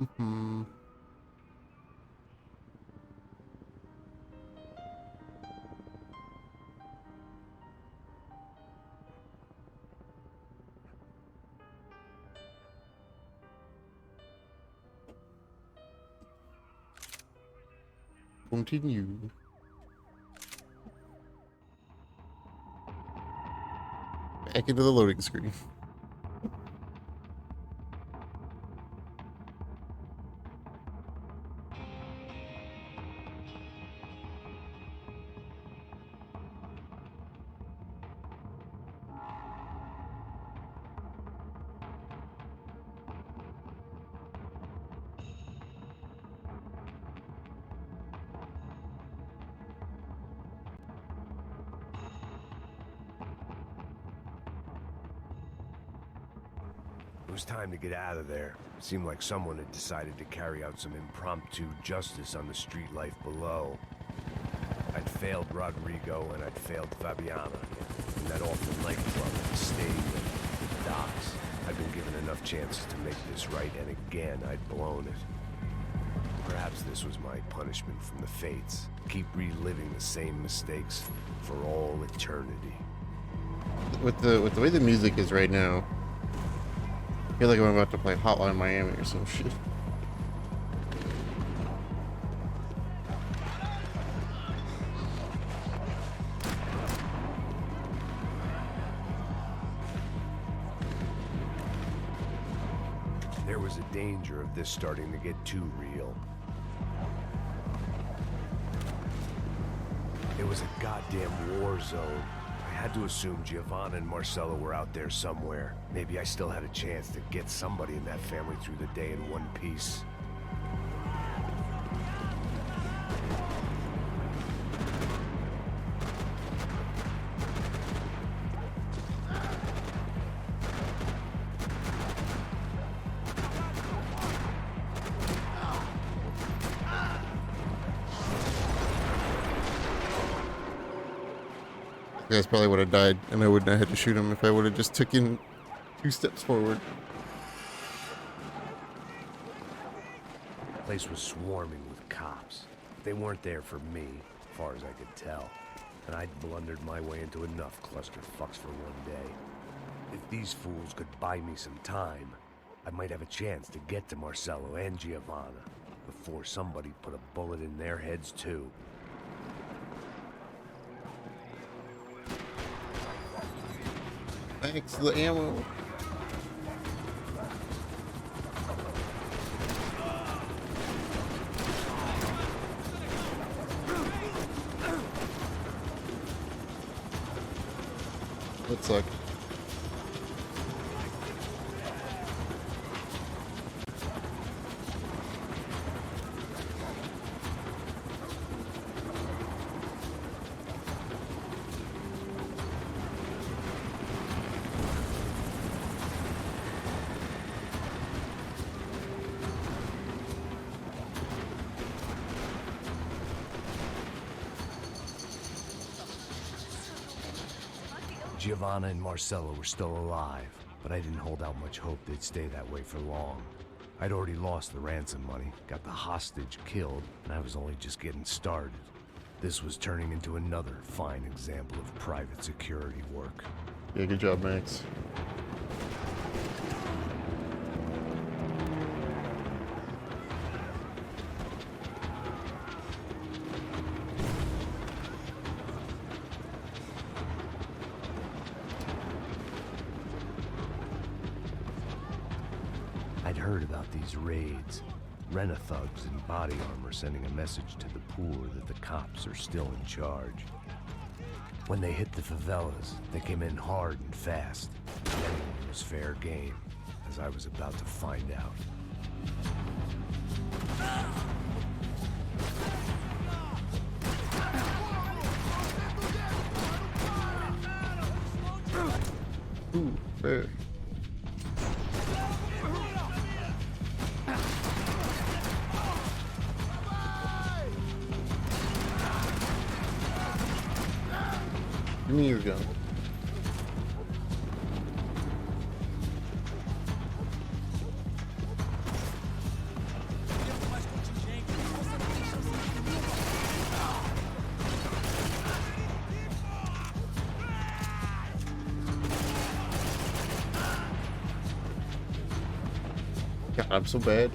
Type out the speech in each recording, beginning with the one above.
Hmm. Continue. Back into the loading screen. It was time to get out of there. It seemed like someone had decided to carry out some impromptu justice on the street life below. I'd failed Rodrigo and I'd failed Fabiana. In that awful nightclub at the stadium, the docks. I'd been given enough chances to make this right, and again, I'd blown it. Perhaps this was my punishment from the fates. Keep reliving the same mistakes for all eternity. With the way the music is right now, I feel like I'm about to play Hotline Miami or some shit. There was a danger of this starting to get too real. It was a goddamn war zone. I had to assume Giovanna and Marcelo were out there somewhere. Maybe I still had a chance to get somebody in that family through the day in one piece. You guys probably would have died, and I wouldn't have had to shoot him if I would have just taken 2 steps forward. The place was swarming with cops. They weren't there for me, as far as I could tell. And I'd blundered my way into enough clusterfucks for one day. If these fools could buy me some time, I might have a chance to get to Marcelo and Giovanna before somebody put a bullet in their heads too. Thanks for the ammo. That sucked. Giovanna and Marcelo were still alive, but I didn't hold out much hope they'd stay that way for long. I'd already lost the ransom money, got the hostage killed, and I was only just getting started. This was turning into another fine example of private security work. Yeah, good job, Max. I'd heard about these raids. Rena-thugs in body armor sending a message to the poor that the cops are still in charge. When they hit the favelas, they came in hard and fast. Anyone was fair game, as I was about to find out. Ooh, fair. Give me your gun. God, I'm so bad.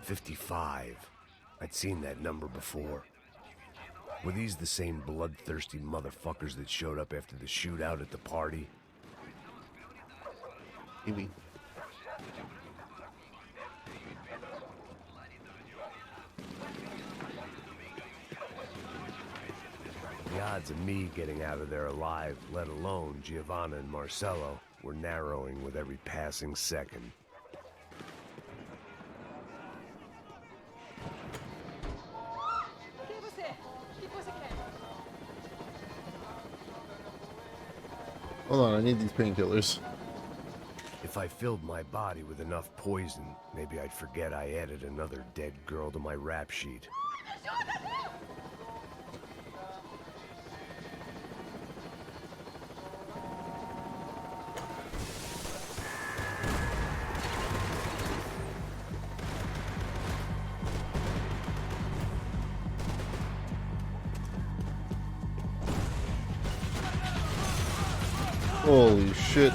"55. I'd seen that number before. Were these the same bloodthirsty motherfuckers that showed up after the shootout at the party? Maybe. The odds of me getting out of there alive, let alone Giovanna and Marcello, were narrowing with every passing second. Hold on, I need these painkillers. If I filled my body with enough poison, maybe I'd forget I added another dead girl to my rap sheet. Holy shit.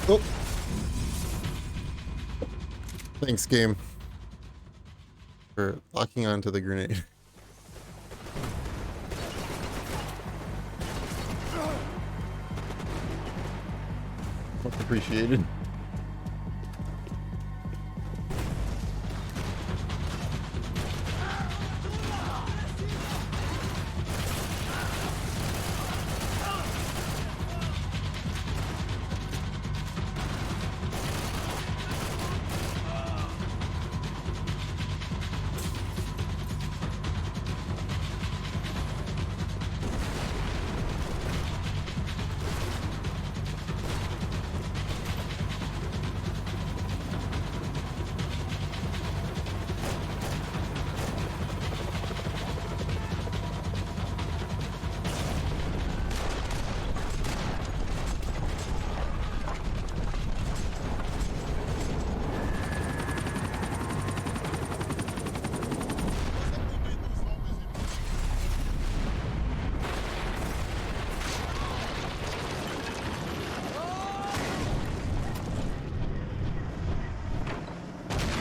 Oh. Thanks, game, for locking onto the grenade. Much appreciated.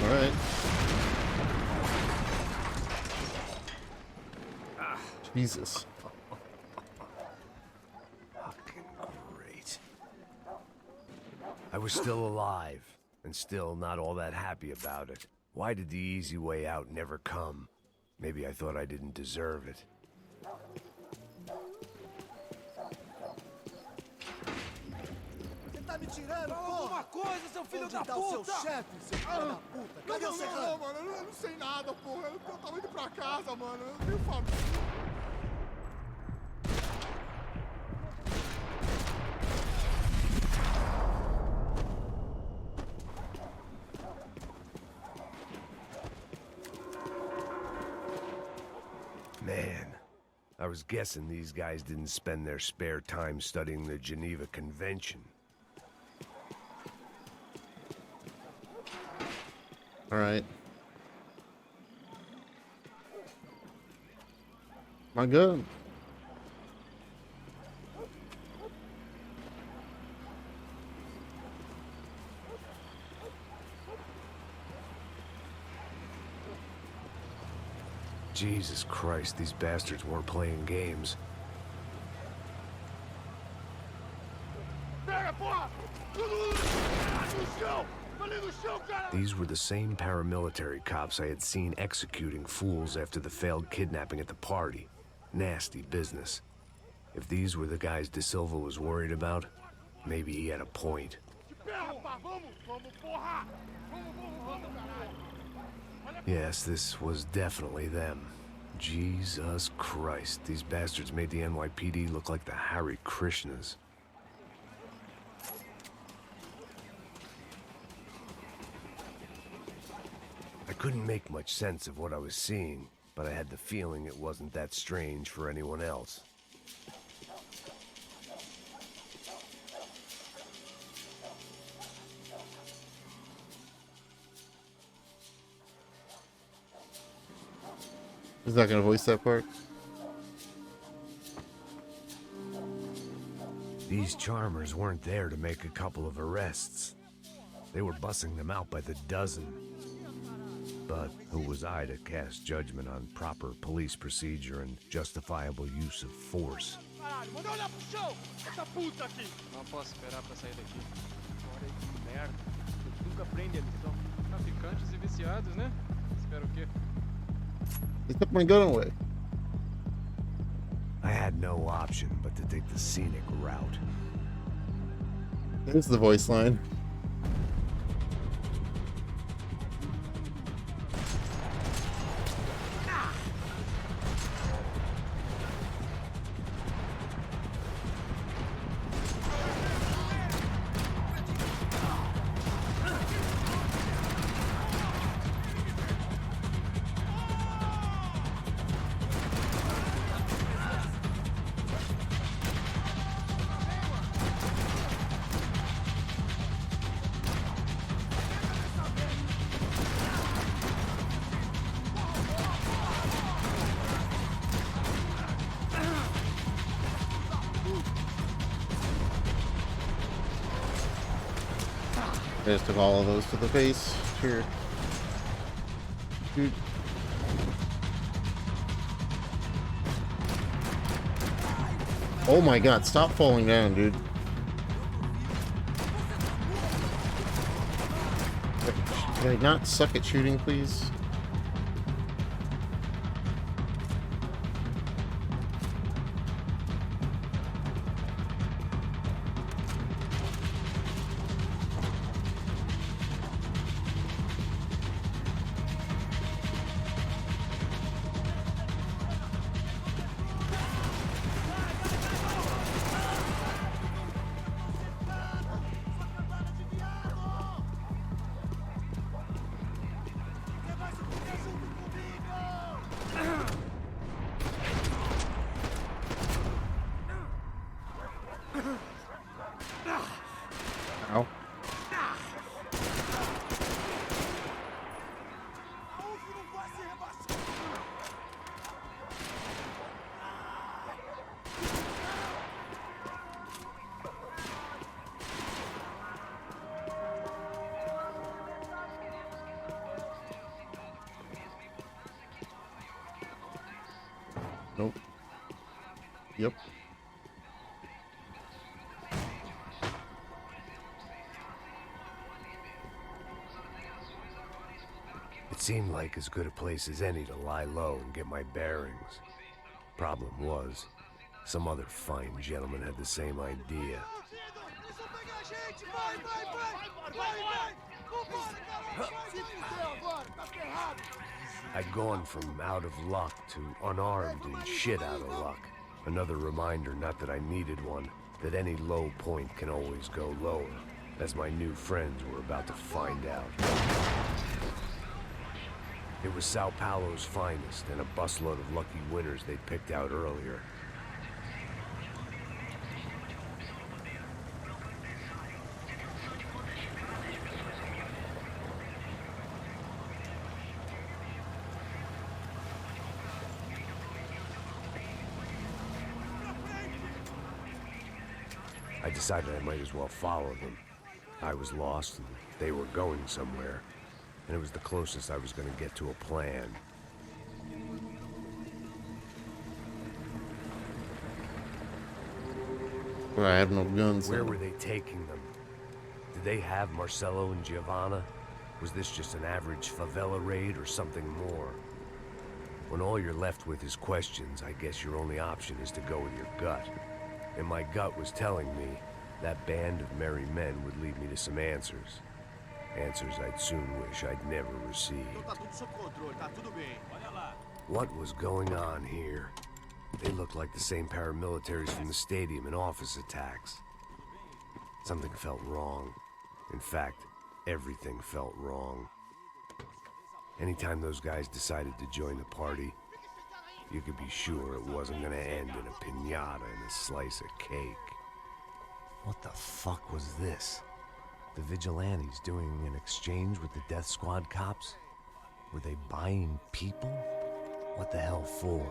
Alright. Jesus. Fucking great. I was still alive, and still not all that happy about it. Why did the easy way out never come? Maybe I thought I didn't deserve it. Tá me tirando, Fala alguma coisa, seu filho da Onde tá o seu puta! chefe, seu filho da puta? Cadê o Serrano? mano, eu não sei nada, porra. Eu tava indo pra casa, mano. Eu tenho família. Man, I was guessing these guys didn't spend their spare time studying the Geneva Convention. Alright. My gun. Jesus Christ, these bastards weren't playing games. Pega, porra! No chão! Ali no chão, cara! These were the same paramilitary cops I had seen executing fools after the failed kidnapping at the party. Nasty business. If these were the guys De Silva was worried about, maybe he had a point. Yes, this was definitely them. Jesus Christ, these bastards made the NYPD look like the Hare Krishnas. I couldn't make much sense of what I was seeing, but I had the feeling it wasn't that strange for anyone else. He's not gonna voice that part. These charmers weren't there to make a couple of arrests. They were bussing them out by the dozen. But who was I to cast judgment on proper police procedure and justifiable use of force? Manda olhar pro chão! Essa puta aqui! Não posso esperar pra sair daqui. Olha que merda. Eles nunca prendem eles são traficantes e viciados, né? Espero o quê? He took my gun away. I had no option but to take the scenic route. There's the voice line. I just took all of those to the face. Sure. Dude. Oh my god, stop falling down, dude. Can I not suck at shooting, please? Ow. Nope. Yep. It seemed like as good a place as any to lie low and get my bearings. Problem was, some other fine gentleman had the same idea. Eles vão pegar a gente! Vai, vai, vai! Vai, vai! Vambora, garoto! Se fudeu agora, tá ferrado! I'd gone from out of luck to unarmed and shit out of luck. Another reminder, not that I needed one, that any low point can always go lower, as my new friends were about to find out. It was Sao Paulo's finest and a busload of lucky winners they'd picked out earlier. I decided I might as well follow them. I was lost and they were going somewhere, and it was the closest I was going to get to a plan. Well, I have no guns. Where were they taking them? Did they have Marcelo and Giovanna? Was this just an average favela raid or something more? When all you're left with is questions, I guess your only option is to go with your gut. And my gut was telling me that band of merry men would lead me to some answers. Answers I'd soon wish I'd never received. What was going on here? They looked like the same paramilitaries from the stadium and office attacks. Something felt wrong. In fact, everything felt wrong. Anytime those guys decided to join the party, you could be sure it wasn't gonna end in a piñata and a slice of cake. What the fuck was this? The vigilantes doing an exchange with the death squad cops? Were they buying people? What the hell for?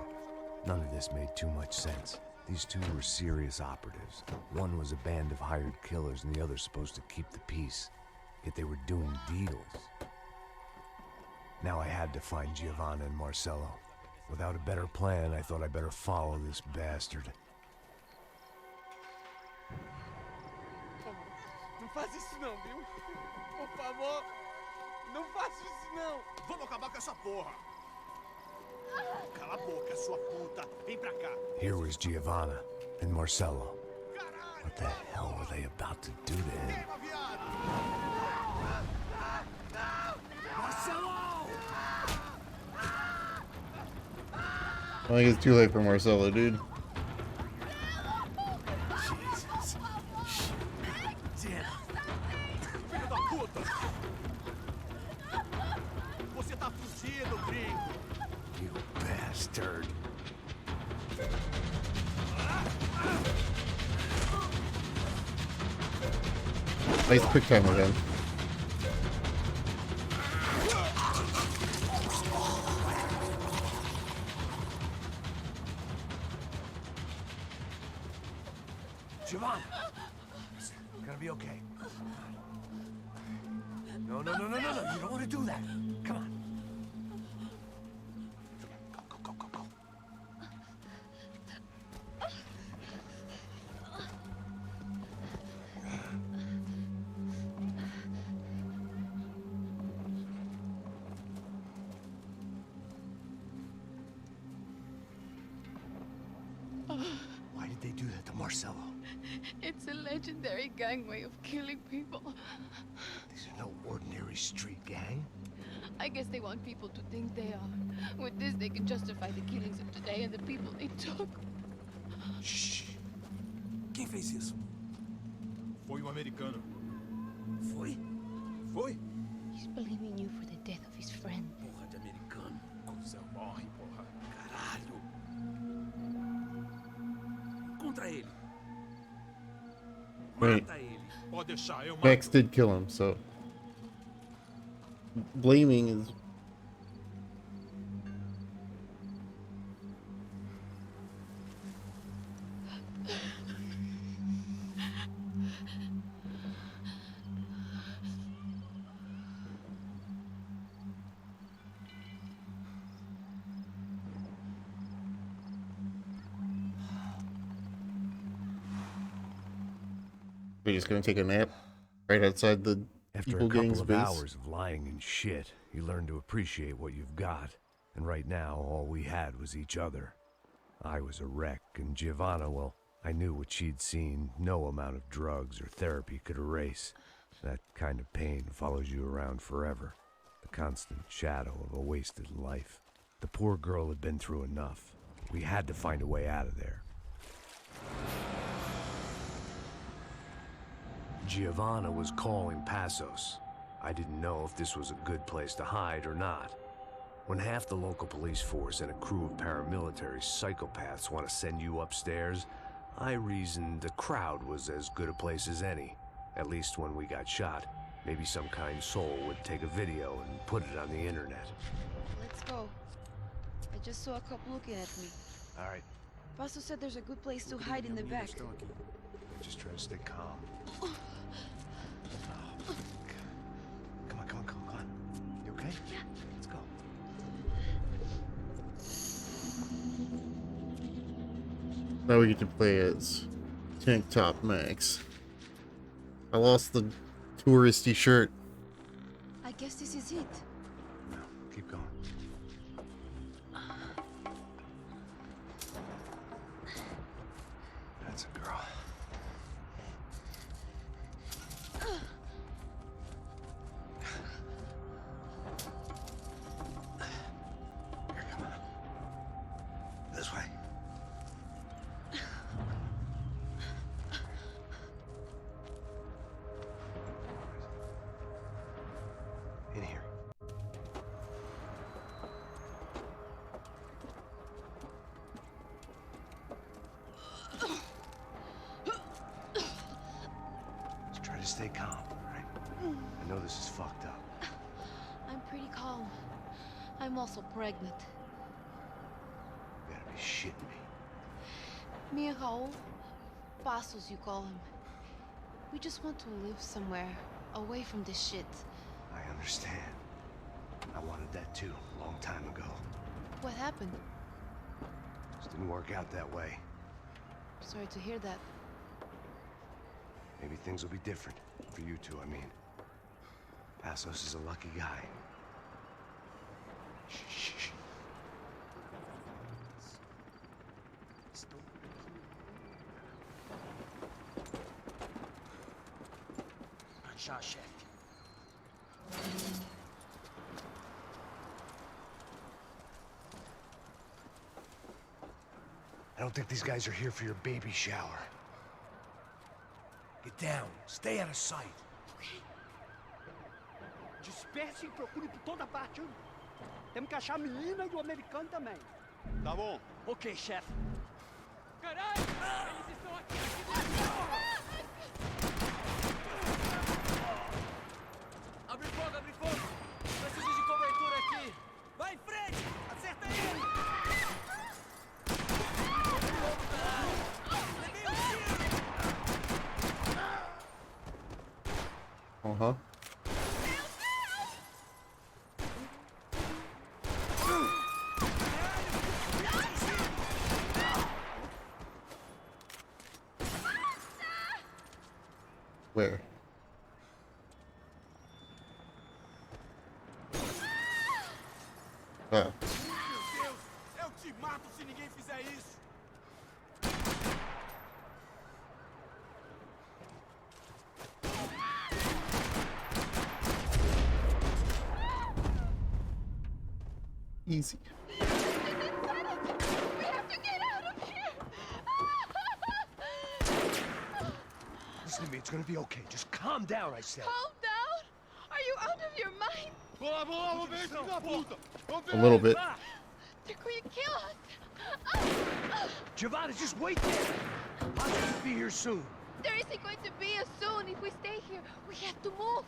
None of this made too much sense. These two were serious operatives. One was a band of hired killers and the other supposed to keep the peace. Yet they were doing deals. Now I had to find Giovanna and Marcello. Without a better plan, I thought I better follow this bastard. Não faz isso não, viu? Por favor, não faça isso não. Vamos acabar com essa porra. Cala a boca, sua puta. Vem pra cá. Here was Giovanna and Marcello. What the hell were they about to do to him? I think it's too late for Marcelo, dude. Jesus. Damn. Filho da puta. Você tá fugido, gringo. You bastard. Nice quick time again. Giovanna! It's gonna be okay. No. You don't want to do that. Come on. Go. Why did they do that to Marcello? It's a legendary gang way of killing people. These are no ordinary street gang. I guess they want people to think they are. With this, they can justify the killings of today and the people they took. Shh. Quem fez isso? Foi um americano. Foi? He's blaming you for the death of his friend. Porra de americano. Cusão, morre, porra. Caralho. Contra ele. Wait, Mata ele. Pode deixar, eu mato. Max did kill him, so blaming is we're just gonna take a nap right outside the After people a couple gang's of base. hours of lying and shit, you learn to appreciate what you've got. And right now, all we had was each other. I was a wreck, and Giovanna, well, I knew what she'd seen no amount of drugs or therapy could erase. That kind of pain follows you around forever. The constant shadow of a wasted life. The poor girl had been through enough. We had to find a way out of there. Giovanna was calling Passos. I didn't know if this was a good place to hide or not. When half the local police force and a crew of paramilitary psychopaths want to send you upstairs, I reasoned the crowd was as good a place as any. At least when we got shot, maybe some kind soul would take a video and put it on the internet. Let's go. I just saw a cop looking at me. All right, Pasto said there's a good place to hide in the back. just try to stay calm. Oh, come on. You okay? Yeah. Let's go. Now we get to play as Tank Top Max. I lost the touristy shirt. I guess this is it. No, keep going. That's a girl. Here, come on. This way. In here. Just try to stay calm, all right? I know this is fucked up. I'm pretty calm. I'm also pregnant. You gotta be shitting me. Me and Raul, Passos you call him. We just want to live somewhere, away from this shit. I understand. I wanted that too, a long time ago. What happened? Just didn't work out that way. Sorry to hear that. Maybe things will be different. For you two, I mean. Passos is a lucky guy. Shh, shh, shh. Já, chefe. I don't think these guys are here for your baby shower. Get down. Stay out of sight. Disperse e procure por toda parte. Temos que achar a menina e o americano também. Tá bom. Ok, chefe. Caralho! Eles estão aqui dentro! Abre fogo, abre fogo! Preciso de cobertura aqui! Vai em frente! Acerta ele! Levei um tiro! Uh-huh. Where? Ah. Meu Deus, eu te mato se ninguém fizer isso. Easy. We have to get out of here! Listen to me, it's gonna be okay. Just calm down, I said. Calm down? Are you out of your mind? Vamos lá, vamos ver esse filho da puta. Vamos ver A little bit. They're going to kill us! Giovanna, just wait there. I'll be here soon. There isn't going to be a soon if we stay here. We have to move.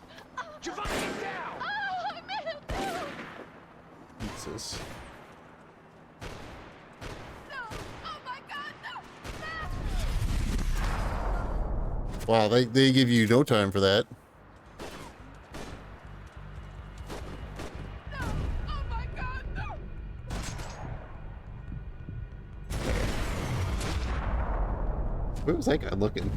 Giovanna, get down! Oh, I'm in Jesus. No! Oh my God, no! Wow, they give you no time for that. No! Oh my God, no! Where was that guy looking?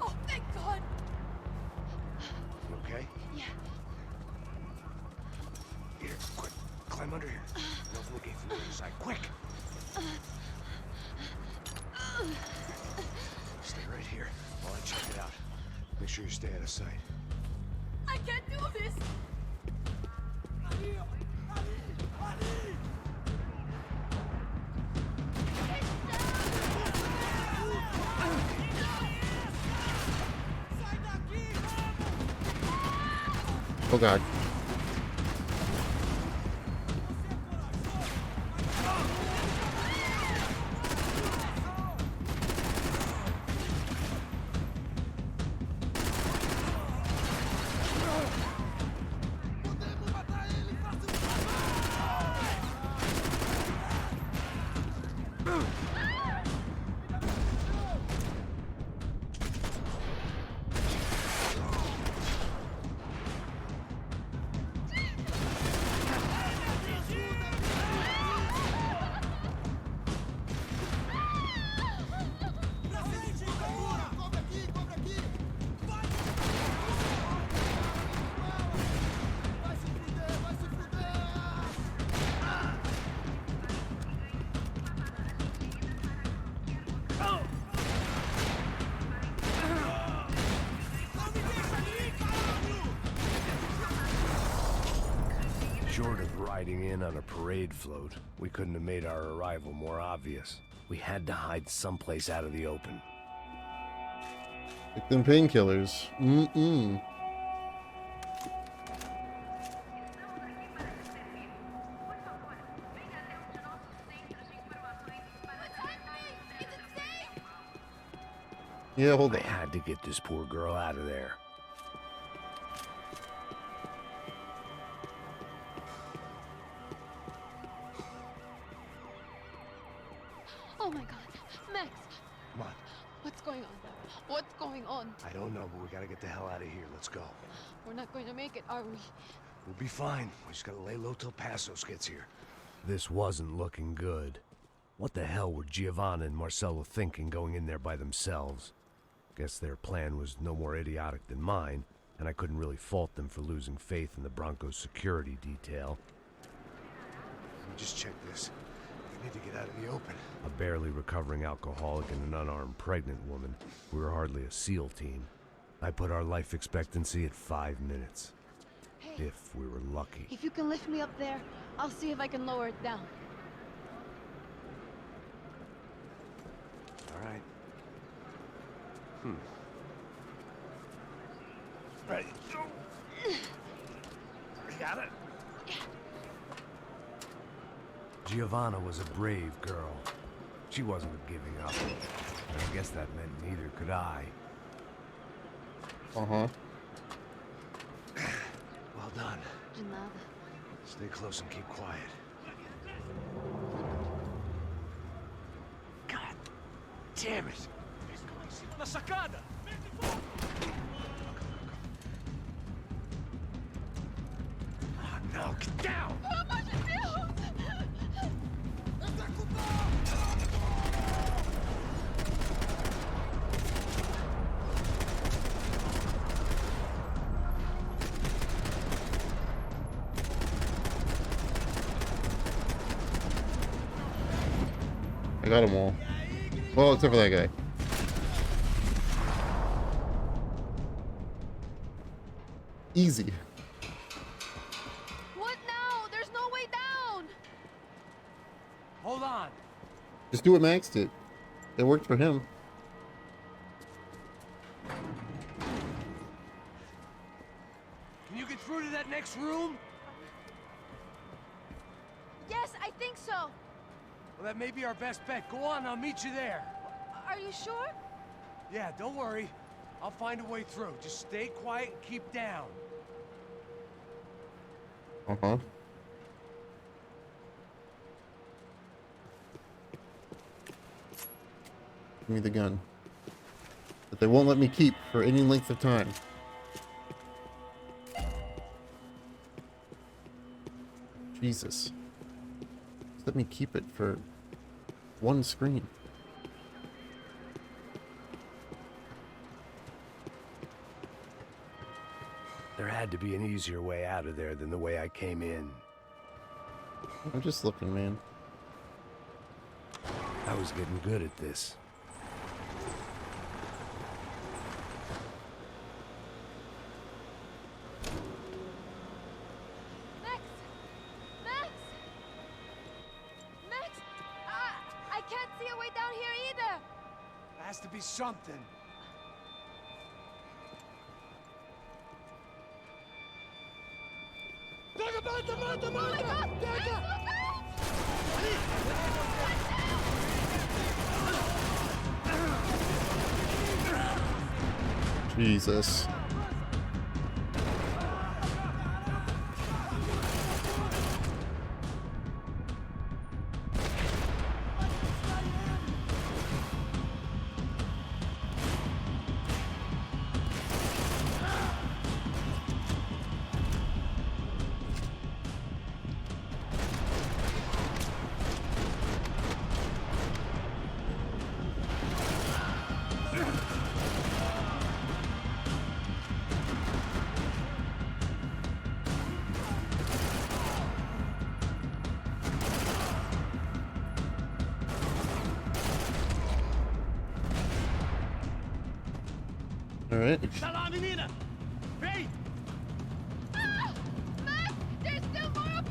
Oh, thank God! You okay? Yeah. Here, quick. Climb under here. And open the gate from the other side. Quick! Stay right here while I check it out. Make sure you stay out of sight. I can't do this! Ali, ali, ali! Sai daqui, vamos! Oh God. Podemos matar ele, faça um Short of riding in on a parade float, we couldn't have made our arrival more obvious. We had to hide someplace out of the open. Like them painkillers. Mm-mm. Yeah, hold I on. had to get this poor girl out of there. Oh my god. Max, Come on. what's going on? What's going on? I don't know, but we gotta get the hell out of here. Let's go. We're not going to make it, are we? We'll be fine. We just gotta lay low till Passos gets here. This wasn't looking good. What the hell were Giovanna and Marcello thinking going in there by themselves? Guess their plan was no more idiotic than mine, and I couldn't really fault them for losing faith in the Broncos security detail. Let me just check this. We need to get out of the open. A barely recovering alcoholic and an unarmed pregnant woman. We were hardly a SEAL team. I put our life expectancy at 5 minutes. Hey, If we were lucky. if you can lift me up there, I'll see if I can lower it down. All right. Ready. Go. Got it. Giovanna was a brave girl. She wasn't giving up. And I guess that meant neither could I. Uh-huh. Well done. De nada. Stay close and keep quiet. God damn it! Na sacada! Oh, no, get down! Pelo amor de Deus! I got them all. Well, except for that guy. Easy. What now? There's no way down! Hold on! Just do what Max did. It worked for him. Can you get through to that next room? Yes, I think so. Well, that may be our best bet. Go on, I'll meet you there. Are you sure? Yeah, don't worry. I'll find a way through. Just stay quiet and keep down. Uh-huh. Give me the gun. That they won't let me keep for any length of time. Jesus. Just let me keep it for one screen. There had to be an easier way out of there than the way I came in. I'm just looking, man. I was getting good at this. Max! Max! Max! I can't see a way down here either! There has to be something. Oh my god! Max, look out! Jesus. All right. Tá lá, menina! Vem! Ah! Max! There's still more up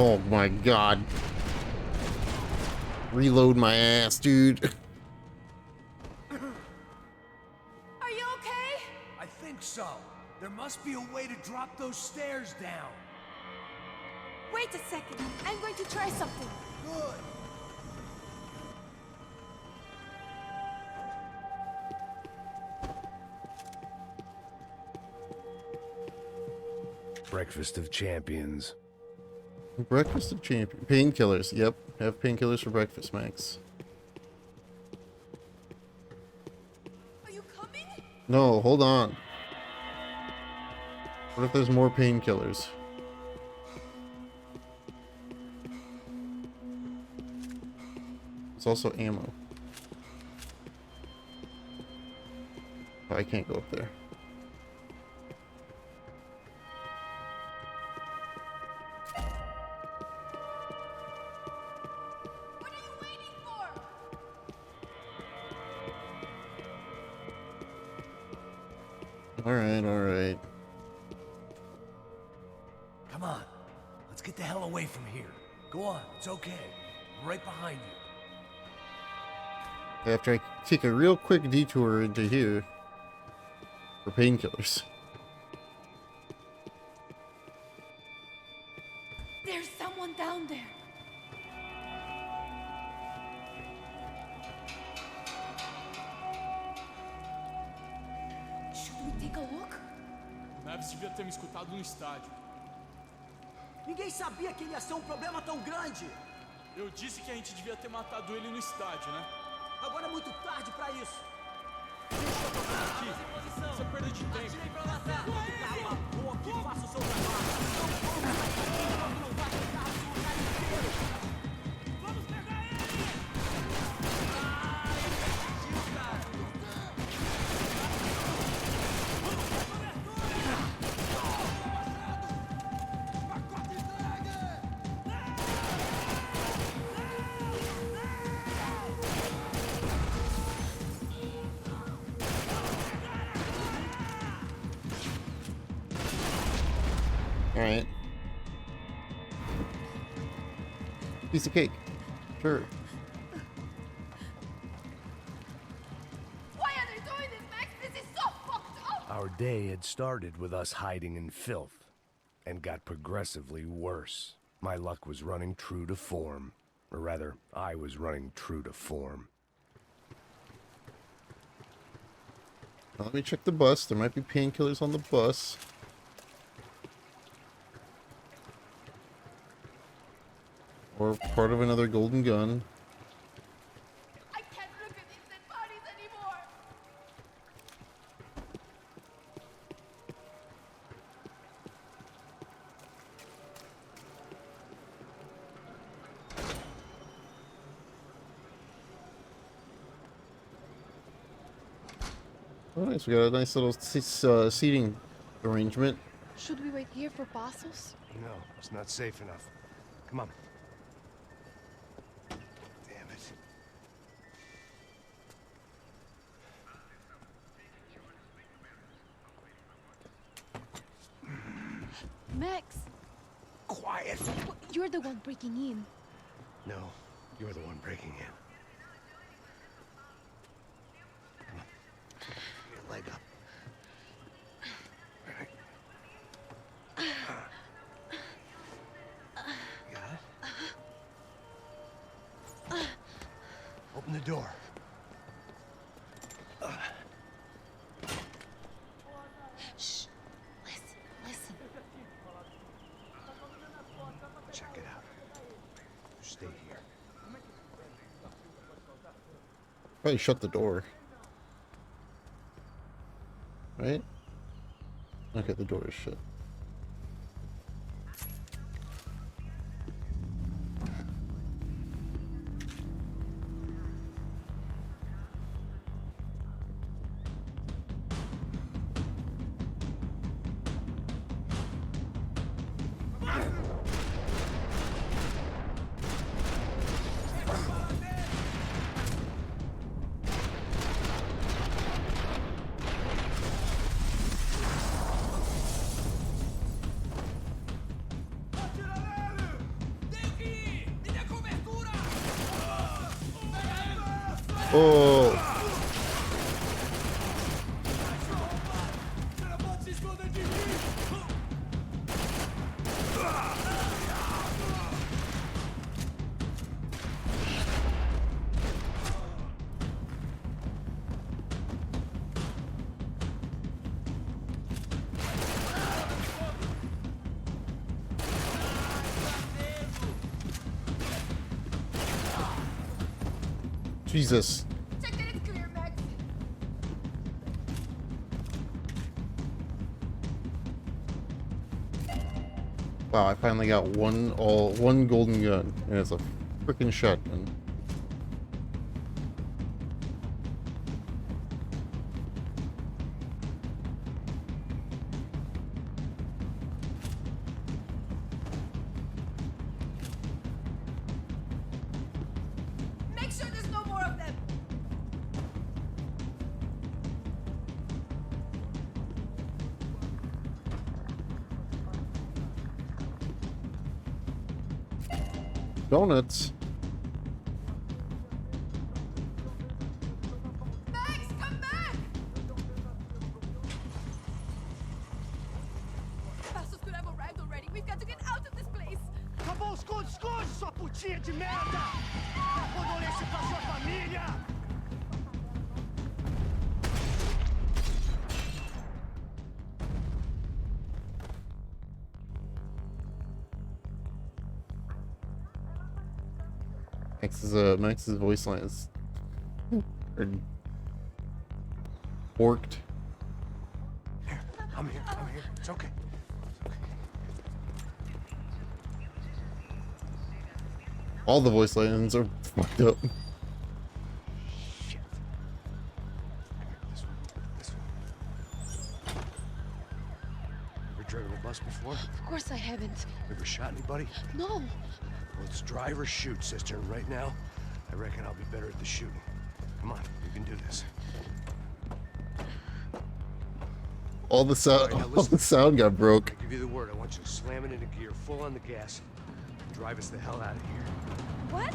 Oh my god. Reload my ass, dude. Are you okay? I think so. There must be a way to drop those stairs down. Wait a second. I'm going to try something. Good. Breakfast of champions. Breakfast of champion. Painkillers. Yep. Have painkillers for breakfast, Max. Are you coming? No, hold on. What if there's more painkillers? There's also ammo. Oh, I can't go up there. What are you waiting for? Alright, alright. Come on. Let's get the hell away from here. Go on. It's okay. I'm right behind you. After I take a real quick detour into here for painkillers. There's someone down there. Should we take a look? Neves devia ter me escutado no estádio. Ninguém sabia que ele ia ser um problema tão grande. Eu disse que a gente devia ter matado ele no estádio, né? Agora é muito tarde pra isso. Aqui, isso é perda de tempo. Atirei pra matar. Cala a boca e faça o seu trabalho. Não vai ficar o lugar inteiro. Vamos pegar ele! Ai, decidiu, cara. Pacote entregue! Alright. Piece of cake. Sure. Why are they doing this, Max? This is so fucked up! Our day had started with us hiding in filth, and got progressively worse. My luck was running true to form. Or rather, I was running true to form. Let me check the bus. There might be painkillers on the bus. Or part of another golden gun. I can't look at these dead bodies anymore! Oh, nice. We got a nice little seating arrangement. Should we wait here for parcels? No, it's not safe enough. Come on. Damn it. Max, Quiet! you're the one breaking in. No, you're the one breaking in. Come on. Get your leg up. All right. You got it? Open the door. Shh. Listen, listen. Check it out. Stay here. Probably shut the door. Right? Okay, the door is shut. Oh, Jesus. Check that it's clear, Max. Wow, I finally got one golden gun, and it's a freaking shotgun. Make sure there's no more of them. Donuts. Max, come back! Passos could have arrived already. We've got to get out of this place. Acabou os esconde, sua putinha de merda! Condolência pra sua família! Max's voice line is forked. Here, I'm here. It's okay. All the voice lines are fucked up. Shit. This one. Ever driven a bus before? Of course I haven't. Ever shot anybody? No. Well, it's drive or shoot, sister. And right now, I reckon I'll be better at the shooting. Come on, you can do this. All the sound, All right, now all the sound got broke. I give you the word. I want you to slam it into gear, full on the gas, and drive us the hell out of here. What?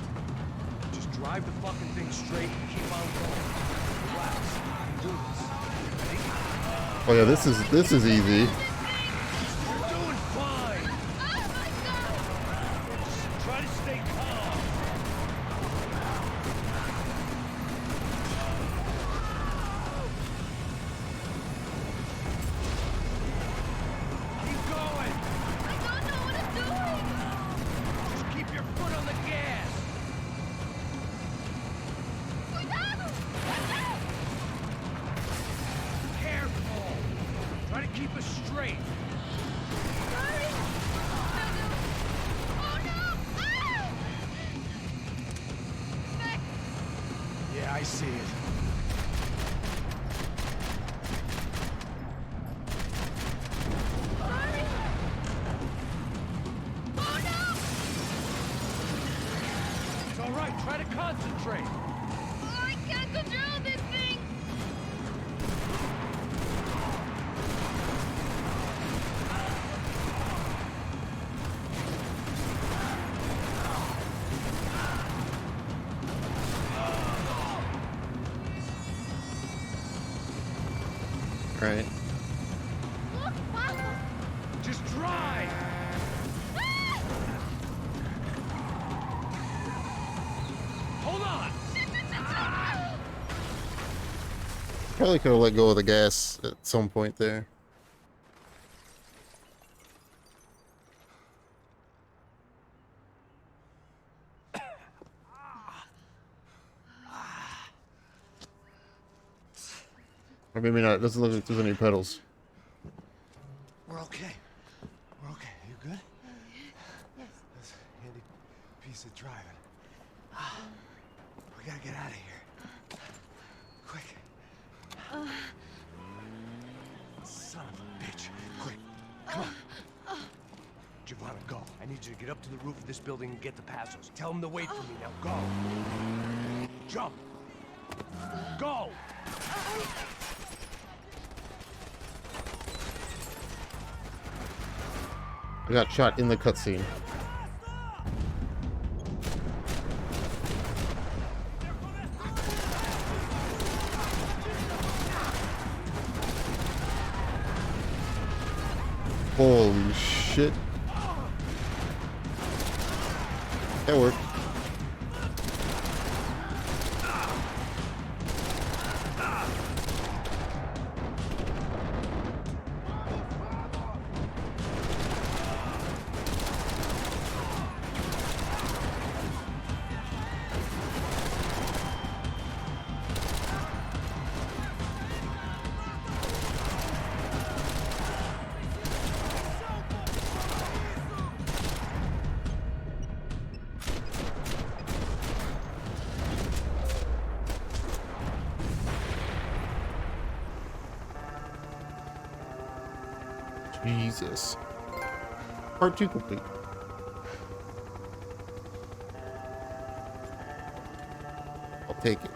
Just drive the fucking thing straight and keep on going. Relax. You can do this. Ready? Oh yeah, this is easy. You're doing fine. Try to stay calm. Keep going. I don't know what I'm doing. Just keep your foot on the gas. Cuidado! Careful. Try to keep us straight. Sorry. Oh no! Ah! Max, Yeah, I see it. sorry. Oh no! It's all right. Try to concentrate. Oh, I can't control this thing. Right. Look, Papa. Just drive. Hold on. Probably could have let go of the gas at some point there. Or maybe not. It doesn't look like there's any pedals. We're okay. We're okay. You good? Yes. That's a handy piece of driving. We gotta get out of here. Quick. Son of a bitch. Quick. Come on. Giovanna, go. I need you to get up to the roof of this building and get the Passos. Tell them to wait for me now. Go. Jump. Go. I got shot in the cutscene. Holy shit. That worked. Jesus. Part 2 complete. I'll take it.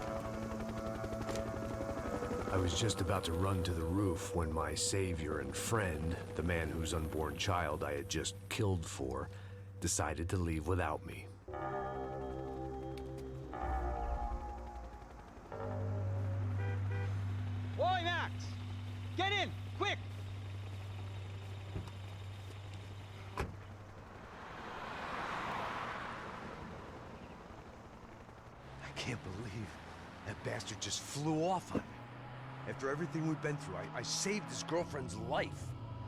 I was just about to run to the roof when my savior and friend, the man whose unborn child I had just killed for, decided to leave without me. Oi, Max! Get in! Quick! I can't believe that bastard just flew off on me. After everything we've been through, I saved his girlfriend's life.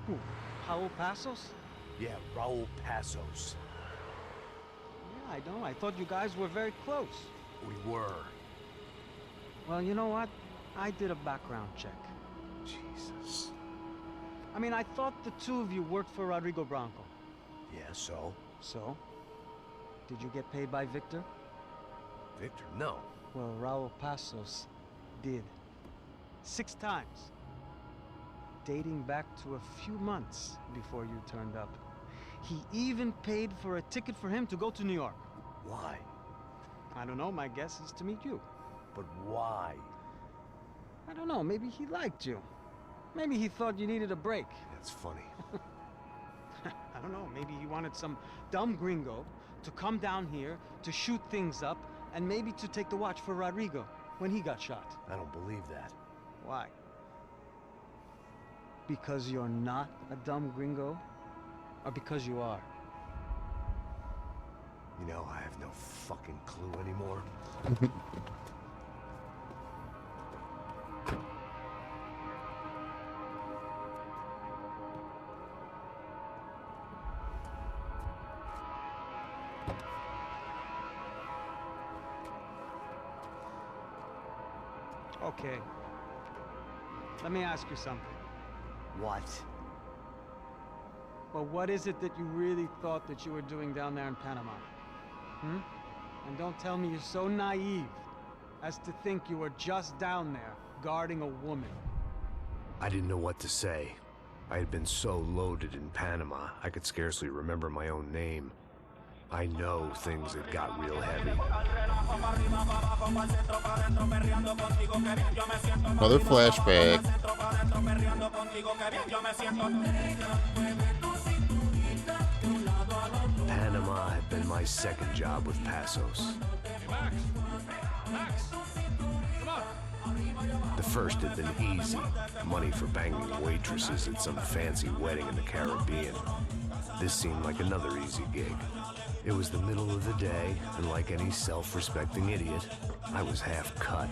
Who? Raul Passos? Yeah, Raul Passos. Yeah, I know. I thought you guys were very close. We were. Well, you know what? I did a background check. Jesus. I mean, I thought the two of you worked for Rodrigo Branco. Yeah, so? So? Did you get paid by Victor? Victor, no. Well, Raul Passos did. 6 times. Dating back to a few months before you turned up. He even paid for a ticket for him to go to New York. Why? I don't know, my guess is to meet you. But why? I don't know, maybe he liked you. Maybe he thought you needed a break. That's funny. I don't know, maybe he wanted some dumb gringo to come down here to shoot things up and maybe to take the watch for Rodrigo when he got shot. I don't believe that. Why? Because you're not a dumb gringo? Or because you are? You know, I have no fucking clue anymore. Okay. Let me ask you something. What? Well, what is it that you really thought that you were doing down there in Panama? Hmm? And don't tell me you're so naive as to think you were just down there guarding a woman. I didn't know what to say. I had been so loaded in Panama, I could scarcely remember my own name. I know things had got real heavy. Another flashback. Panama had been my second job with Passos. Max! Max! Come on! The first had been easy. Money for banging waitresses at some fancy wedding in the Caribbean. This seemed like another easy gig. It was the middle of the day, and like any self-respecting idiot, I was half cut.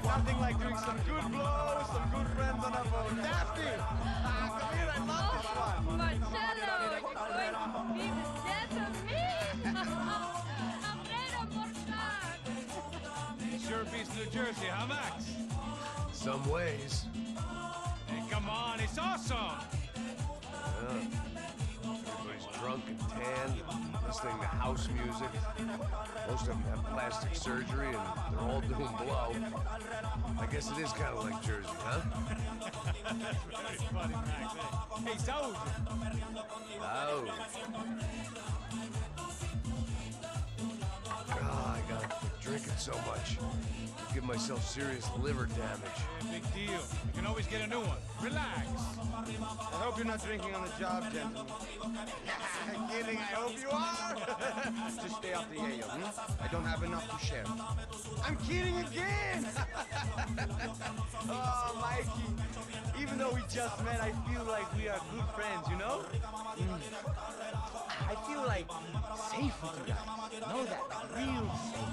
Nothing like doing some good blows, some good friends on a boat. Daphne! Come here, I love this one. Marcelo, you're going to be the death of me? It sure beats New Jersey, huh, Max? Some ways. Hey, come on, it's awesome! Everybody's drunk and tanned, listening to house music. Most of them have plastic surgery, and they're all doing blow. I guess it is kind of like Jersey, huh? Very funny, Max. Hey, Saúl! Oh. God, I gotta quit drinking so much. Give myself serious liver damage. Big deal. You can always get a new one. Relax. I hope you're not drinking on the job, gentlemen. Kidding, I hope you are. Just stay off the yayo, I don't have enough to share. I'm kidding again. Oh, Mikey. Even though though we just met, I feel like we are good friends, you know? I feel like safe with you guys. Know that? Like, real safe.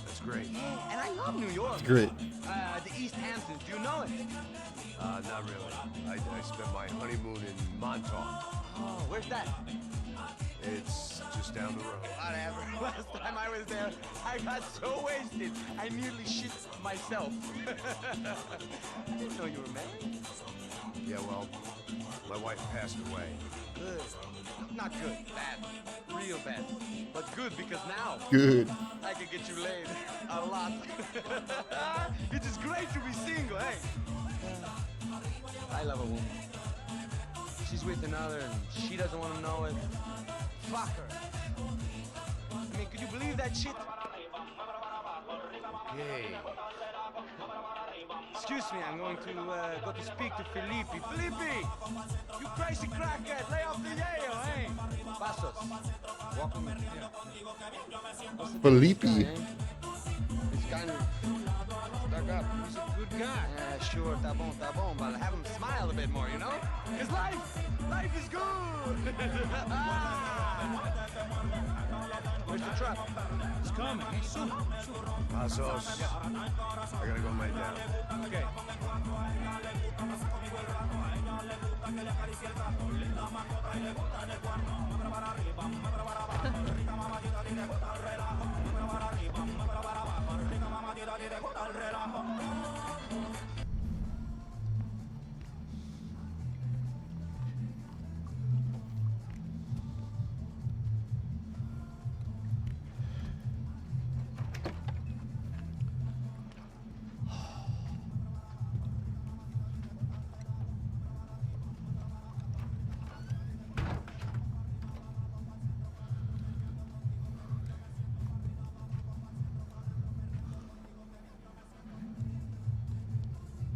That's great. Yeah, and I love New York. It's great. The East Hamptons, do you know it? Not really. I spent my honeymoon in Montauk. Oh, where's that? It's just down the road. Whatever. Last time I was there, I got so wasted, I nearly shit myself. I didn't know you were married. Yeah, well, my wife passed away. Good. Not good. Bad. Real bad. But good because now Good. I can get you laid a lot. It is great to be single, hey? I love a woman. She's with another and she doesn't want to know it. Fuck her. I mean, could you believe that shit? Hey, Excuse me, I'm going to go to speak to Felipe. Felipe! You crazy crackhead! Lay off the yayo, hey! Pasos. Welcome here. What's the Felipe. deal with this guy, eh? He's kind of stuck up. He's a good guy. Yeah, sure, tá bom, but have him smile a bit more, you know? Because life is good! Where's the truck? It's coming. Hey, soon. Pasos. I gotta go lay down. Okay.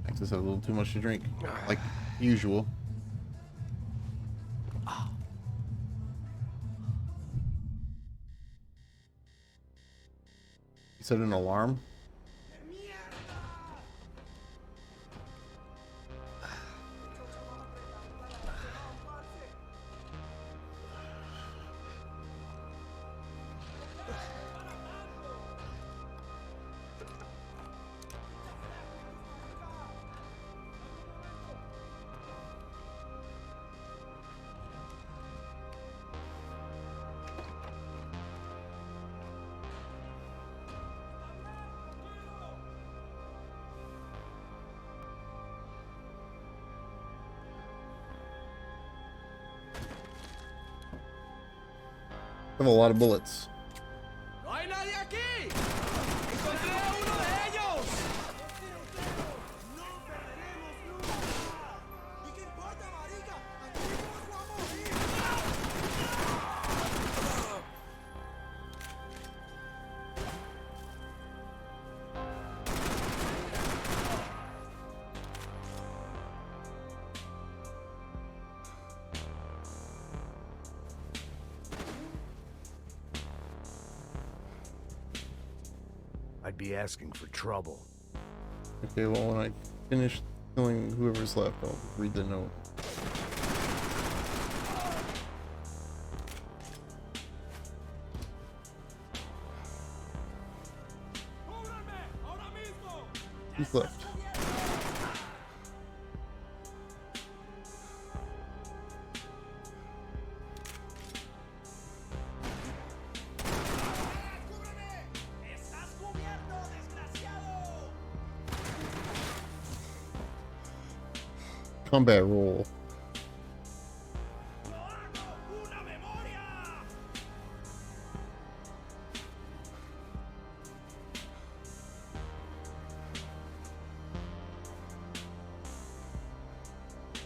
I just had a little too much to drink, like usual. You set an alarm? I have a lot of bullets. ¡No hay nadie aquí! ¡Encontré a uno de ellos! ¡No perderemos nunca! ¿Y qué importa, marica? Aquí mismo nos vamos a morir. I'd be asking for trouble. Okay, well, when I finish killing whoever's left, I'll read the note. ¡Cúbranme! ¡Ahora mismo! Who's left? ¡Cúbreme! ¡Estás cubierto, desgraciado! Combat roll. ¡No hago una memoria!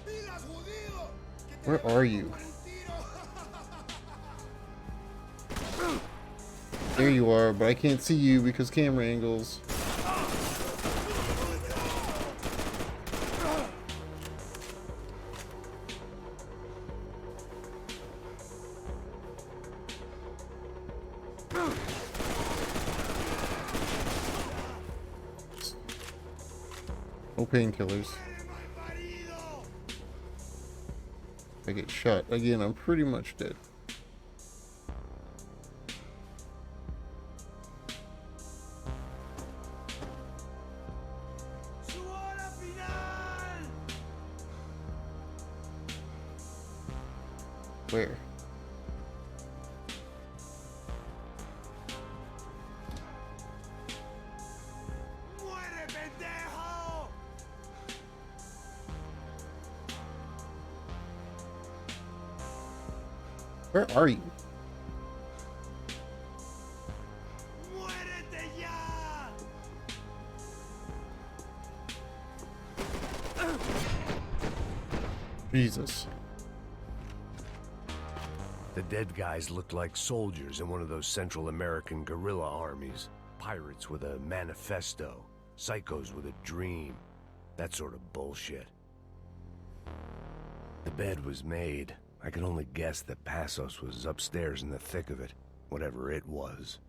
¡Pilas, judío! ¡Que te Where are you? un tiro! There you are, but I can't see you because camera angles. No painkillers. I get shot again, I'm pretty much dead. Su hora final. Where? Muere, pendejo. Where are you? Muérete ya. Jesus. The dead guys looked like soldiers in one of those Central American guerrilla armies. Pirates with a manifesto. Psychos with a dream. That sort of bullshit. The bed was made. I could only guess that Passos was upstairs in the thick of it. Whatever it was.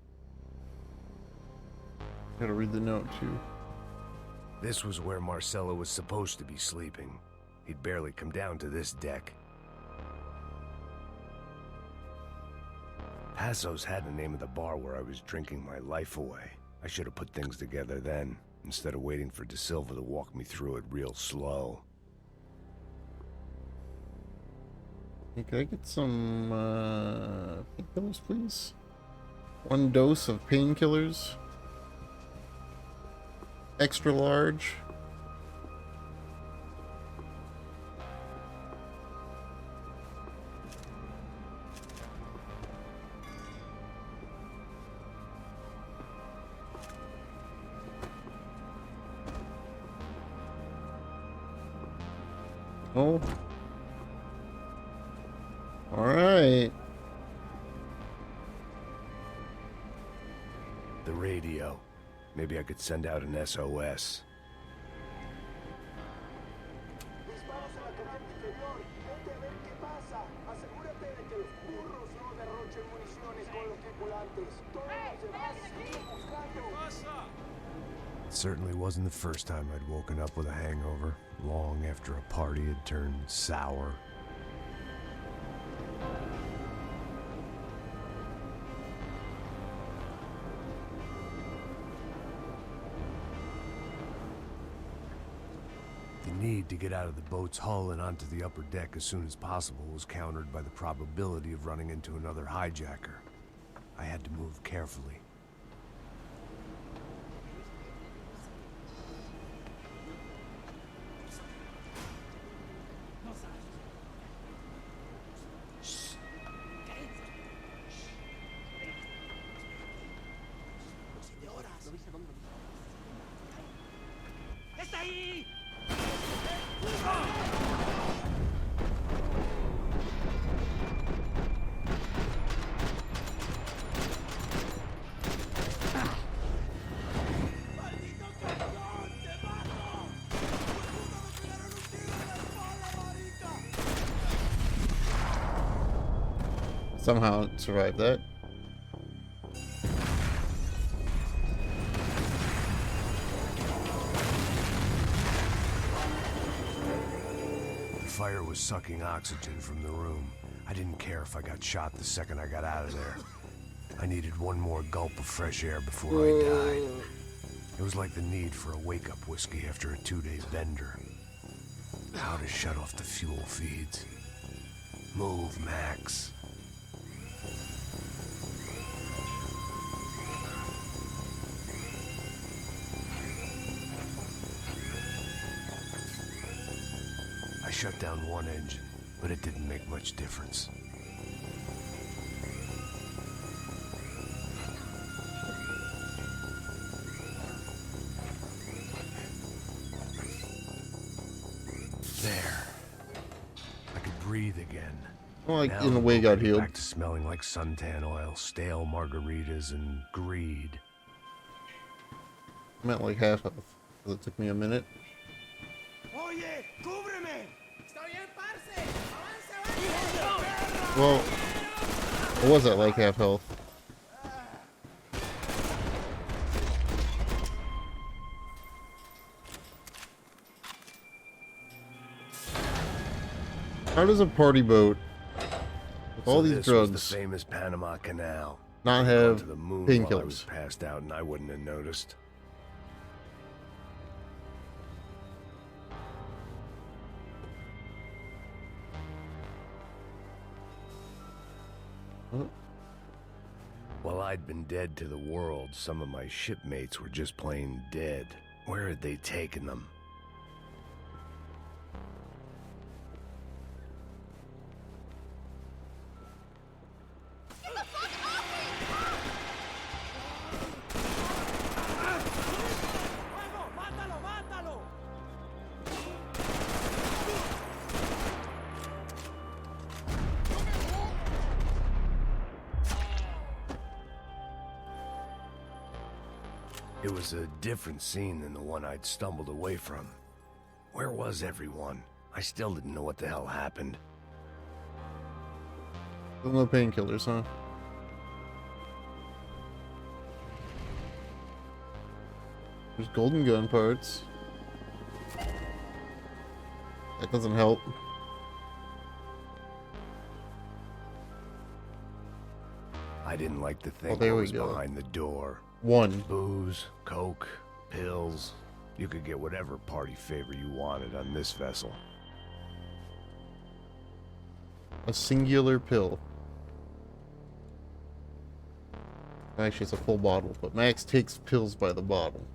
Gotta read the note too. This was where Marcelo was supposed to be sleeping. He'd barely come down to this deck. Passos had the name of the bar where I was drinking my life away. I should have put things together then, instead of waiting for De Silva to walk me through it real slow. Hey, can I get some painkillers, please? 1 dose of painkillers. Extra large. Oh. All right. The radio. Maybe I could send out an SOS. Disparos en la cadena inferior. Vete a ver qué pasa. Asegúrate de que los burros no derrochen municiones con los tripulantes. Todos los demás siguen buscando. It certainly wasn't the first time I'd woken up with a hangover, long after a party had turned sour. The need to get out of the boat's hull and onto the upper deck as soon as possible was countered by the probability of running into another hijacker. I had to move carefully. ¡Está ahí! ¡Maldito cabrón! ¡Te mato! ¡Puta, me pegaron un tiro en la espalda, marica! Somehow survived that. The fire was sucking oxygen from the room. I didn't care if I got shot the second I got out of there. I needed one more gulp of fresh air before I died. It was like the need for a wake-up whiskey after a 2-day bender. How to shut off the fuel feeds. Move, Max. I shut down one engine, but it didn't make much difference. There. I could breathe again. Well, like, Now in a way, got healed. Back to smelling like suntan oil, stale margaritas, and greed. I'm at like half health. It took me a minute. Oye, cúbreme. Well, I was at like half health. How does a party boat with all these this was drugs the famous Panama Canal. not Gone have to the moon while I was painkillers? passed out, and I wouldn't have noticed. Huh? While I'd been dead to the world, some of my shipmates were just plain dead. Where had they taken them? It was a different scene than the one I'd stumbled away from. Where was everyone? I still didn't know what the hell happened. Still no painkillers, huh? There's golden gun parts. That doesn't help. I didn't like to think there what we was go. behind the door. One. Booze, coke, pills. You could get whatever party favor you wanted on this vessel. A singular pill. Actually, it's a full bottle, but Max takes pills by the bottle.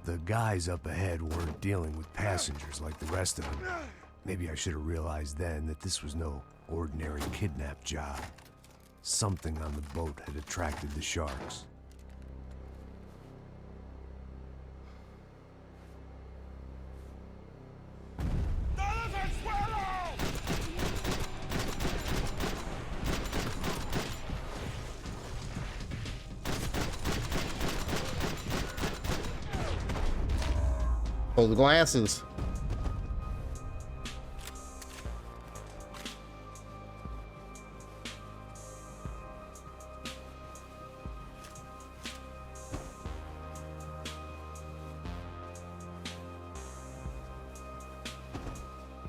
The guys up ahead weren't dealing with passengers like the rest of them. Maybe I should have realized then that this was no ordinary kidnap job. Something on the boat had attracted the sharks. Oh, the glasses.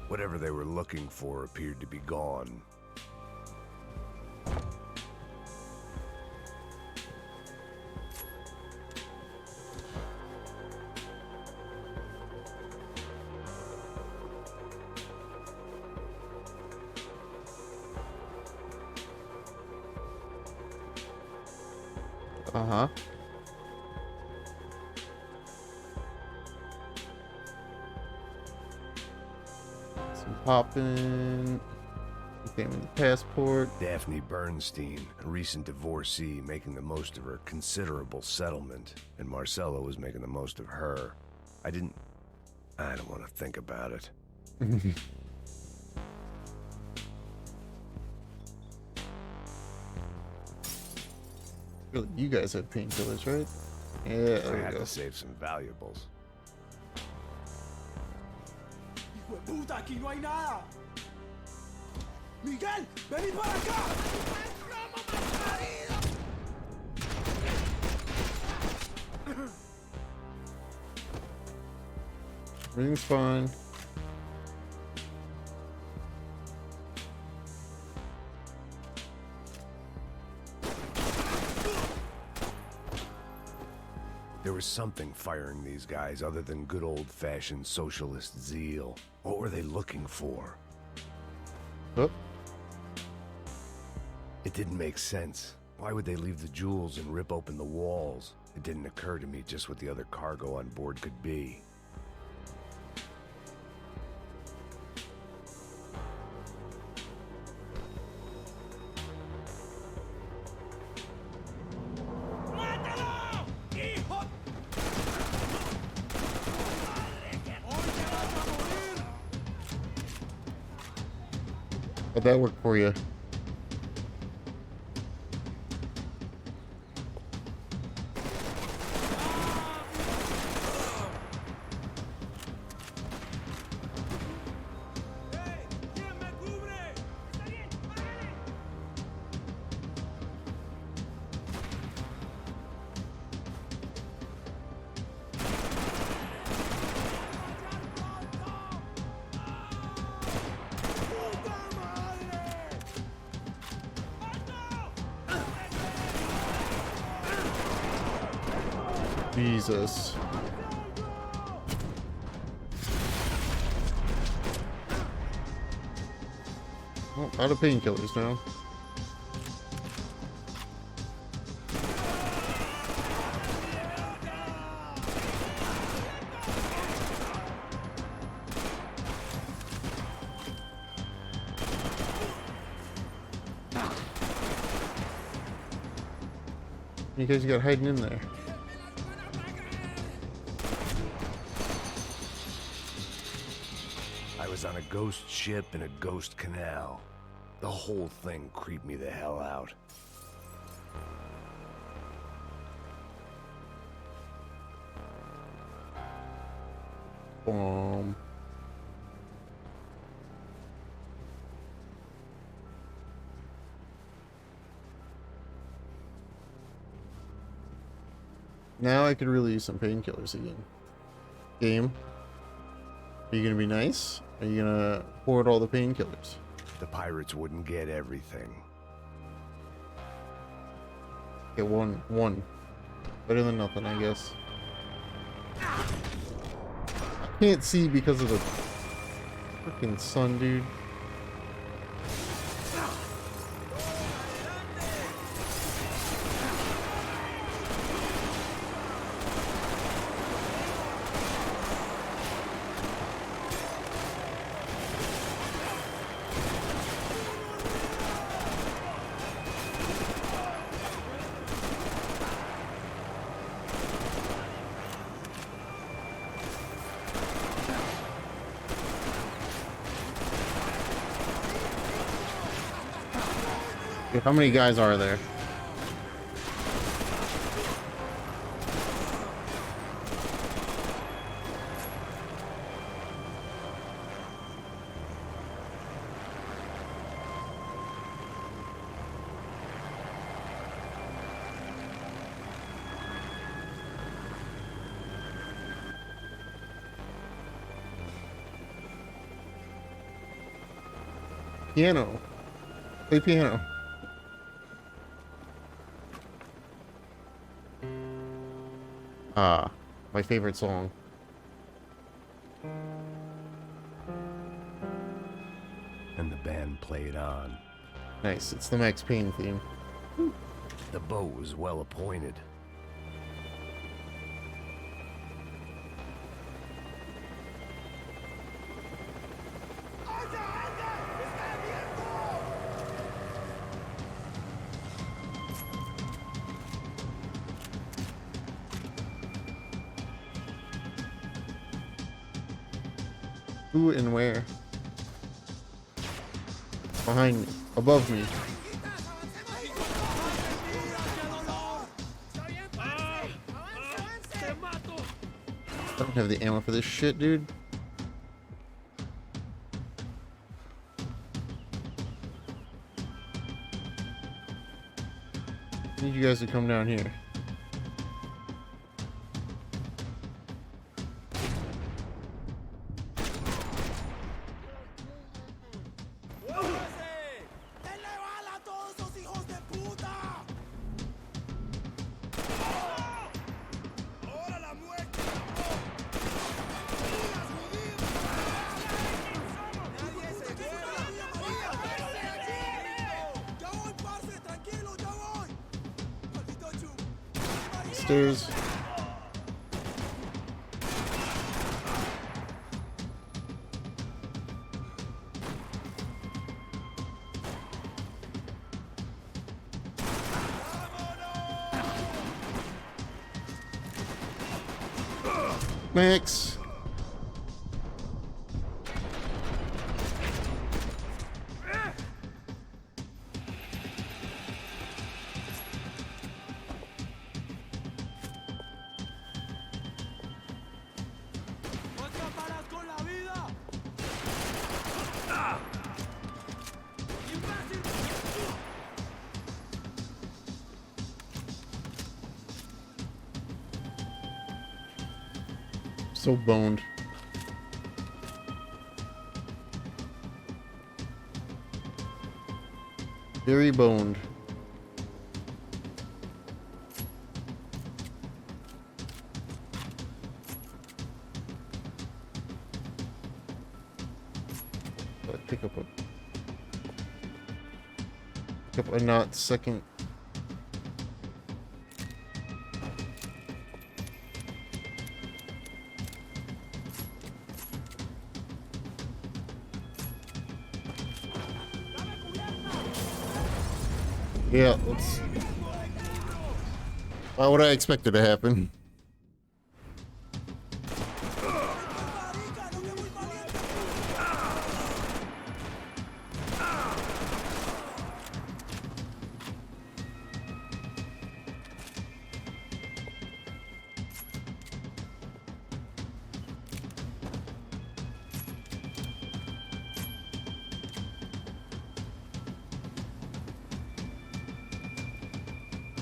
Whatever they were looking for appeared to be gone. Uh-huh. Some popping. Examine the passport. Daphne Bernstein, a recent divorcee, making the most of her considerable settlement, and Marcella was making the most of her. I don't want to think about it. Really, you guys have painkillers, right? Yeah, I there we had go. to save some valuables. ¡Hijo de puta! ¡Aquí no hay nada! ¡Miguel! ¡Vení para acá! Everything's fine. There was something firing these guys other than good old-fashioned socialist zeal. What were they looking for? Oh, It didn't make sense. Why would they leave the jewels and rip open the walls? It didn't occur to me just what the other cargo on board could be. how'd that work for you? Jesus. Oh, out of painkillers now. You guys got hiding in there. I was on a ghost ship in a ghost canal. The whole thing creeped me the hell out. Bomb. Now I could really use some painkillers again. Game. Are you gonna be nice? Are you gonna hoard all the painkillers? The pirates wouldn't get everything. Get one. Better than nothing, I guess. I can't see because of the freaking sun, dude. Dude, how many guys are there? Piano. Play piano. Ah, my favorite song. And the band played on. Nice, it's the Max Payne theme. The boat was well appointed. Who and where? Behind me. Above me. I don't have the ammo for this shit, dude. I need you guys to come down here. Stairs. Max. So boned. Very boned. pick up a not second. Yeah, let's. What I expected to happen.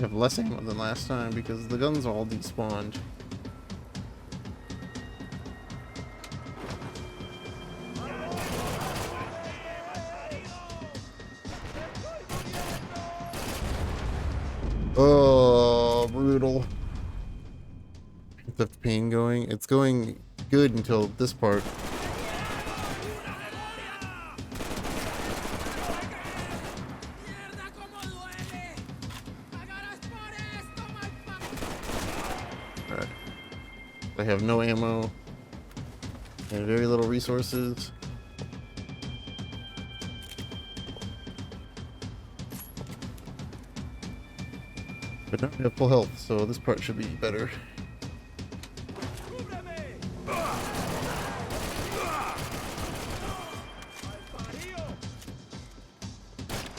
Have less ammo than last time because the guns all despawned. Oh, brutal. End of Pain going. It's going good until this part. I have no ammo and very little resources. But now I have full health, so this part should be better.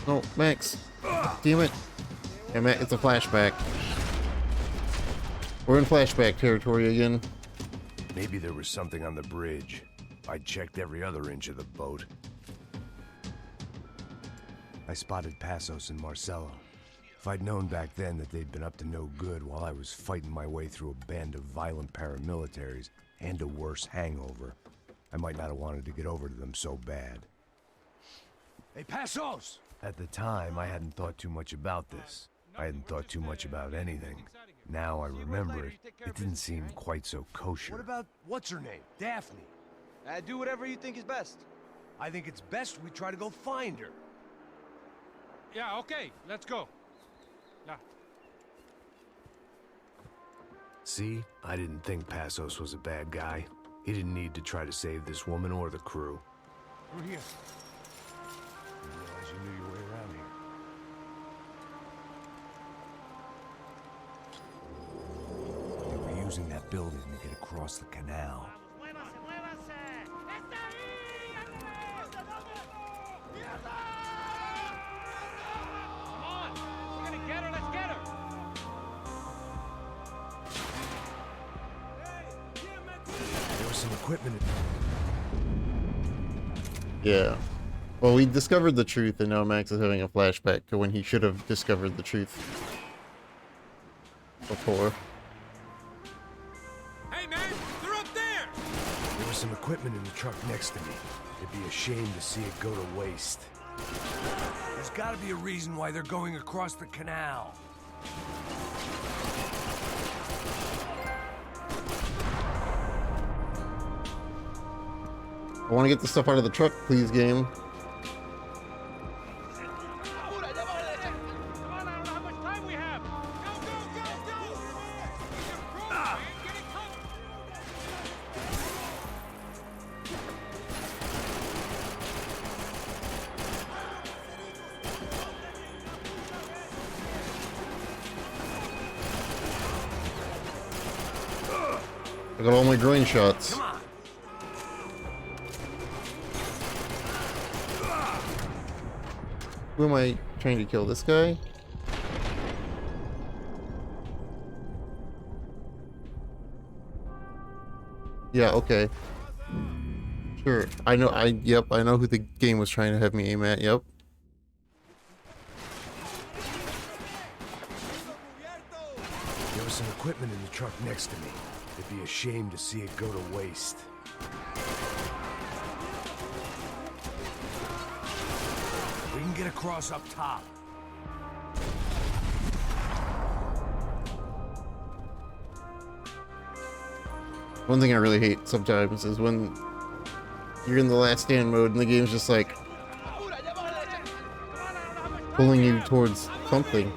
Oh, Max. Damn it. Yeah, Max, it's a flashback. We're in flashback territory again. Maybe there was something on the bridge. I checked every other inch of the boat. I spotted Passos and Marcelo. If I'd known back then that they'd been up to no good while I was fighting my way through a band of violent paramilitaries and a worse hangover, I might not have wanted to get over to them so bad. Hey, Passos! At the time, I hadn't thought too much about this. I hadn't thought too much about anything. Now I remember it, it didn't seem quite so kosher. What about, what's her name? Daphne. Do whatever you think is best. I think it's best we try to go find her. Yeah, okay, let's go. Yeah. See, I didn't think Passos was a bad guy. He didn't need to try to save this woman or the crew. Through here. Didn't realize you knew your way around here. They were using that building to get across the canal. Come on, we're gonna get her, let's get her. There was some equipment. Yeah. Well, we discovered the truth, and now Max is having a flashback to when he should have discovered the truth before. Hey man, they're up there! There was some equipment in the truck next to me. It'd be a shame to see it go to waste. There's gotta be a reason why they're going across the canal. I want to get the stuff out of the truck, please, game. Come on, I don't know how much time we have. Go, go, go, go! Man, get it covered. I got all my groin shots. Who am I trying to kill? This guy? Yeah, okay. Sure. I know I know who the game was trying to have me aim at, yep. There was some equipment in the truck next to me. It'd be a shame to see it go to waste. We can get across up top. One thing I really hate sometimes is when you're in the last stand mode and the game's just like pulling you towards something.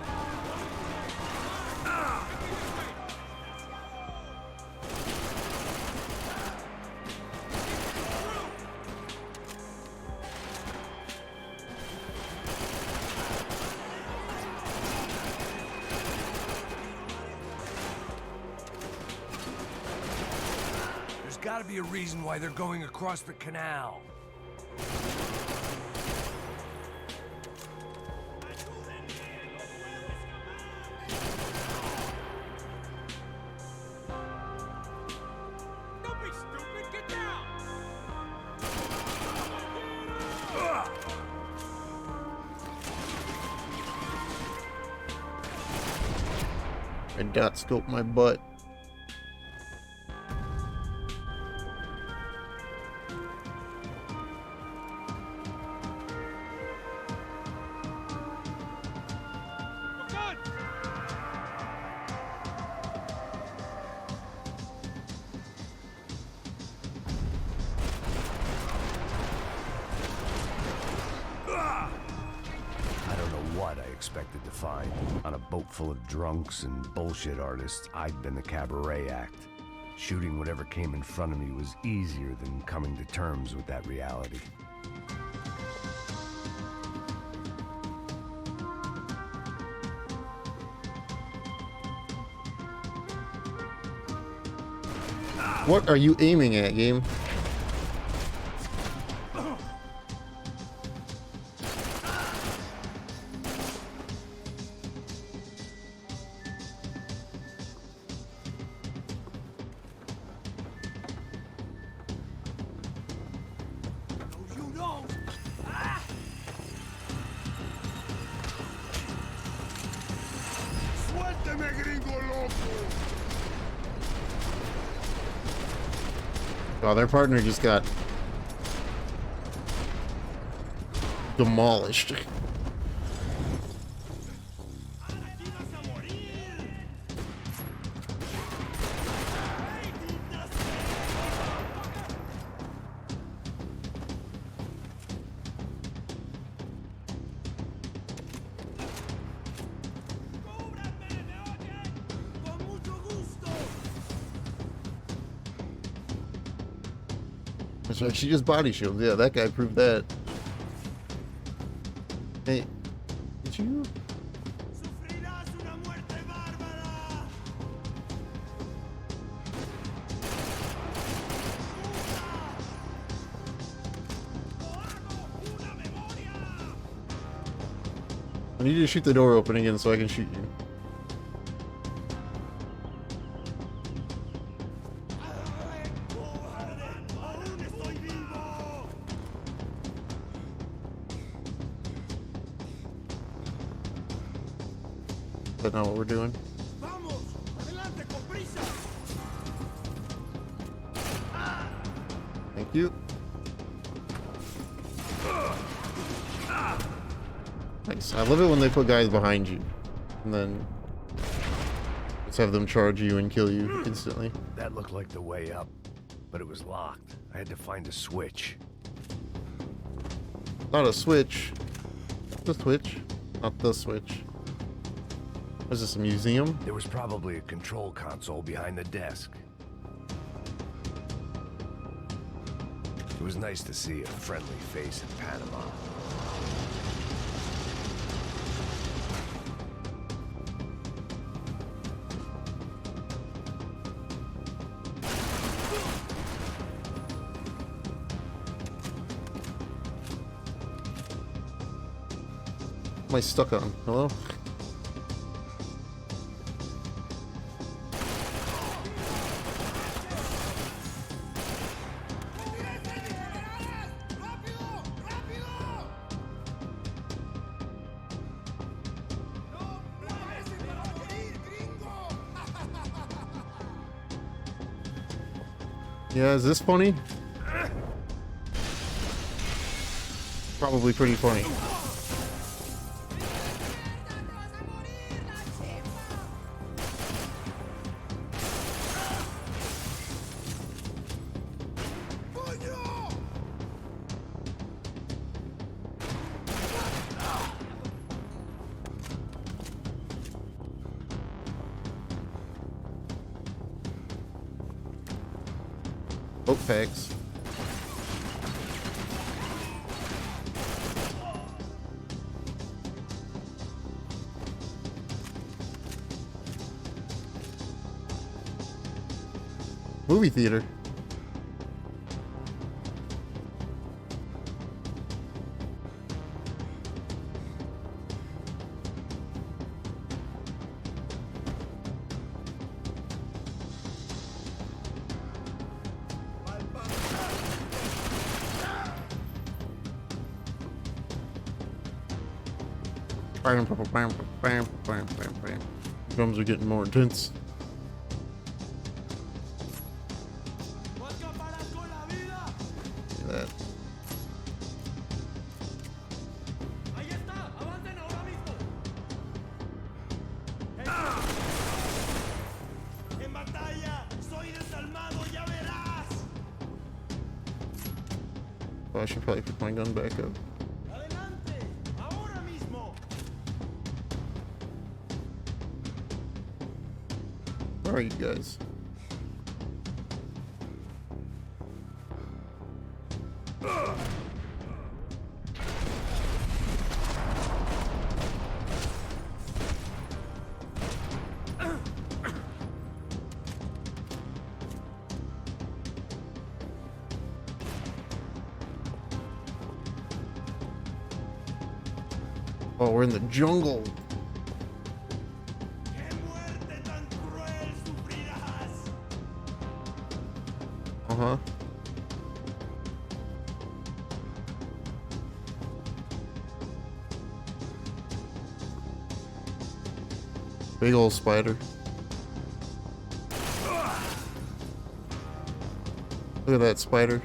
There's gotta be a reason why they're going across the canal. Don't be stupid. Get down. I dot scope my butt. We're good. I don't know what I expected to find. On a boat full of drunks and bullshit artists, I'd been the cabaret act. Shooting whatever came in front of me was easier than coming to terms with that reality. What are you aiming at, game? You know. Suélteme, gringo loco. Oh, their partner just got demolished. That's right, she just body shields. Yeah, that guy proved that. Hey, did you? Sufrirás una muerte bárbara. I need you to shoot the door open again so I can shoot you. Aún estoy vivo. Is that not what we're doing? Vamos, adelante con prisa. Thank you. Nice. I love it when they put guys behind you and then just have them charge you and kill you instantly. That looked like the way up, but it was locked. I had to find a switch. Not a switch. The switch. Not the switch. Was this a museum? There was probably a control console behind the desk. It was nice to see a friendly face in Panama. What am I stuck on? Hello? Yeah, is this funny? Probably pretty funny. Boat packs. Movie theater. Bam, bam, bam, bam, bam, bam, bam. Drums are getting more intense. That. Oh, I should probably put my gun back up. Where are you guys? Oh, we're in the jungle. Uh-huh. Big old spider. Look at that spider.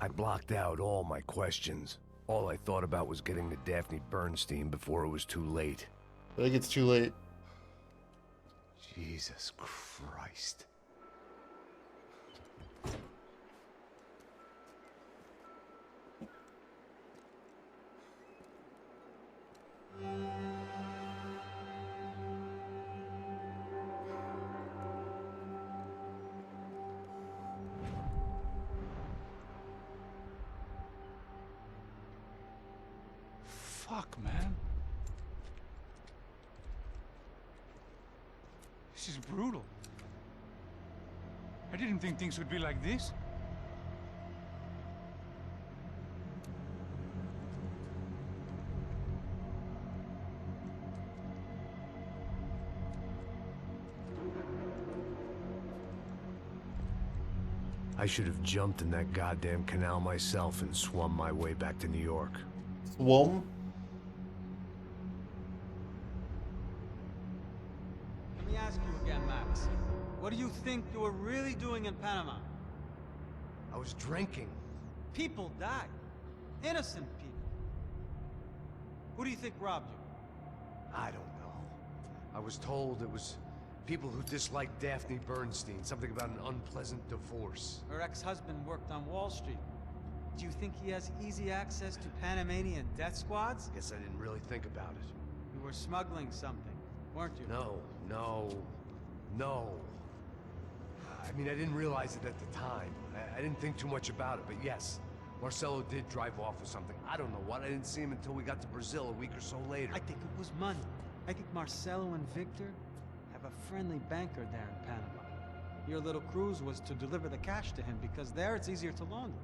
I blocked out all my questions. All I thought about was getting to Daphne Bernstein before it was too late. I think it's too late. Jesus Christ. Fuck, man. This is brutal. I didn't think things would be like this. I should have jumped in that goddamn canal myself and swum my way back to New York. Swum? Let me ask you again, Max. What do you think you were really doing in Panama? I was drinking. People died. Innocent people. Who do you think robbed you? I don't know. I was told it was people who disliked Daphne Bernstein, something about an unpleasant divorce. Her ex-husband worked on Wall Street. Do you think he has easy access to Panamanian death squads? Guess I didn't really think about it. You were smuggling something, weren't you? No. I mean, I didn't realize it at the time. I didn't think too much about it, but yes, Marcelo did drive off with something. I don't know what. I didn't see him until we got to Brazil a week or so later. I think it was money. I think Marcelo and Victor have a friendly banker there in Panama. Your little cruise was to deliver the cash to him because there it's easier to launder.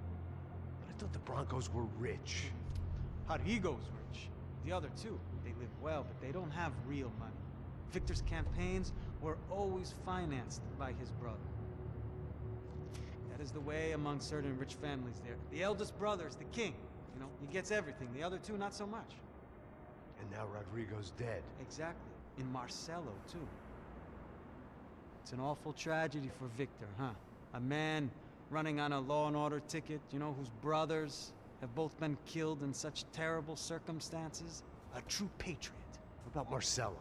But I thought the Broncos were rich. Rodrigo's rich. The other two, they live well, but they don't have real money. Victor's campaigns were always financed by his brother. That is the way among certain rich families there. The eldest brother is the king. You know, he gets everything. The other two, not so much. And now Rodrigo's dead. Exactly. In Marcelo, too. It's an awful tragedy for Victor, huh? A man running on a law and order ticket, you know, whose brothers have both been killed in such terrible circumstances. A true patriot. What about Marcelo?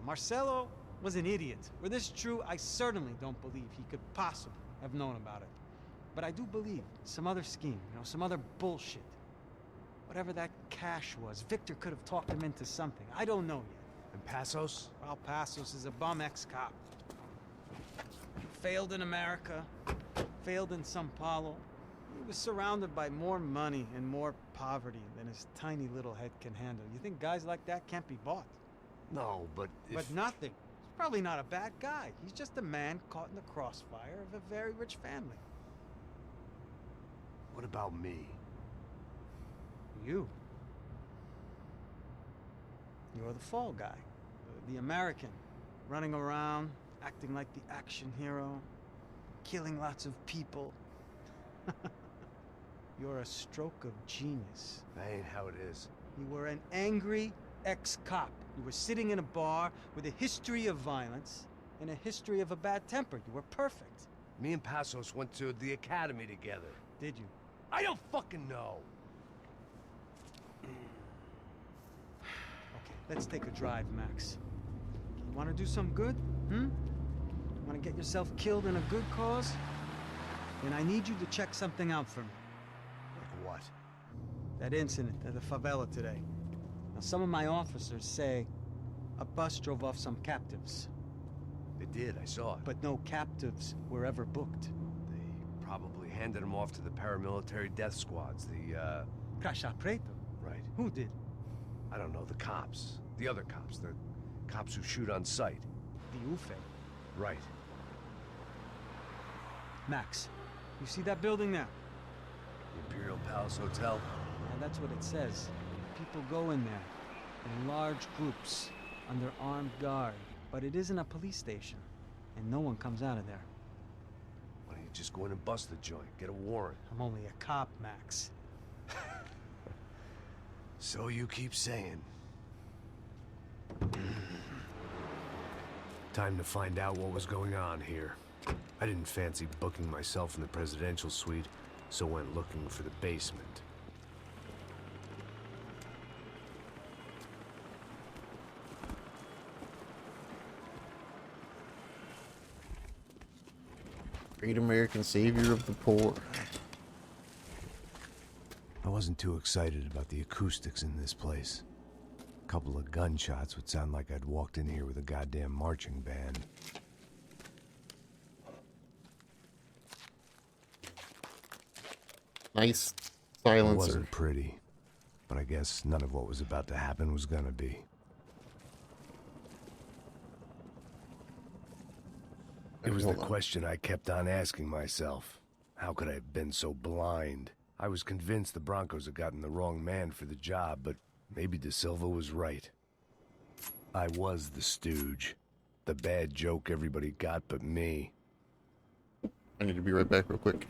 Marcelo was an idiot. Were this true, I certainly don't believe he could possibly have known about it. But I do believe some other scheme, some other bullshit. Whatever that cash was, Victor could have talked him into something. I don't know yet. And Passos? Well, Passos is a bum ex-cop. Failed in America, failed in Sao Paulo. He was surrounded by more money and more poverty than his tiny little head can handle. You think guys like that can't be bought? No, but But nothing. He's probably not a bad guy. He's just a man caught in the crossfire of a very rich family. What about me? You. You're the fall guy. The American. Running around, acting like the action hero. Killing lots of people. You're a stroke of genius. That ain't how it is. You were an angry ex-cop. You were sitting in a bar with a history of violence and a history of a bad temper. You were perfect. Me and Passos went to the academy together. Did you? I don't fucking know. Okay, let's take a drive, Max. You want to do some good? Want to get yourself killed in a good cause? Then I need you to check something out for me. Like what? That incident at the favela today. Now, some of my officers say a bus drove off some captives. They did, I saw it. But no captives were ever booked. They probably handed them off to the paramilitary death squads, the, Caixa Preto? Right. Who did? I don't know, the cops. The other cops, the cops who shoot on sight. The UFE. Right. Max, you see that building there? The Imperial Palace Hotel? And that's what it says. People go in there in large groups under armed guard. But it isn't a police station, and no one comes out of there. Why don't you just go in and bust the joint, get a warrant? I'm only a cop, Max. So you keep saying. Time to find out what was going on here. I didn't fancy booking myself in the presidential suite, so went looking for the basement. Great American savior of the poor. I wasn't too excited about the acoustics in this place. A couple of gunshots would sound like I'd walked in here with a goddamn marching band. Nice It silencer. wasn't pretty, but I guess none of what was about to happen was gonna be. It was the question I kept on asking myself. How could I have been so blind? I was convinced the Broncos had gotten the wrong man for the job, but maybe De Silva was right. I was the stooge. The bad joke everybody got but me. I need to be right back real quick.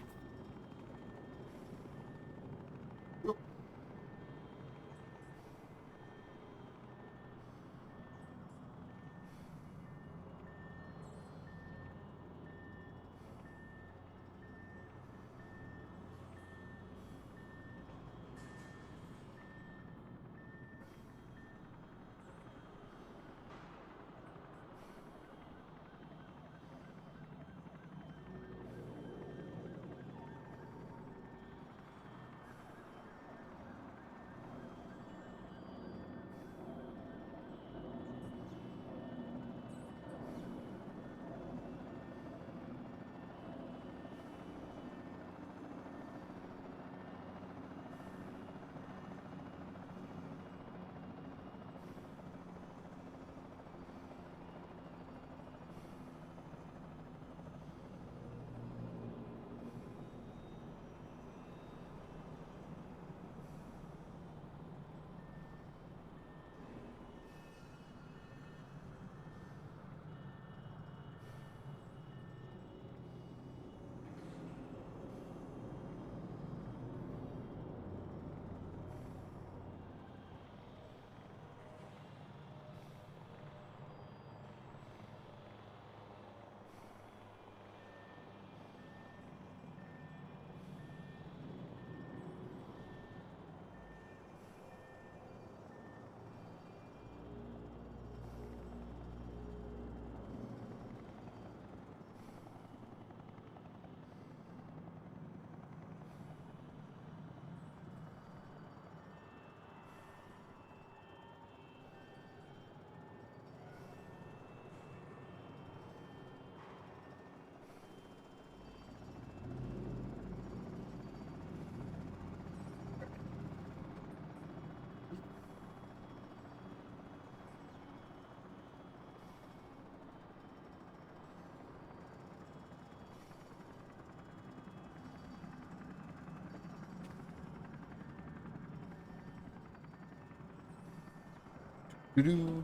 Doo-doo.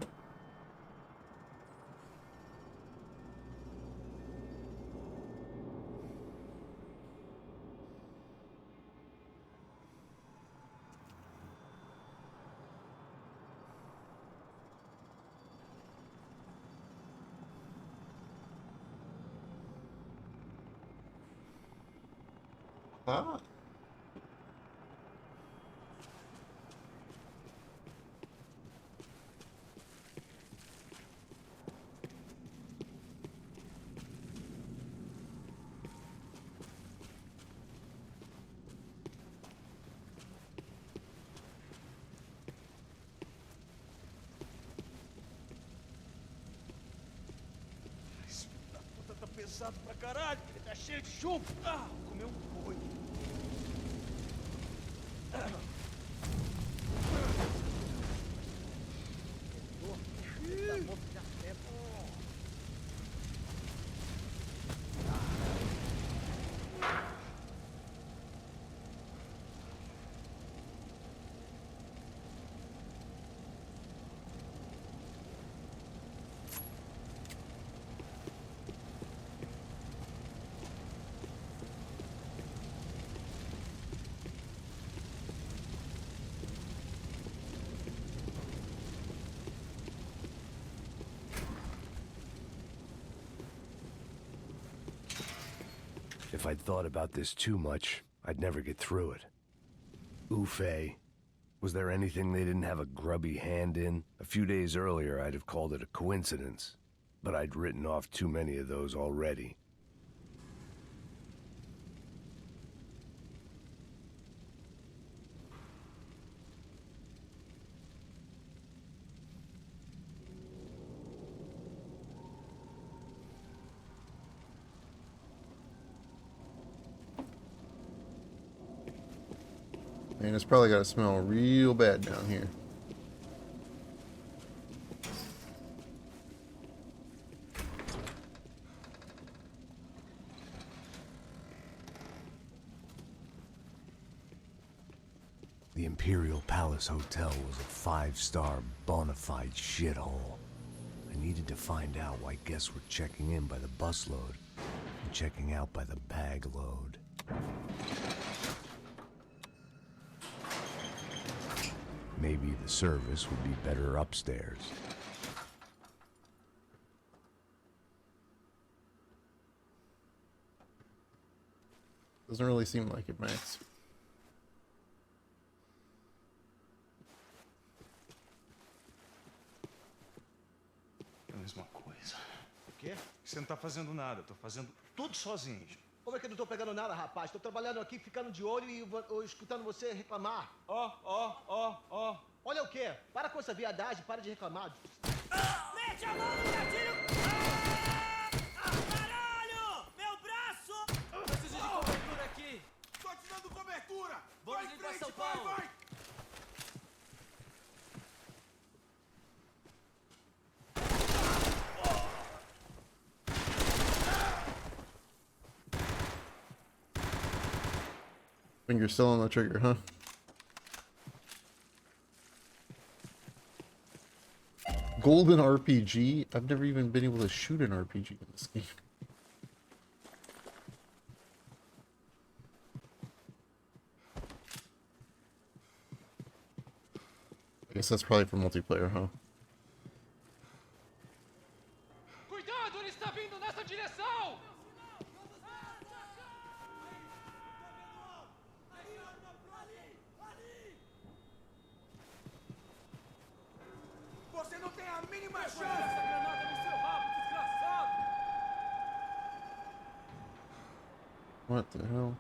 Ah. Esse filho da puta tá pesado pra caralho. Ele tá cheio de chumbo. Ah, comeu um boi. If I'd thought about this too much, I'd never get through it. Oofay. Was there anything they didn't have a grubby hand in? A few days earlier, I'd have called it a coincidence. But I'd written off too many of those already. Man, it's probably got to smell real bad down here. The Imperial Palace Hotel was a 5-star bona fide shithole. I needed to find out why guests were checking in by the busload and checking out by the bag load. Maybe the service would be better upstairs. Doesn't really seem like it, Max. É a mesma coisa. O quê? Você não tá fazendo nada. Eu tô fazendo tudo sozinho. Como é que eu não tô pegando nada, rapaz? Tô trabalhando aqui, ficando de olho e escutando você reclamar. Ó. Olha o quê? Para com essa viadagem, para de reclamar. Mete a mão no gatilho! Caralho! Meu braço! Preciso de cobertura aqui. Tô te dando cobertura! Vamos vir pra São Paulo. Finger still on the trigger, huh? Golden RPG? I've never even been able to shoot an RPG in this game. I guess that's probably for multiplayer, huh? Cuidado, ele está vindo nessa direção! Você não tem a mínima Essa chance! granada no seu rabo, desgraçado! What the hell?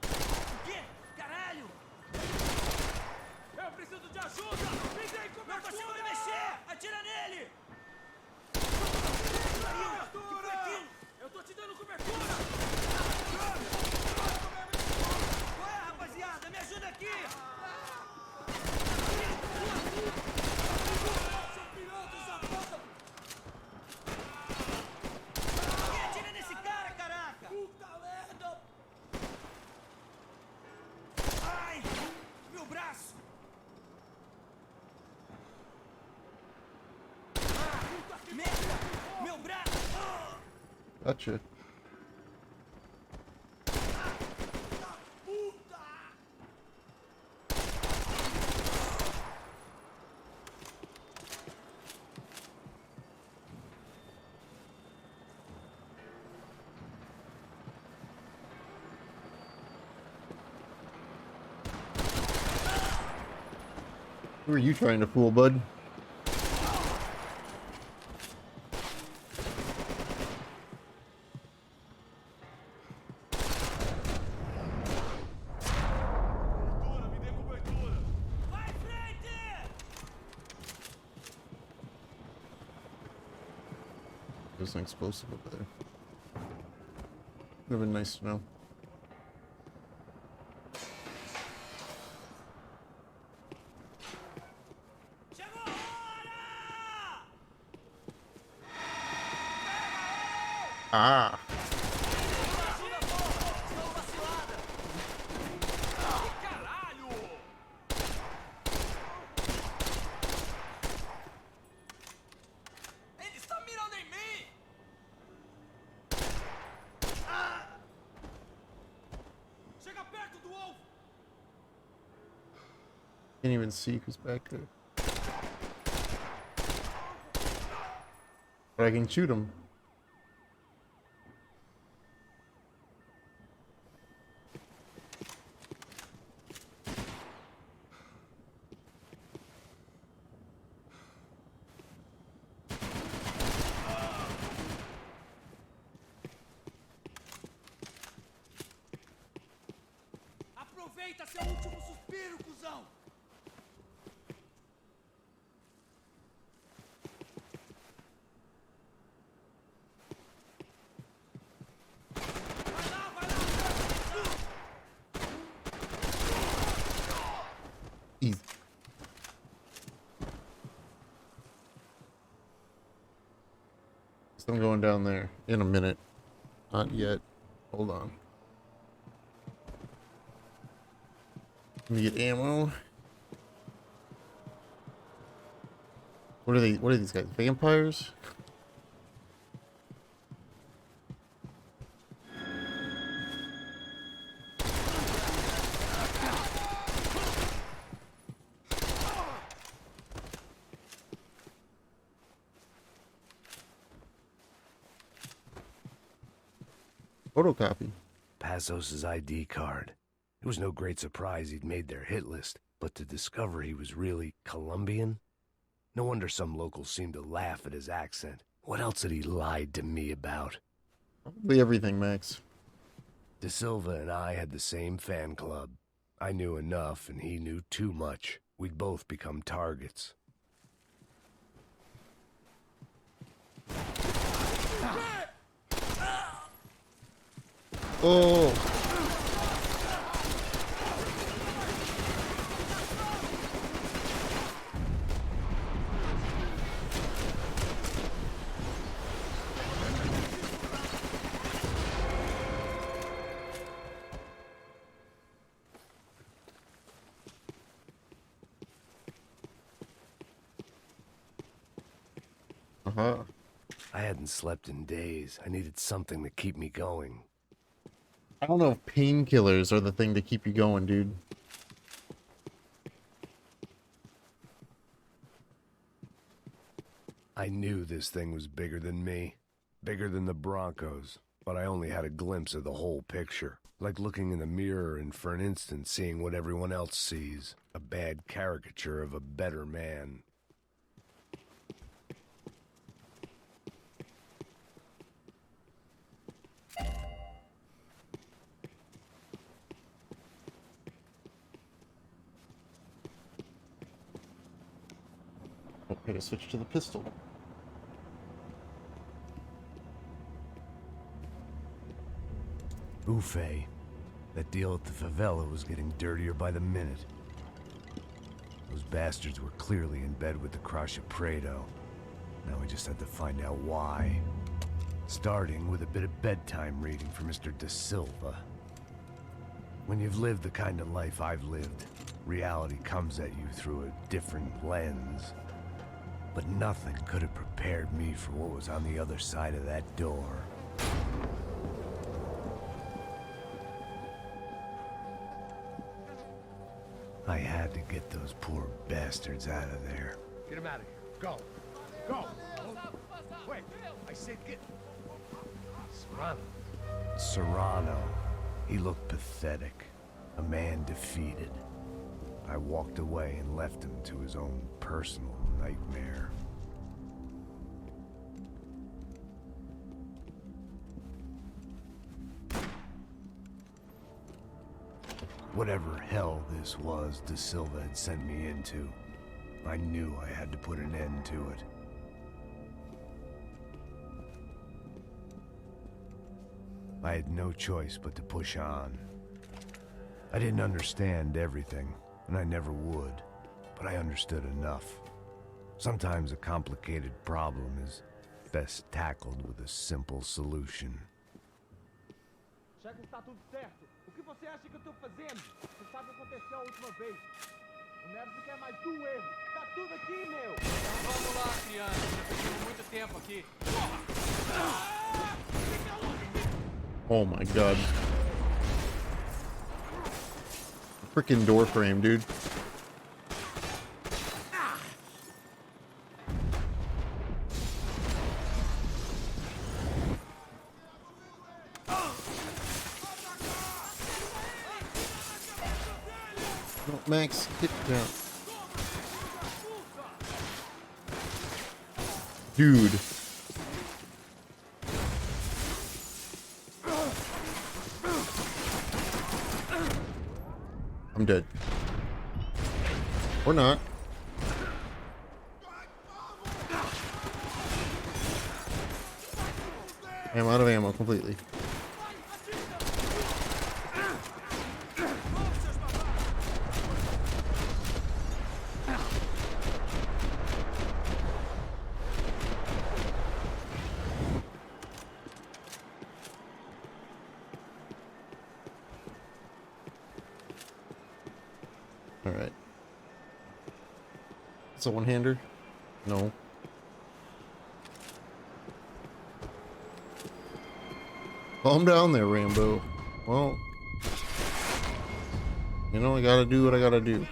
O quê? Caralho! Eu preciso de ajuda! Me dê Não cobertura! consigo me mexer! Atira nele! Que foi aquilo? Eu tô te dando cobertura! Qual é, rapaziada? Me ajuda aqui! Gotcha. Who are you trying to fool, bud? Vai frente! There's an explosive over there. Would have been nice to know. Chegou a hora! Ah! Ele está mirando em mim! Chega perto do alvo! Can't even see who's back there. But I can shoot him. Aproveita seu último suspiro, cuzão! Vai lá, vai lá! Easy. So I'm going down there in a minute. Not yet. Hold on. Let me get ammo. What are they? What are these guys? Vampires? Photocopy. Passos' ID card. It was no great surprise he'd made their hit list, but to discover he was really Colombian? No wonder some locals seemed to laugh at his accent. What else had he lied to me about? Probably everything, Max. De Silva and I had the same fan club. I knew enough and he knew too much. We'd both become targets. Oh! Uh-huh. I hadn't slept in days. I needed something to keep me going. I don't know if painkillers are the thing to keep you going, dude. I knew this thing was bigger than me, bigger than the Broncos, but I only had a glimpse of the whole picture. Like looking in the mirror and for an instant seeing what everyone else sees, a bad caricature of a better man. Okay, to switch to the pistol. Buffet. That deal at the favela was getting dirtier by the minute. Those bastards were clearly in bed with the Crash of Prado. Now we just had to find out why. Starting with a bit of bedtime reading for Mr. De Silva. When you've lived the kind of life I've lived, reality comes at you through a different lens. But nothing could have prepared me for what was on the other side of that door. I had to get those poor bastards out of there. Get him out of here. Go. Go. Wait. I said get. Serrano. Serrano. He looked pathetic. A man defeated. I walked away and left him to his own personal nightmare. Whatever hell this was De Silva had sent me into, I knew I had to put an end to it. I had no choice but to push on. I didn't understand everything, and I never would, but I understood enough. Sometimes a complicated problem is best tackled with a simple solution. Já que está tudo certo, o que você acha que eu tô fazendo? Você sabe o que aconteceu a última vez. O Neves não quer mais do erro. Tá tudo aqui, meu. Então vamos lá, criança. Já perdemos muito tempo aqui. Oh my god. Freaking door frame, dude. No, Max, get down. Dude. I'm dead. Or not. I'm out of ammo completely. Alright. It's a one-hander? No. Calm down there, Rambo. Well, you know, I gotta do what I gotta do.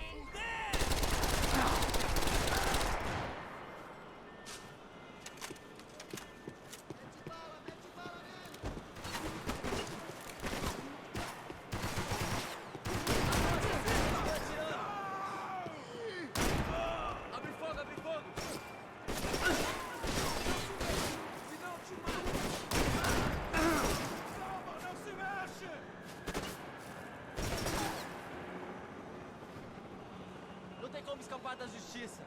Abre fogo, abre fogo. Não se mexe. Não tem como escapar da justiça.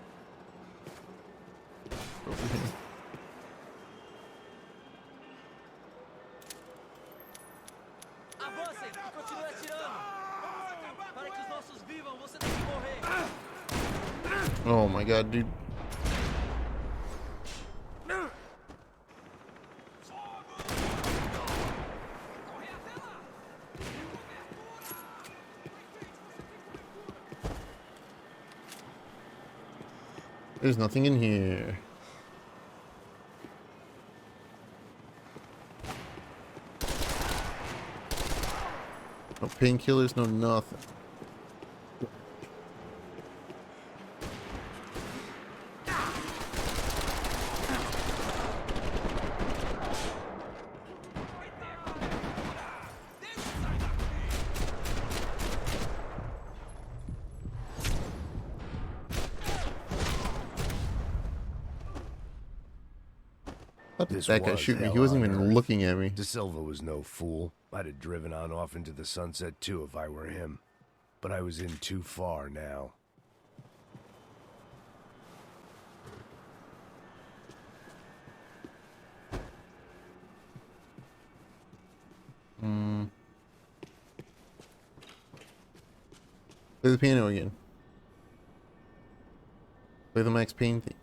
Avancem e continuem atirando. Para que os nossos vivam, você tem que morrer. Oh my god, dude. There's nothing in here. No painkillers, no nothing. How did that guy was shoot me? He hell wasn't on even earth. looking at me. De Silva was no fool. I'd have driven on off into the sunset too if I were him. But I was in too far now. Play the piano again. Play the Max Payne thing.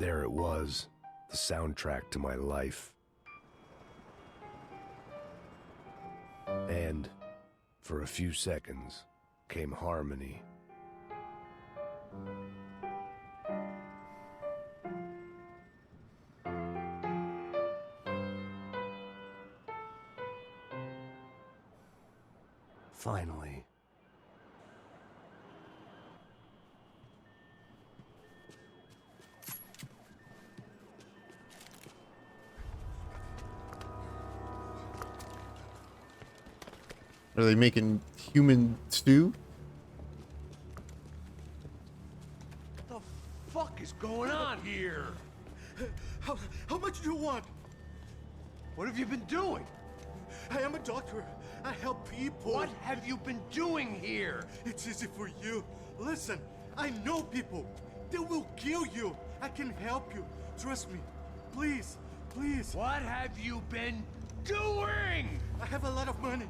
There it was, the soundtrack to my life. And, for a few seconds, came harmony. Finally. Are they making human stew? What the fuck is going on here? How much do you want? What have you been doing? I am a doctor. I help people. What have you been doing here? It's easy for you. Listen, I know people. They will kill you. I can help you. Trust me. Please, please. What have you been doing? I have a lot of money.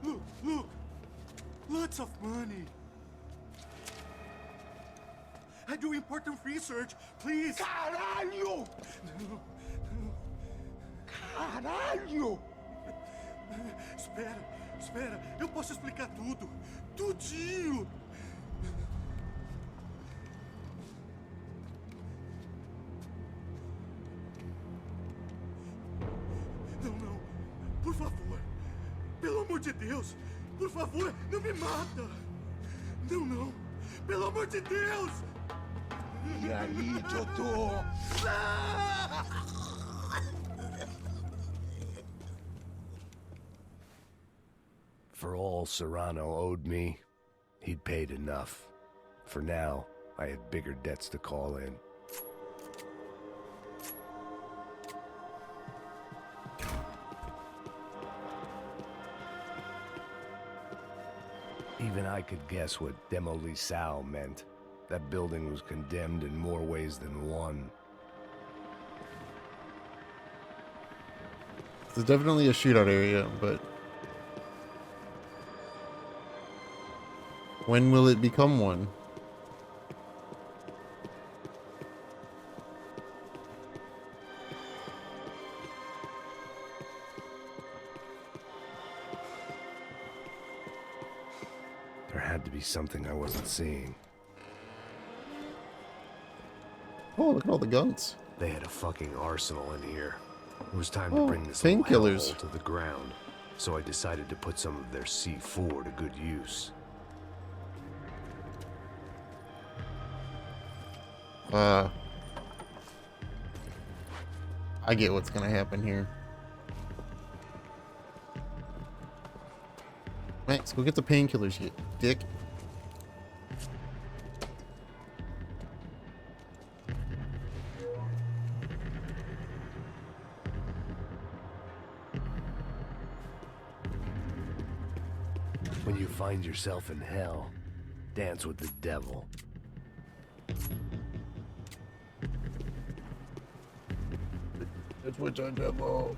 Look, look. Lots of money. I do important research. Please. Caralho! No, Caralho! Espera, espera. Eu posso explicar tudo. Tudinho. Não, não. Por favor. Pelo amor de Deus. Por favor, não me mata. Não, não. Pelo amor de Deus. E aí, doutor? For all Serrano owed me, he'd paid enough. For now, I had bigger debts to call in. Even I could guess what Demolisal meant. That building was condemned in more ways than one. It's definitely a shootout area, but when will it become one? There had to be something I wasn't seeing. Oh, look at all the guns. They had a fucking arsenal in here. It was time Oh, to bring this little painkillers. hellhole to the ground. So I decided to put some of their C4 to good use. I get what's gonna happen here. Max, go get the painkillers, you dick. When you find yourself in hell, dance with the devil. That's what the devil.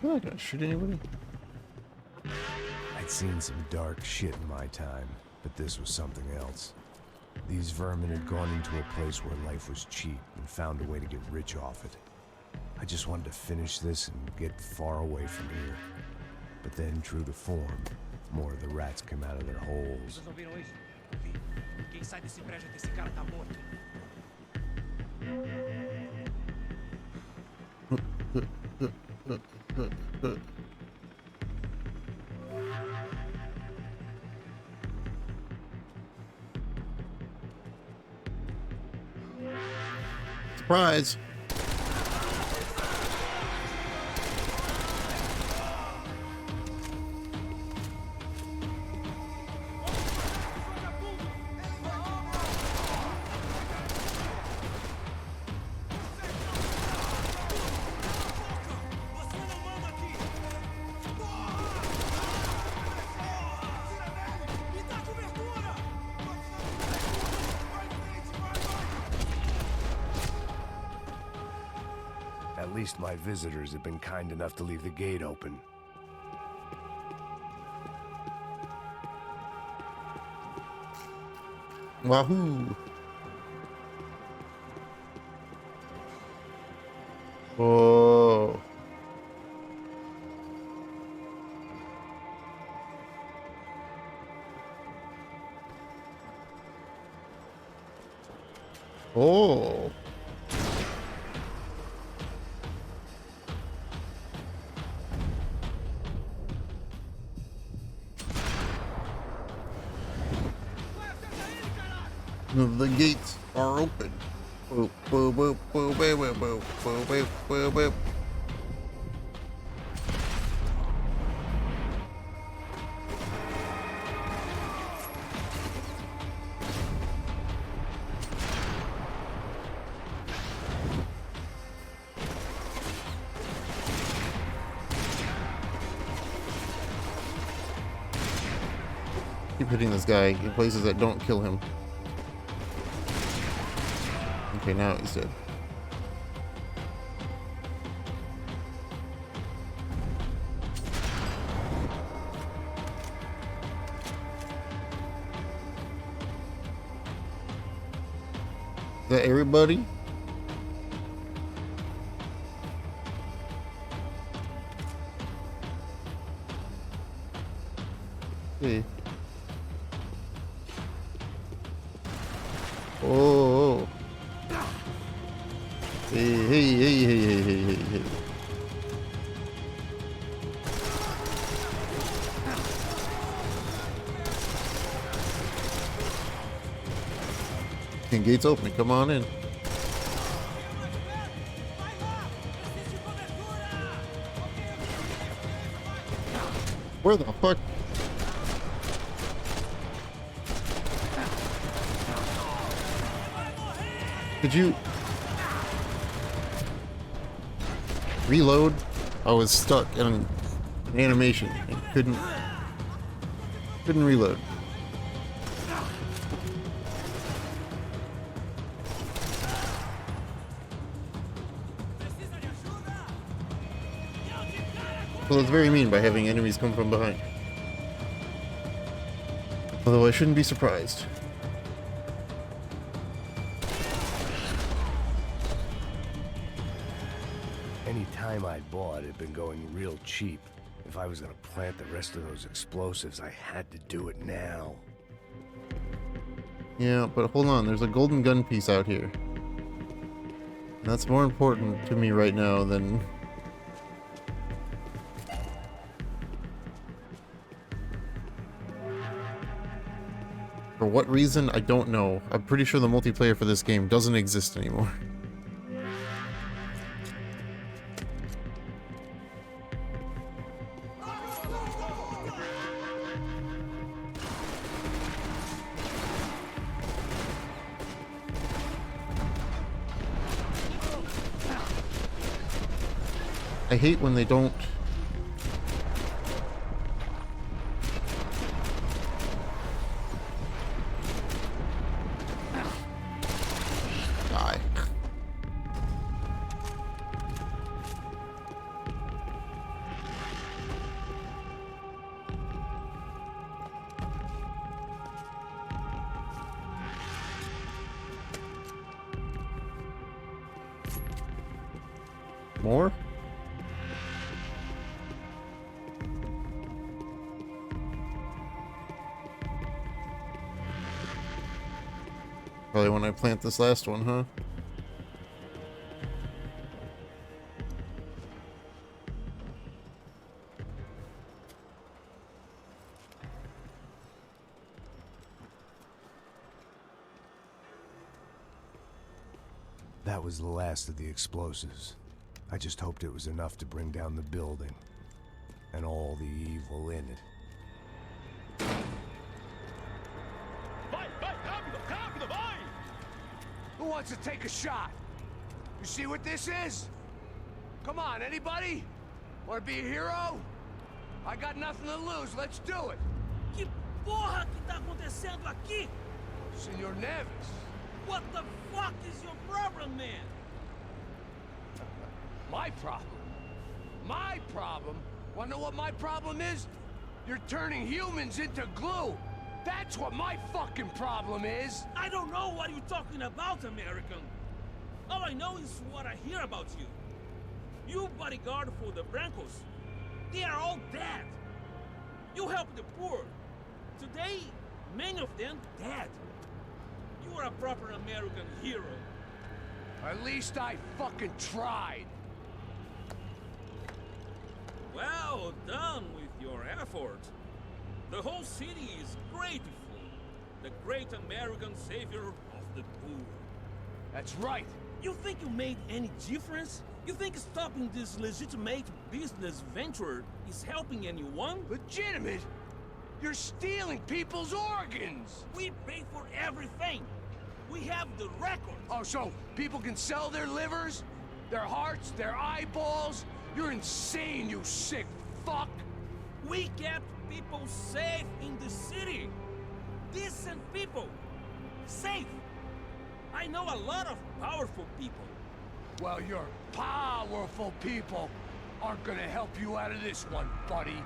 I'm not gonna shoot anybody. I'd seen some dark shit in my time, but this was something else. These vermin had gone into a place where life was cheap and found a way to get rich off it. I just wanted to finish this and get far away from here. But then, true to form, more of the rats come out of their holes. Vocês ouviram isso? Vi. Quem sai desse prédio desse cara tá morto. Surprise! At least my visitors have been kind enough to leave the gate open. Wahoo! Oh. Oh. The gates are open. Boop, boop, boop, boop, boop, boop, boop, boop, boop, boop. Keep hitting this guy in places that don't kill him. Okay, now he's dead. Is that everybody? Hey. Oh. Hey, hey, hey, hey, hey, hey, hey, hey. And gates open. Come on in. Where the fuck? Could you reload? I was stuck in an animation and couldn't reload. Well, it's very mean by having enemies come from behind. Although I shouldn't be surprised. Any time I'd bought had been going real cheap. If I was gonna plant the rest of those explosives, I had to do it now. Yeah, but hold on, there's a golden gun piece out here. And that's more important to me right now than... For what reason, I don't know. I'm pretty sure the multiplayer for this game doesn't exist anymore. I hate when they don't... die. More? Probably when I plant this last one, huh? That was the last of the explosives. I just hoped it was enough to bring down the building. And all the evil in it. Who wants to take a shot? You see what this is? Come on, anybody? Want to be a hero? I got nothing to lose, let's do it! Que porra que tá acontecendo aqui? Senor Neves. What the fuck is your problem, man? My problem? My problem? Wanna know what my problem is? You're turning humans into glue! That's what my fucking problem is! I don't know what you're talking about, American. All I know is what I hear about you. You bodyguard for the Brancos. They are all dead. You help the poor. Today, many of them dead. You are a proper American hero. At least I fucking tried. Well done with your effort. The whole city is grateful. The great American savior of the poor. That's right. You think you made any difference? You think stopping this legitimate business venture is helping anyone? Legitimate? You're stealing people's organs! We pay for everything. We have the record. Oh, so people can sell their livers? Their hearts? Their eyeballs? You're insane, you sick fuck! We kept people safe in the city. Decent people. Safe. I know a lot of powerful people. Well, your powerful people aren't gonna help you out of this one, buddy.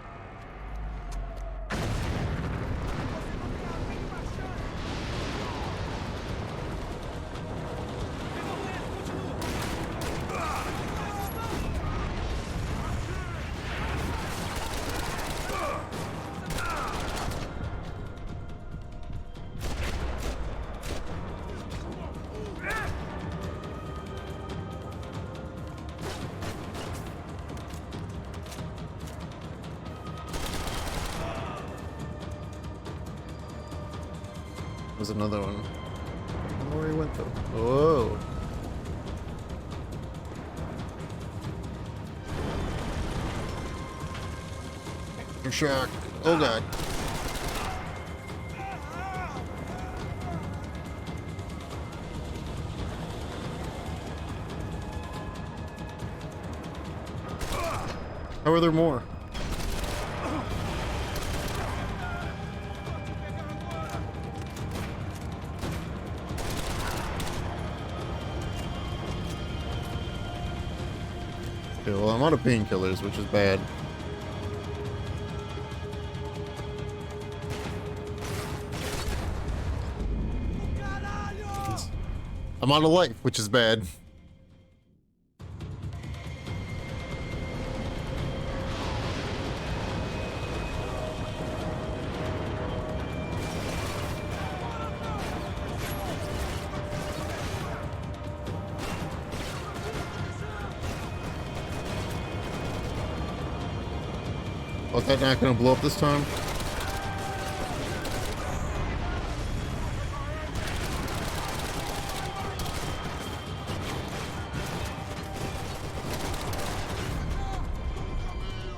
There's another one. I don't know where he went though. Whoa. You're shocked. Oh god. How are there more? Okay, well, I'm out of painkillers, which is bad. I'm out of life, which is bad. Oh, is that not gonna blow up this time?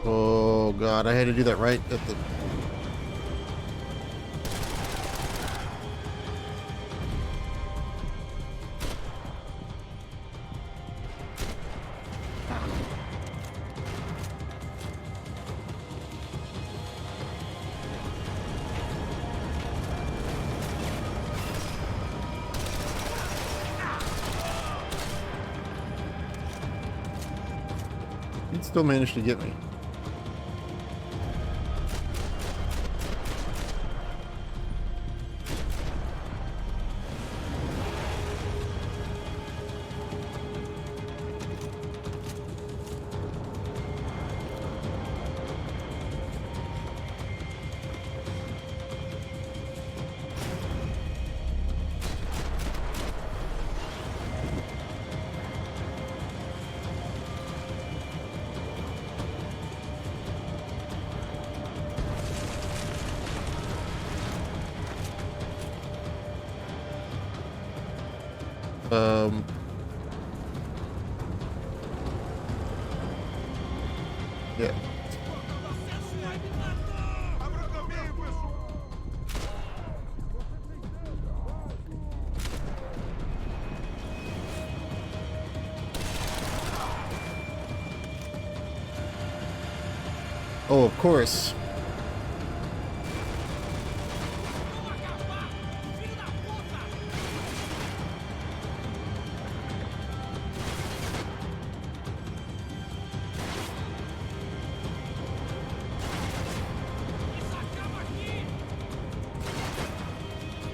Oh god, I had to do that right at the... He still managed to get me. Yeah. Oh, of course.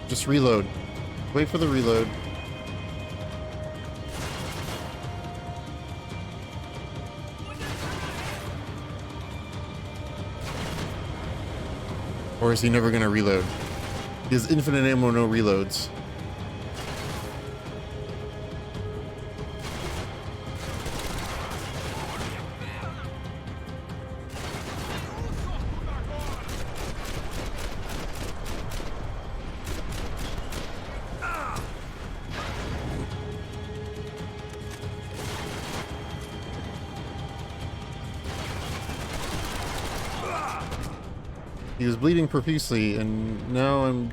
Just reload. Wait for the reload. Or is he never gonna reload? He has infinite ammo, no reloads. He was bleeding profusely, and now I'm...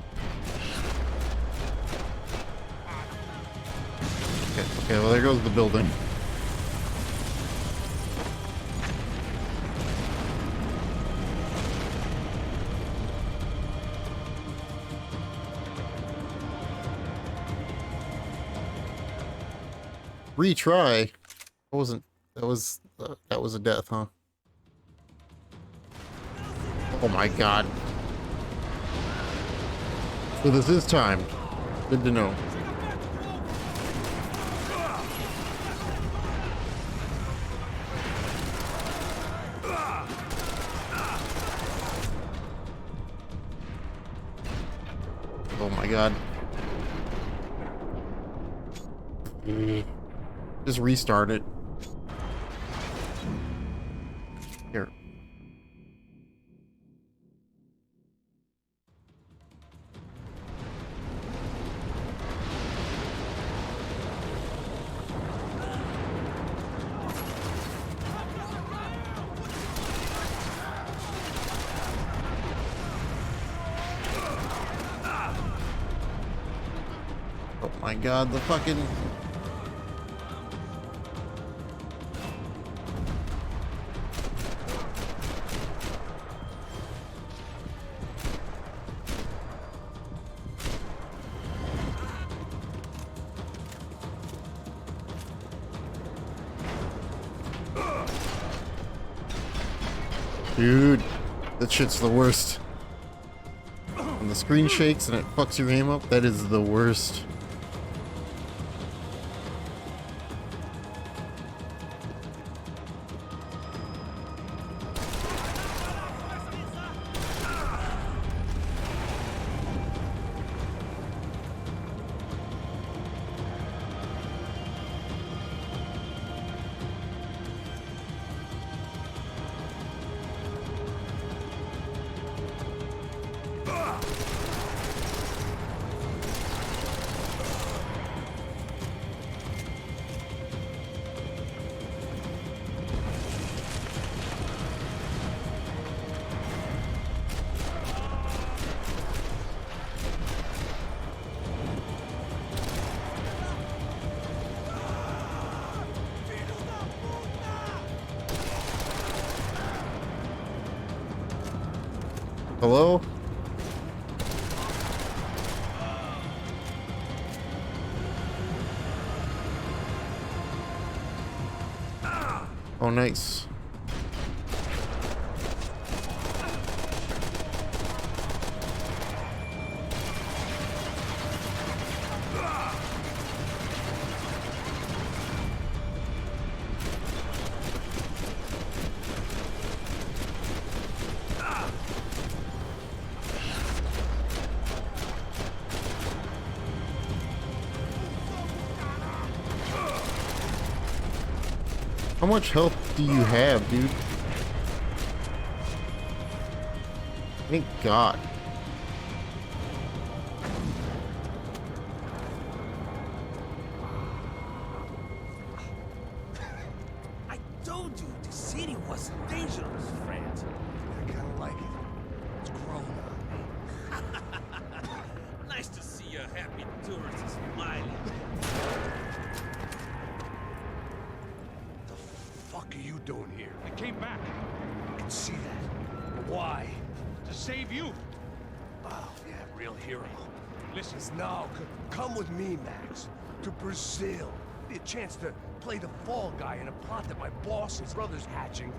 Okay, well there goes the building. Retry? That wasn't... that was a death, huh? Oh my god. So this is timed. Good to know. Oh my god. Just restart it. Here. Oh my god, the fucking... Dude, that shit's the worst. When the screen shakes and it fucks your aim up, that is the worst. Hello? Oh, nice. How much health do you have, dude? Thank God. I told you the city was dangerous, friend. I kinda like it. It's grown on me. Nice to see a happy tourist smiling. What the fuck are you doing here? I came back I can see that. But why? to save you. Oh, yeah, real hero. Listen, No, come with me, Max. To Brazil. Be a chance to play the fall guy in a plot that my boss and brother's hatching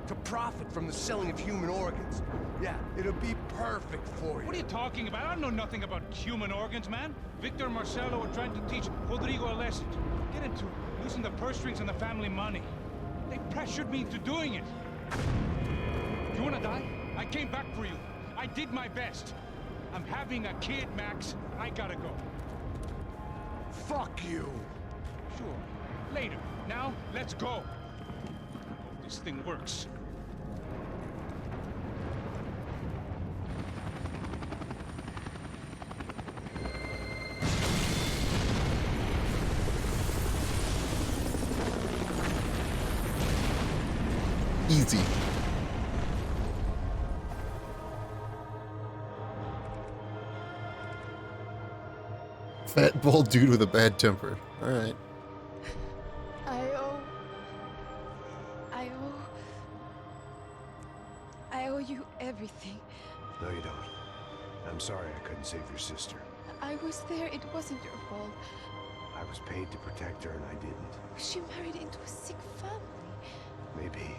to profit from the selling of human organs. Yeah, it'll be perfect for you. what are you talking about? I know nothing about human organs, man. Victor and Marcelo were trying to teach Rodrigo a lesson. Get into losing the purse strings and the family money. They pressured me into doing it. You wanna die? I came back for you. I did my best. I'm having a kid, Max. I gotta go. Fuck you. Sure. Later. Now, let's go. Hope this thing works. Easy. Fat bald dude with a bad temper. Alright. I owe... I owe... I owe you everything. No, you don't. I'm sorry I couldn't save your sister. I was there. It wasn't your fault. I was paid to protect her and I didn't. She married into a sick family. Maybe.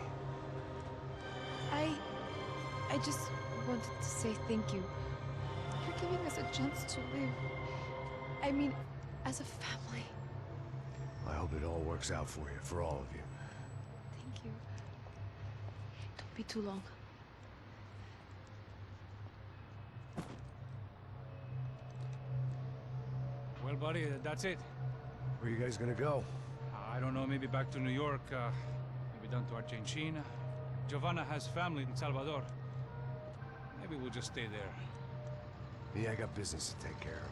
I just wanted to say thank you for giving us a chance to live. I mean, as a family. I hope it all works out for you, for all of you. Thank you. Don't be too long. Well, buddy, that's it. Where are you guys gonna go? I don't know, maybe back to New York, maybe down to Argentina. Giovanna has family in Salvador. Maybe we'll just stay there. Me, I got business to take care of.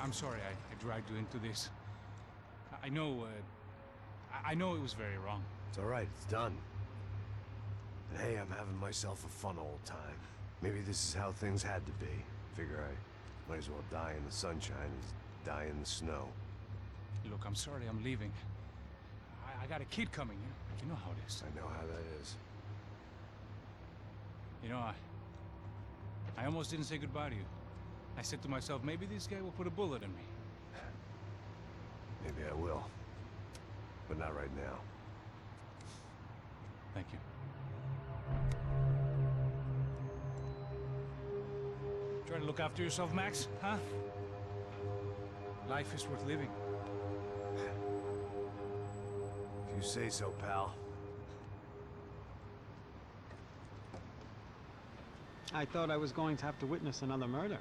I'm sorry I dragged you into this. I know it was very wrong. It's all right, it's done. And hey, I'm having myself a fun old time. Maybe this is how things had to be. Figure I might as well die in the sunshine as die in the snow. Look, I'm sorry I'm leaving. I got a kid coming. You know how it is. I know how that is. You know, I almost didn't say goodbye to you. I said to myself, maybe this guy will put a bullet in me. Maybe I will. But not right now. Thank you. Try to look after yourself, Max, huh? Life is worth living. If you say so, pal. I thought I was going to have to witness another murder.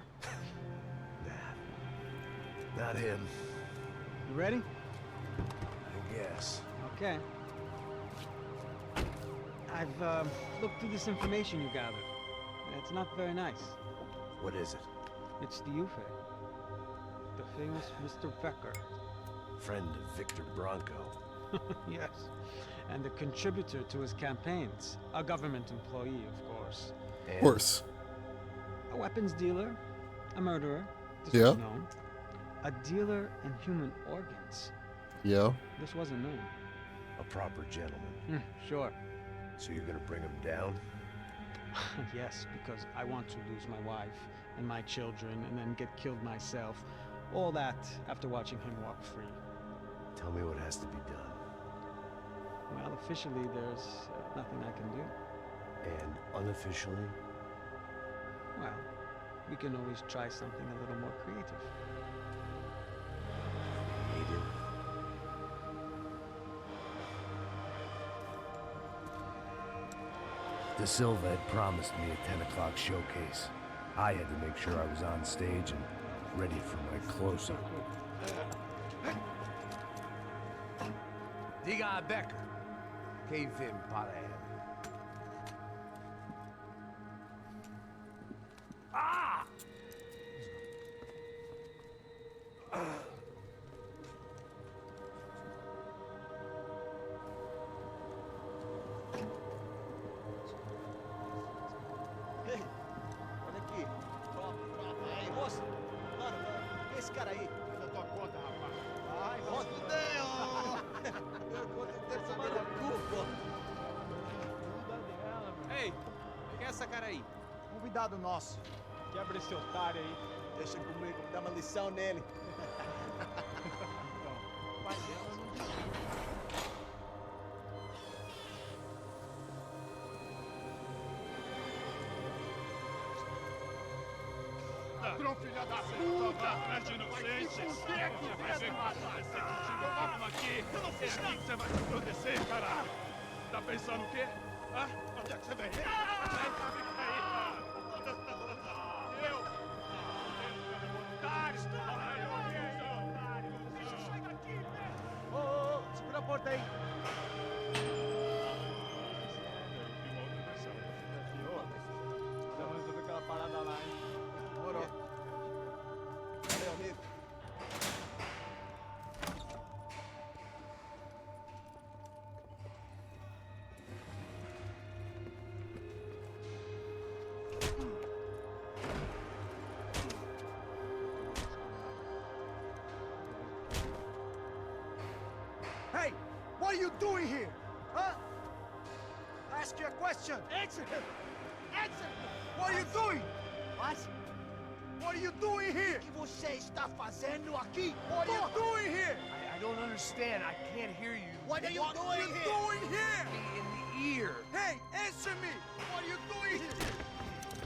Nah. Not him. You ready? I guess. Okay. I've looked through this information you gathered. It's not very nice. What is it? It's the Ufe. The famous Mr. Becker. Friend of Victor Bronco. Yes. And the contributor to his campaigns. A government employee, of course. Of course. A weapons dealer. A murderer. This Yeah. was known. A dealer in human organs. Yeah. This wasn't known. A proper gentleman. Sure. So you're gonna bring him down? Yes, because I want to lose my wife and my children and then get killed myself. All that after watching him walk free. Tell me what has to be done. Well, officially, there's nothing I can do. And unofficially? Well, we can always try something a little more creative. Creative? De Silva had promised me a 10 o'clock showcase. I had to make sure I was on stage and ready for my close-up. Diga a Becker. Que vem para ele. Ah! Olha aqui. Tropa. Aí, moço. Mano, esse cara aí. Da tua conta, rapaz. Ai, nossa. Meu conta inteira semana culpa. Ei, quem é essa cara aí? Convidado nosso. Quebra esse otário aí. Deixa comigo, dá uma lição nele. O pai dela não desiste. Ladrão, filha da puta! Atrás de inocentes! Vai ver quando acontecer contigo, eu armo aqui! Eu não fiz nada! Você vai se proteger, caralho! Tá pensando o quê? Hã? Onde é que você vem? Vem aí, cara! Eu? Otário! Deixa eu sair daqui, velho! Ô, segura a porta aí. Já resolveu aquela parada lá, hein? Demorou. Valeu, amigo. What are you doing here? Huh? Ask you a question. Answer him. Answer him. What are you doing? What? What are you doing here? O que você está fazendo aqui? What are you doing here? I don't understand. I can't hear you. What are you doing here? Me in the ear. Hey, answer me. What are you doing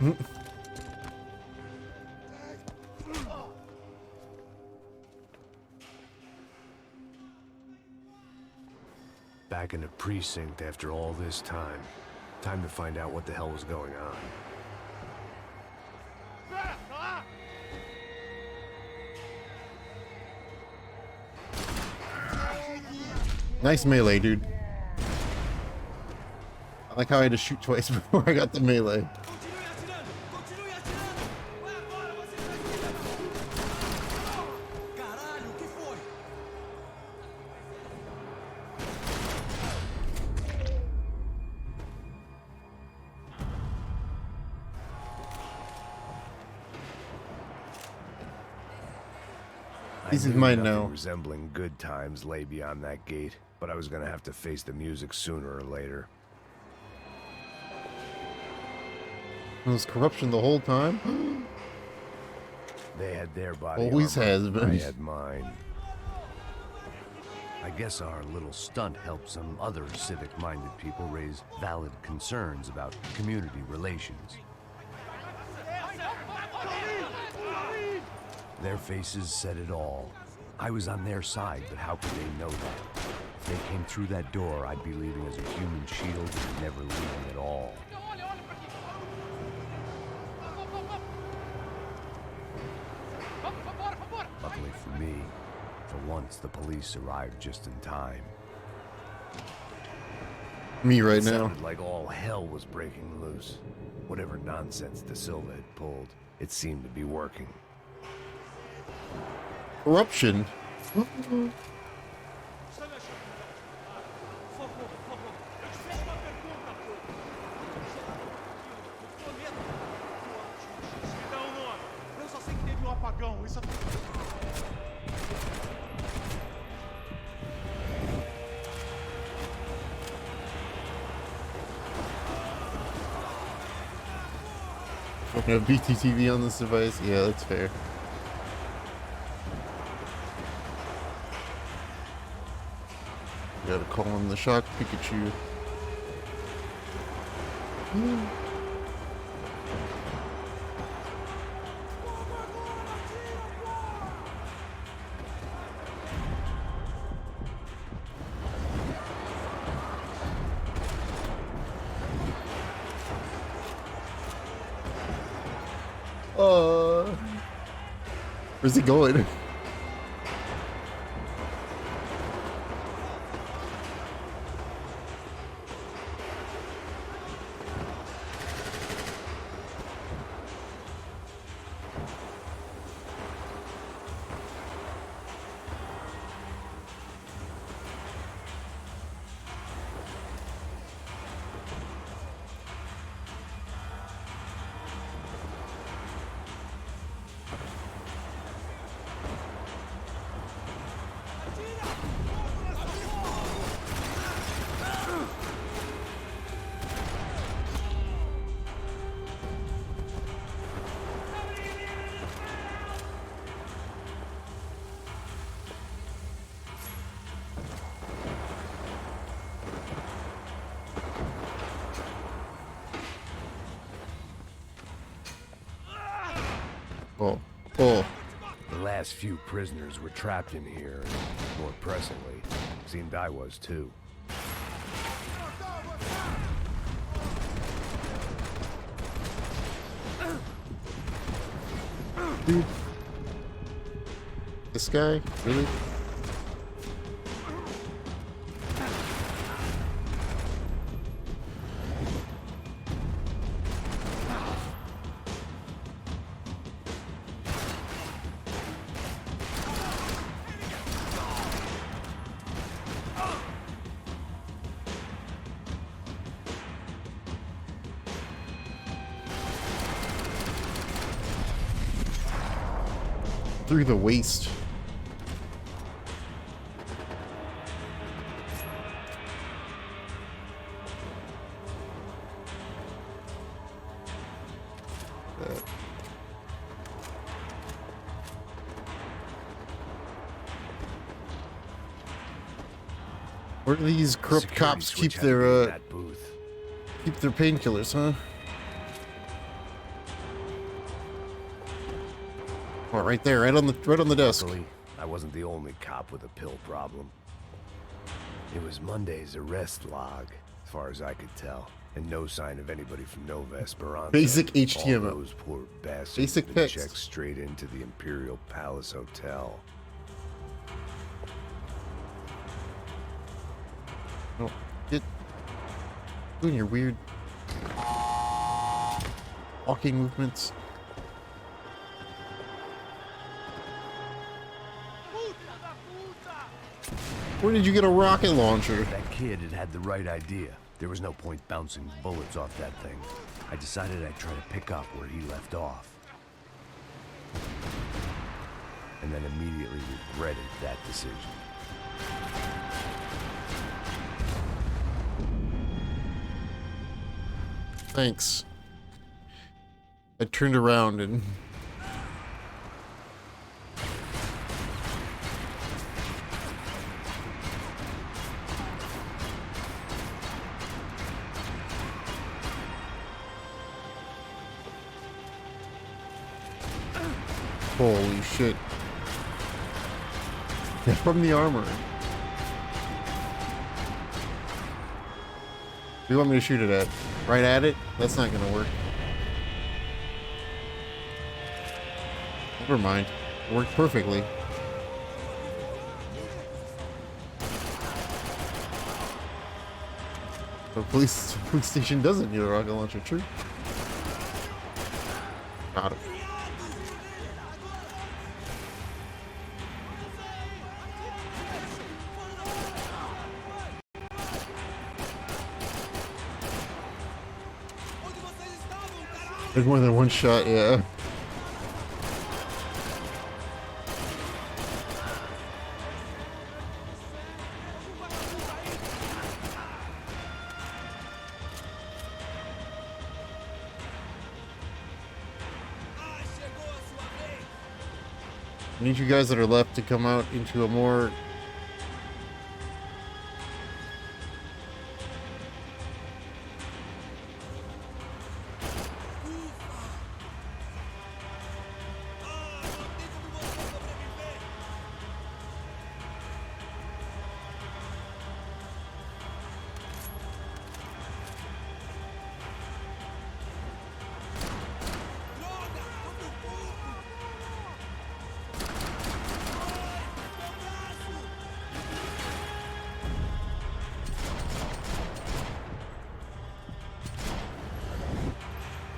here? Back in the precinct after all this time. Time to find out what the hell was going on. Nice melee, dude. I like how I had to shoot twice before I got the melee. This is mine now. Nothing resembling good times lay beyond that gate, but I was gonna have to face the music sooner or later. It was corruption the whole time? They had their body Always armor, has been. I had mine. I guess our little stunt helped some other civic-minded people raise valid concerns about community relations. Their faces said it all. I was on their side, but how could they know that? If they came through that door, I'd be leaving as a human shield and never leaving at all. Luckily for me, for once the police arrived just in time. Me right It now. sounded like all hell was breaking loose. Whatever nonsense De Silva had pulled, it seemed to be working. Corruption? Eu só sei que teve um apagão. Isso Don't have BTTV on this device? Yeah, that's fair. Gotta call him the Shock Pikachu. Where's he going? Oh. The last few prisoners were trapped in here, and more pressingly, seemed I was too. Dude. This guy? Really? Through the waist. that. Where do these corrupt Security cops switch keep had to be in their that booth. painkillers, huh? Oh, right there, right on the desk. Luckily, I wasn't the only cop with a pill problem. It was Monday's arrest log, as far as I could tell, and no sign of anybody from Nova Esperanza. Basic HTML. All those poor bastards Basic had been text. checked straight into the Imperial Palace Hotel. No, get doing your weird walking movements. Where did you get a rocket launcher? That kid had the right idea. There was no point bouncing bullets off that thing. I decided I'd try to pick up where he left off. And then immediately regretted that decision. Thanks. I turned around and holy shit. From the armor. Do you want me to shoot it at? Right at it? That's not gonna work. Never mind. It worked perfectly. The police station doesn't need a rocket launcher, true? Got it. There's more than one shot, yeah. I need you guys that are left to come out into a more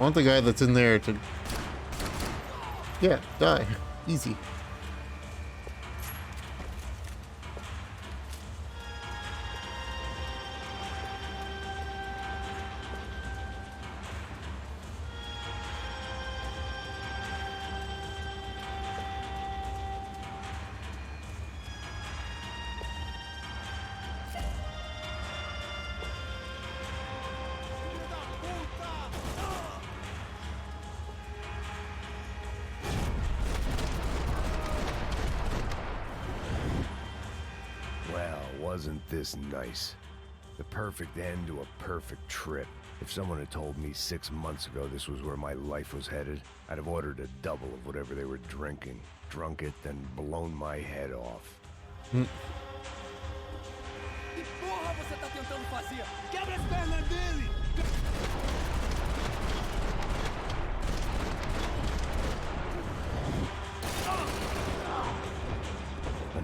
I want the guy that's in there to, yeah, die. Easy. Wasn't this nice? The perfect end to a perfect trip. If someone had told me 6 months ago this was where my life was headed, I'd have ordered a double of whatever they were drinking, drunk it, then blown my head off. Que porra você tá tentando fazer? Quebra as pernas dele!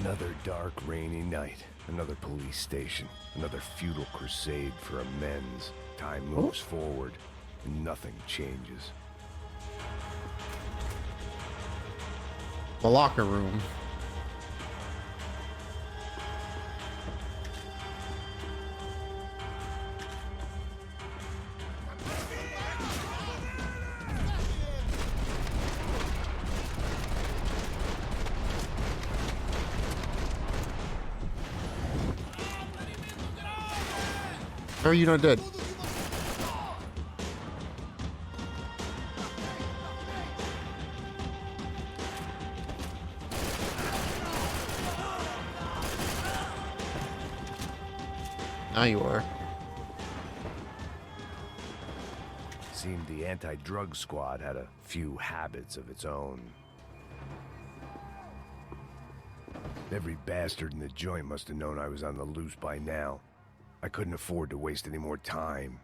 Another dark, rainy night. Another police station. Another futile crusade for amends. Time moves forward, and nothing changes. The locker room. How are you not dead? Now you are. Seemed the anti-drug squad had a few habits of its own. Every bastard in the joint must have known I was on the loose by now. I couldn't afford to waste any more time.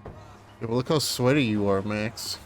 Yeah, well, look how sweaty you are, Max.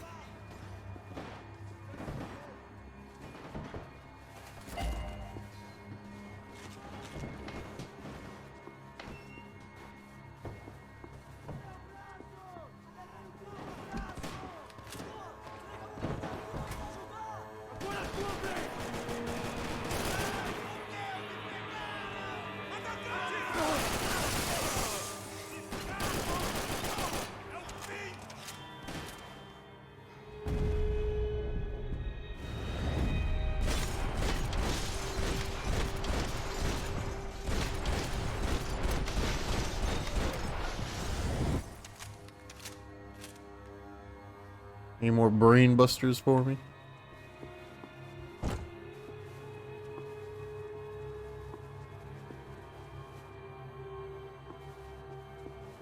Any more brain busters for me?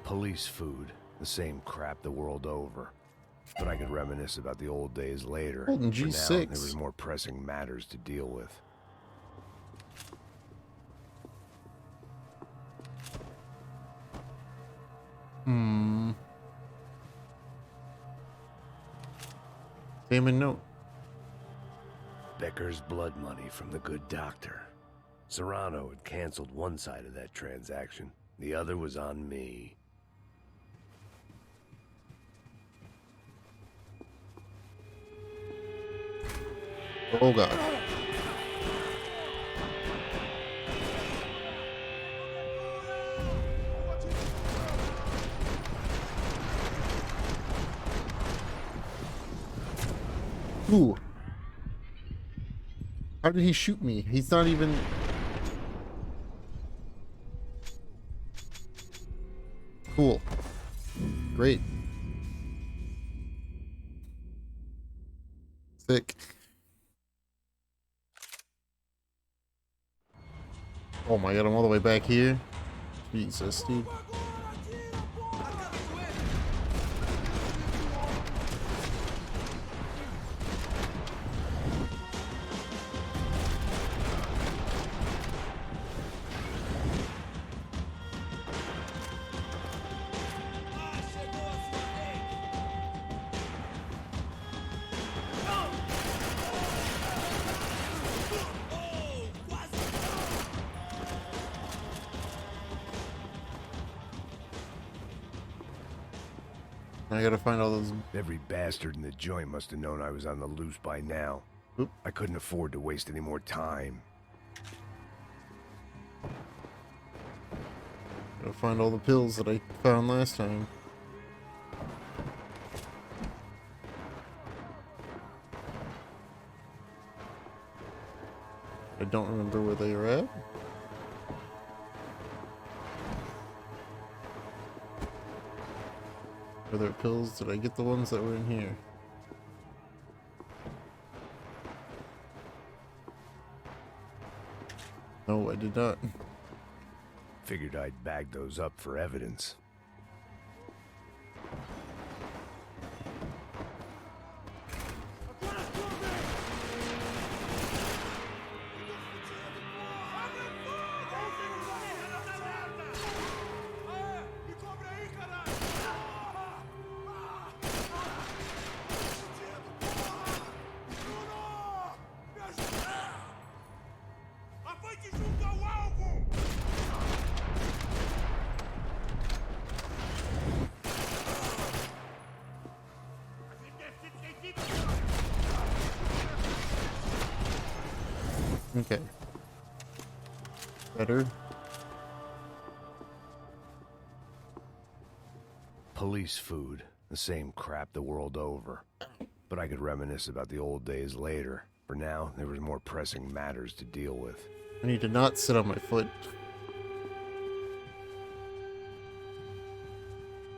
Police food, the same crap the world over. But I could reminisce about the old days later. Holding For now, G6. there was more pressing matters to deal with. Damon note. Becker's blood money from the good doctor. Serrano had canceled one side of that transaction. The other was on me. Oh god. Ooh. How did he shoot me? He's not even... Cool. Great. Sick. Oh my god, I'm all the way back here. Jesus, dude. I gotta find all those. Every bastard in the joint must have known I was on the loose by now. Oop. I couldn't afford to waste any more time. Gotta find all the pills that I found last time. I don't remember where they were at. Are there pills? Did I get the ones that were in here? No, I did not. Figured I'd bag those up for evidence. Okay. Better. Police food, the same crap the world over. But I could reminisce about the old days later. For now, there was more pressing matters to deal with. I need to not sit on my foot. Do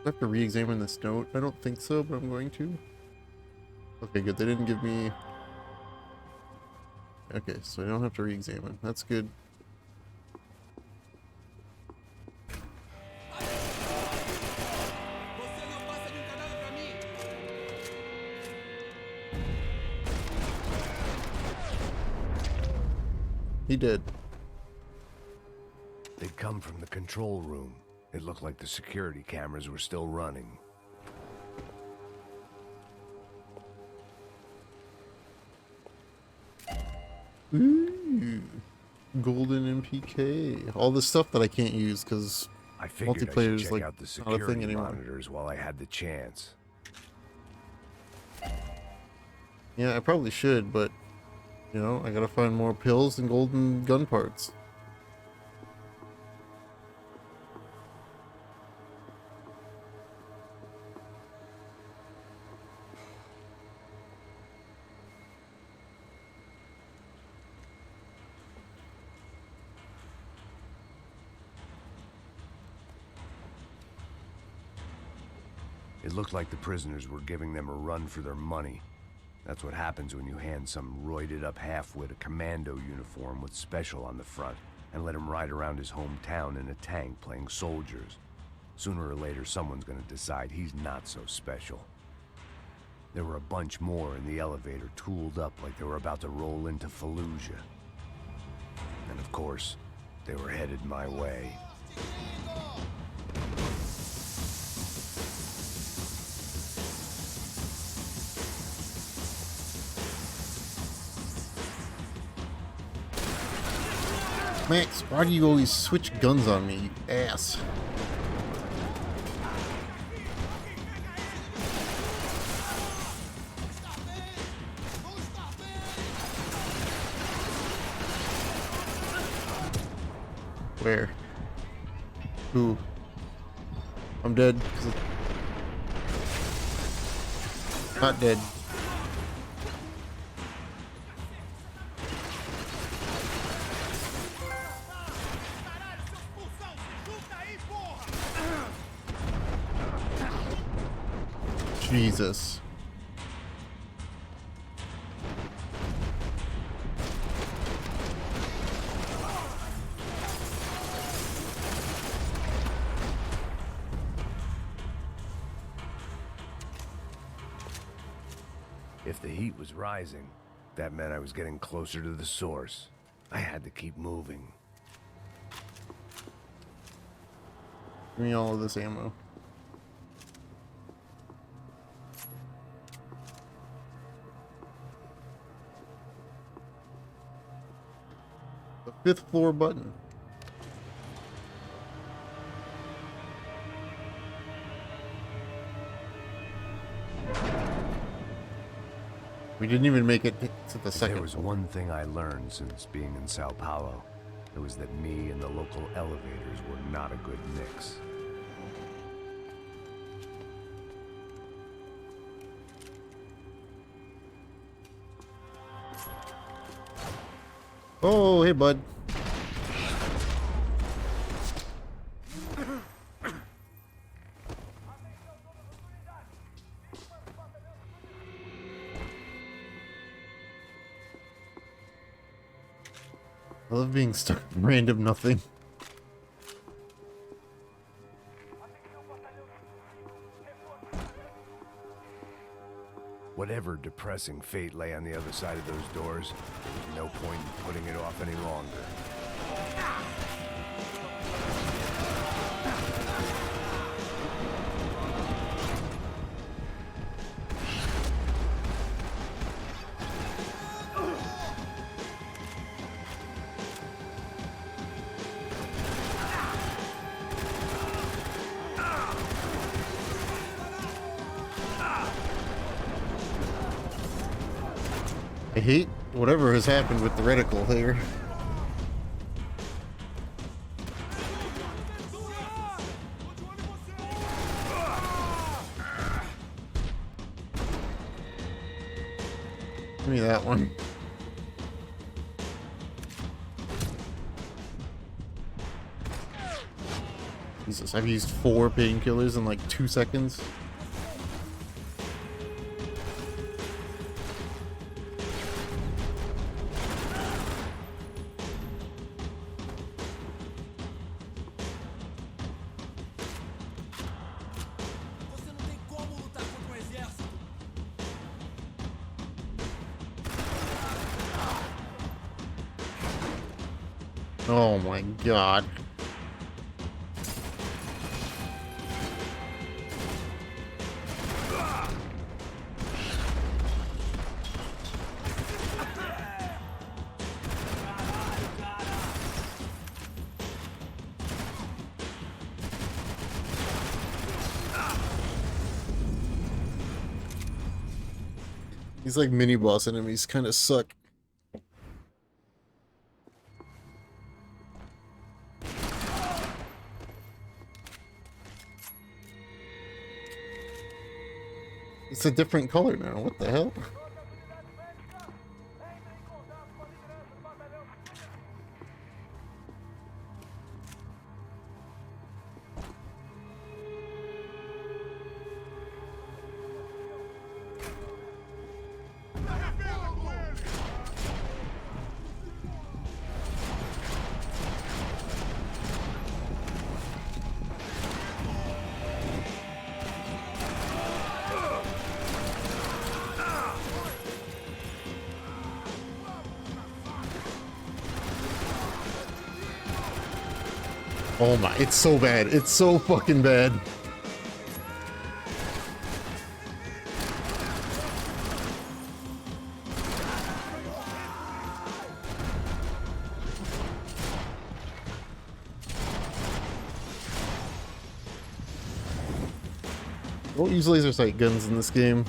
I have to re-examine this note? I don't think so, but I'm going to. Okay, good. They didn't give me... Okay, so I don't have to re-examine. That's good. he did. They'd come from the control room. It looked like the security cameras were still running. Ooh, golden MPK. All this stuff that I can't use because I figured I should multiplayer is check like out the not a thing security anymore. monitors while I had the chance. Yeah, I probably should, but you know, I gotta find more pills and golden gun parts. It looked like the prisoners were giving them a run for their money. That's what happens when you hand some roided-up half-wit a commando uniform with special on the front and let him ride around his hometown in a tank playing soldiers. Sooner or later, someone's gonna decide he's not so special. There were a bunch more in the elevator, tooled up like they were about to roll into Fallujah. And of course, they were headed my way. Max, why do you always switch guns on me, you ass? Where? Who? I'm dead. Not dead. Jesus. If the heat was rising, that meant I was getting closer to the source. I had to keep moving. Give me all of this ammo. The 5th floor button. We didn't even make it to the second. There was one thing I learned since being in Sao Paulo. It was that me and the local elevators were not a good mix. Oh, hey, bud. I love being stuck in random nothing. Whatever depressing fate lay on the other side of those doors, there was no point in putting it off any longer. I hate whatever has happened with the reticle here. Give me that one. Jesus, I've used 4 painkillers in like 2 seconds. Oh my god. These like mini boss enemies kind of suck. It's a different color now. What the hell? Oh my, it's so bad. It's so fucking bad. Don't use laser sight guns in this game.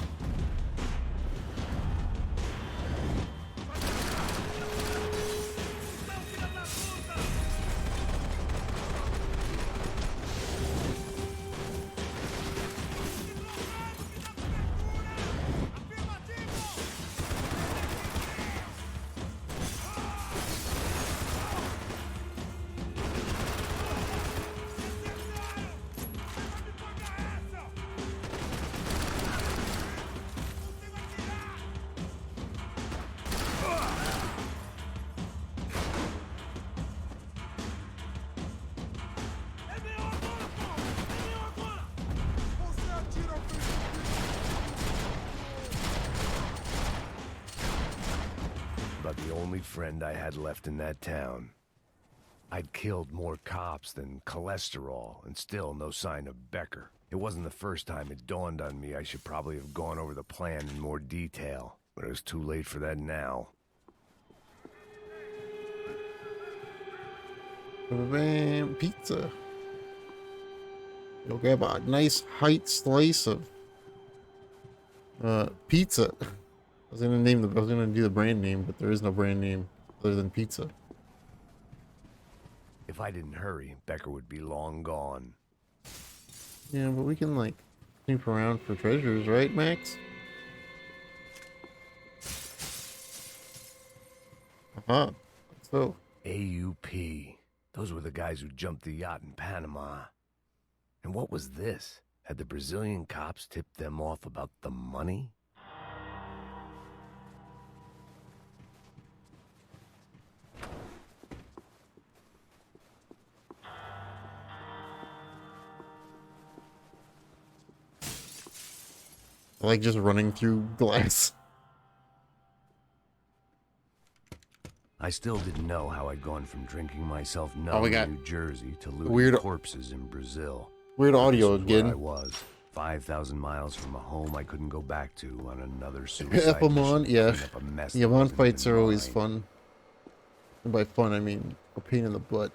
But the only friend I had left in that town. I'd killed more cops than cholesterol, and still no sign of Becker. It wasn't the first time it dawned on me I should probably have gone over the plan in more detail, but it was too late for that now. Bam, pizza. You'll grab a nice height slice of pizza. I was gonna do the brand name, but there is no brand name other than pizza. If I didn't hurry, Becker would be long gone. Yeah, but we can like snoop around for treasures, right, Max? Uh-huh. So AUP. Those were the guys who jumped the yacht in Panama. And what was this? Had the Brazilian cops tipped them off about the money? I like just running through glass. I still didn't know how I'd gone from drinking myself numb we got in New Jersey to looting weird corpses in Brazil. Weird audio This was where again. I was 5,000 miles from a home I couldn't go back to on another suicide Epamon, mission, yeah. clean up a mess Yeah, that Mon wasn't fights even are always mine. fun. And by fun, I mean a pain in the butt.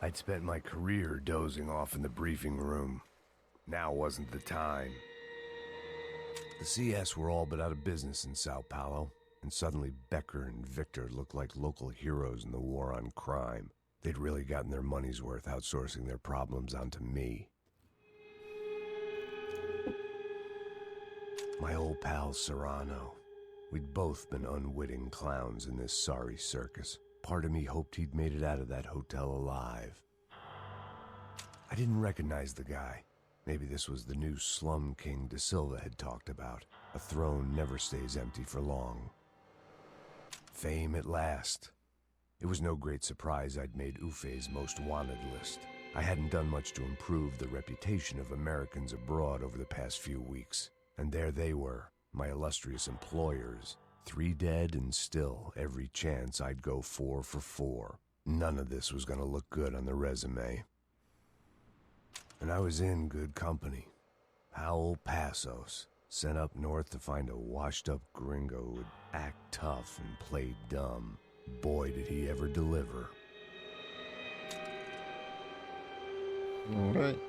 I'd spent my career dozing off in the briefing room. Now wasn't the time. The CS were all but out of business in Sao Paulo, and suddenly Becker and Victor looked like local heroes in the war on crime. They'd really gotten their money's worth outsourcing their problems onto me. My old pal Serrano. We'd both been unwitting clowns in this sorry circus. Part of me hoped he'd made it out of that hotel alive. I didn't recognize the guy. Maybe this was the new slum king De Silva had talked about. A throne never stays empty for long. Fame at last. It was no great surprise I'd made Ufe's most wanted list. I hadn't done much to improve the reputation of Americans abroad over the past few weeks. And there they were, my illustrious employers, 3 dead and still every chance I'd go 4 for 4. None of this was gonna look good on the resume. And I was in good company. Howell Passos, sent up north to find a washed-up gringo who'd act tough and play dumb. Boy, did he ever deliver. All right.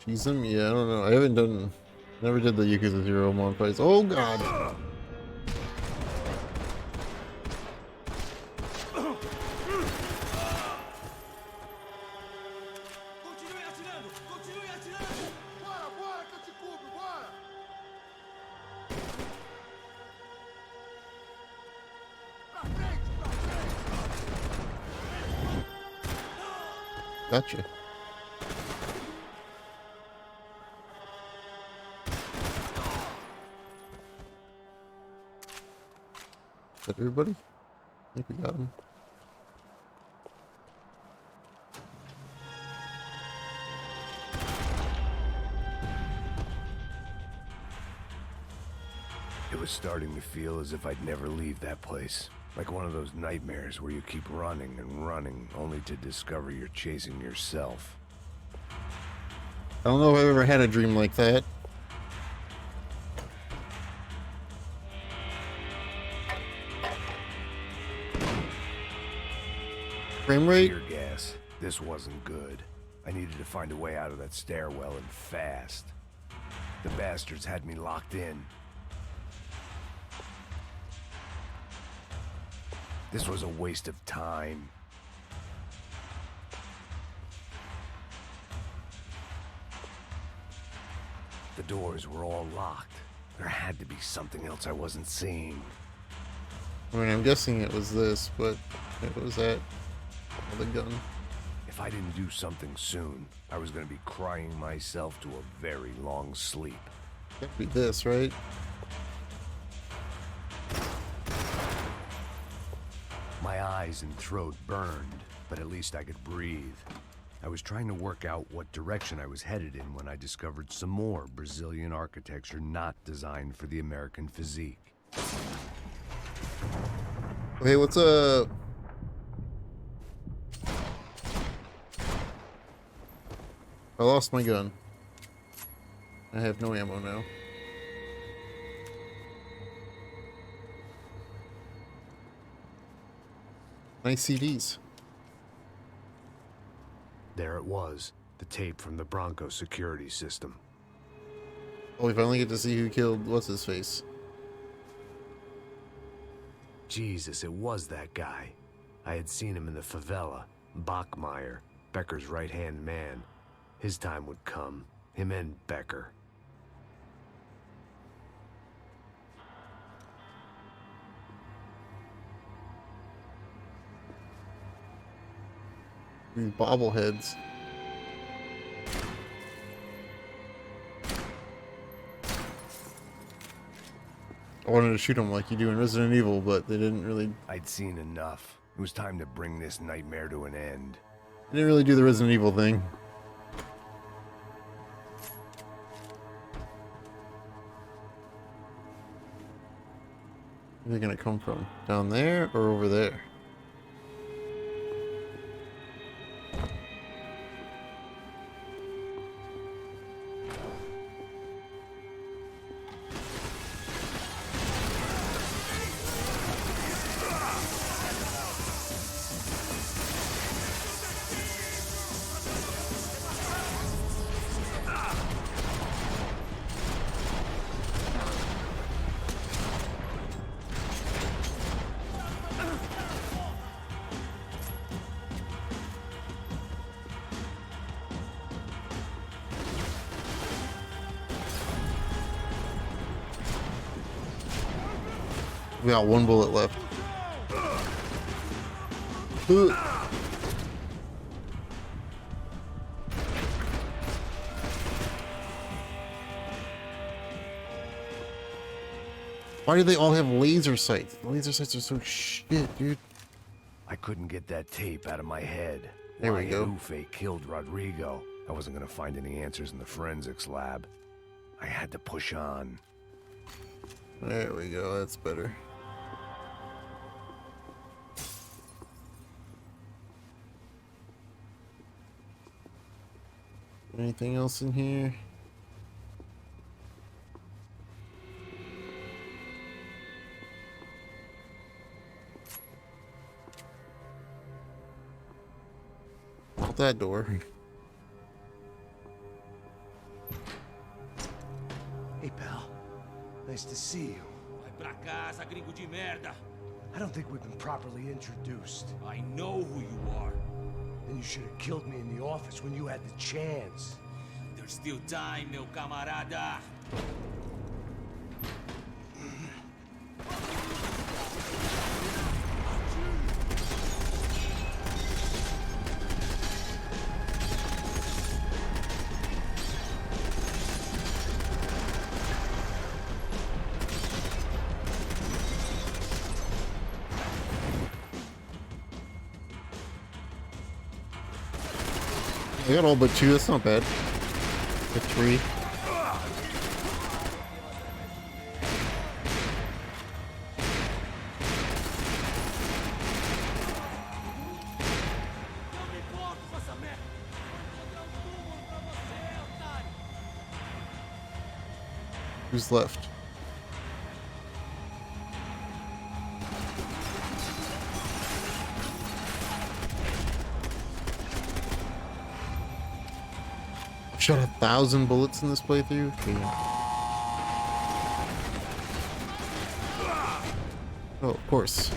Cheese him? Yeah, I don't know. I haven't done... Never did the Yakuza 0 mod fights. Oh, God! Gotcha. Is that everybody? I think we got him. It was starting to feel as if I'd never leave that place. Like one of those nightmares where you keep running and running, only to discover you're chasing yourself. I don't know if I've ever had a dream like that. Frame rate? Tear gas. This wasn't good. I needed to find a way out of that stairwell and fast. The bastards had me locked in. This was a waste of time. The doors were all locked. There had to be something else I wasn't seeing. I mean, I'm guessing it was this, but it was that. The gun. If I didn't do something soon, I was going to be crying myself to a very long sleep. Can't be this, right? My eyes and throat burned, but at least I could breathe. I was trying to work out what direction I was headed in when I discovered some more Brazilian architecture not designed for the American physique. Hey, what's up? I lost my gun. I have no ammo now. Nice CDs. There it was, the tape from the Bronco security system. Oh, we finally get to see who killed what's-his-face. Jesus, it was that guy. I had seen him in the favela. Bachmeyer, Becker's right-hand man. His time would come. Him and Becker. These bobbleheads. I wanted to shoot them like you do in Resident Evil, but they didn't really... I'd seen enough. It was time to bring this nightmare to an end. They didn't really do the Resident Evil thing. Where are they gonna come from? Down there or over there? We got one bullet left. Why do they all have laser sights? The laser sights are so shit, dude. I couldn't get that tape out of my head. There we go. Why Ufe killed Rodrigo. I wasn't gonna find any answers in the forensics lab. I had to push on. There we go, that's better. Anything else in here? Out that door. Hey, pal. Nice to see you. Vai pra casa, gringo de merda. I don't think we've been properly introduced. I know who you are. Then you should have killed me in the office when you had the chance. There's still time, meu camarada. I got all but 2, that's not bad. Or 3. Who's left? Shot 1,000 bullets in this playthrough? Damn. Oh, of course.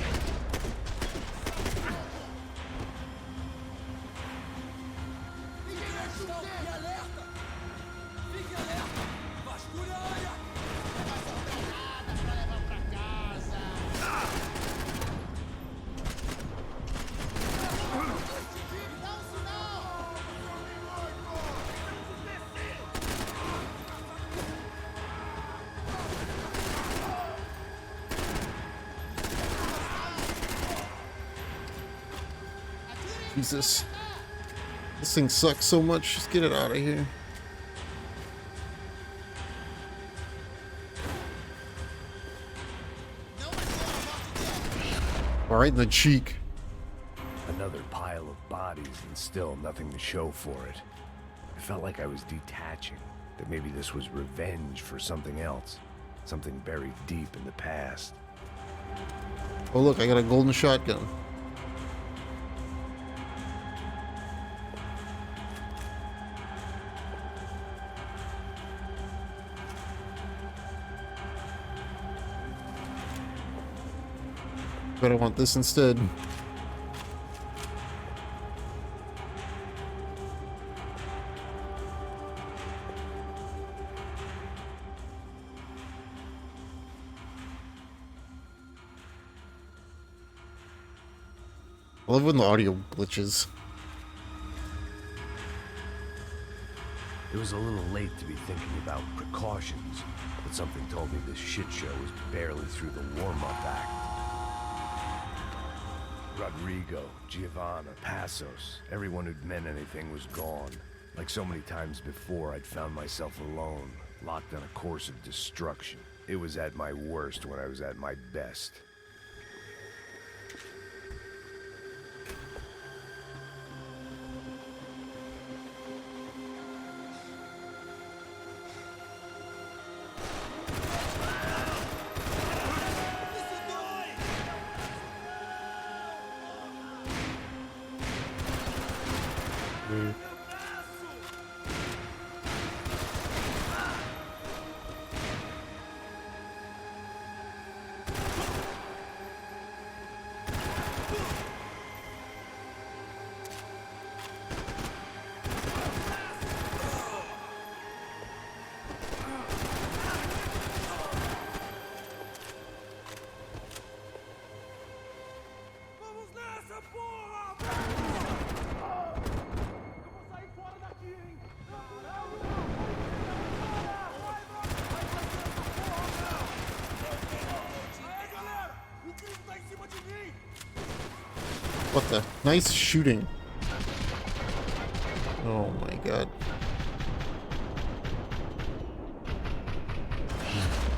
Jesus. This thing sucks so much. Just get it out of here. Right in the cheek. Another pile of bodies and still nothing to show for it. It felt like I was detaching, that maybe this was revenge for something else. Something buried deep in the past. Oh look, I got a golden shotgun. But I want this instead. I love when the audio glitches. It was a little late to be thinking about precautions, but something told me this shit show was barely through the warm-up act. Rodrigo, Giovanna, Passos, everyone who'd meant anything was gone. Like so many times before, I'd found myself alone, locked on a course of destruction. It was at my worst when I was at my best. What the? Nice shooting. Oh my god.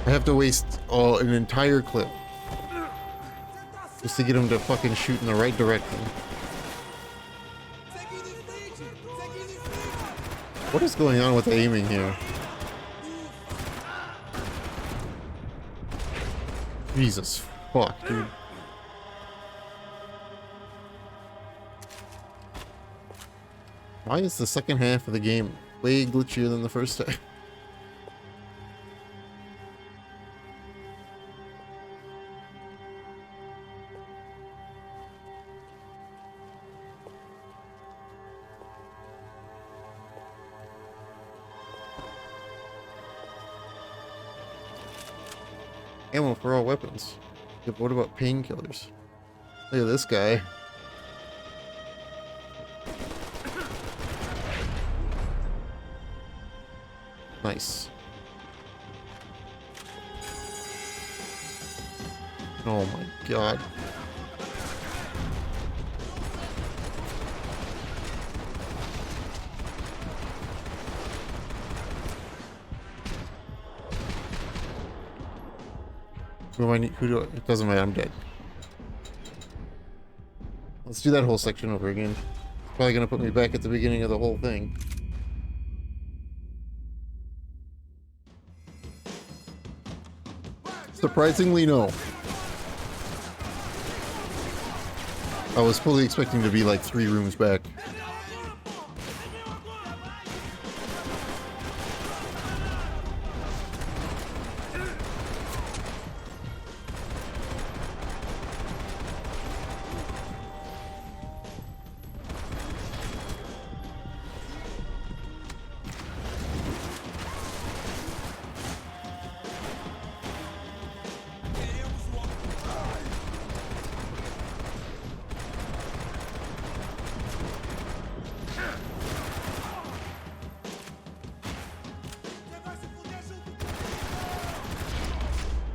I have to waste an entire clip just to get him to fucking shoot in the right direction. What is going on with aiming here? Jesus fuck, dude. Why is the second half of the game way glitchier than the first half? Ammo for all weapons. Yeah, but what about painkillers? Look at this guy. Nice. Oh my god. Who do I need? It doesn't matter, I'm dead. Let's do that whole section over again. It's probably gonna put me back at the beginning of the whole thing. Surprisingly, no. I was fully expecting to be like 3 rooms back.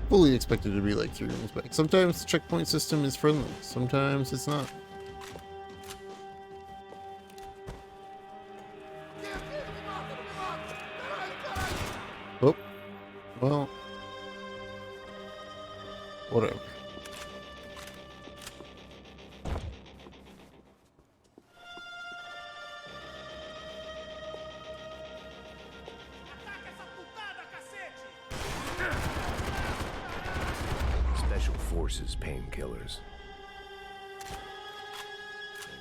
Fully expected to be like 3 rooms back. Sometimes the checkpoint system is friendly, sometimes it's not. Oh, well, whatever. Special Forces painkillers.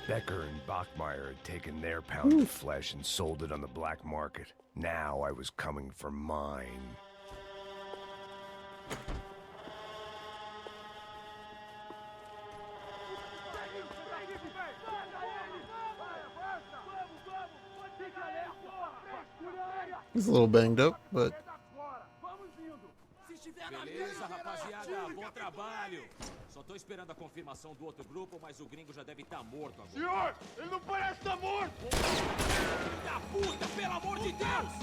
Becker and Bachmeyer had taken their pound of flesh and sold it on the black market. Now I was coming for mine. He's a little banged up, but Beleza, rapaziada, bom trabalho. Só tô esperando a confirmação do outro grupo, mas o gringo já deve estar morto agora. Senhor, ele não parece estar morto! Filho da puta, pelo amor de Deus!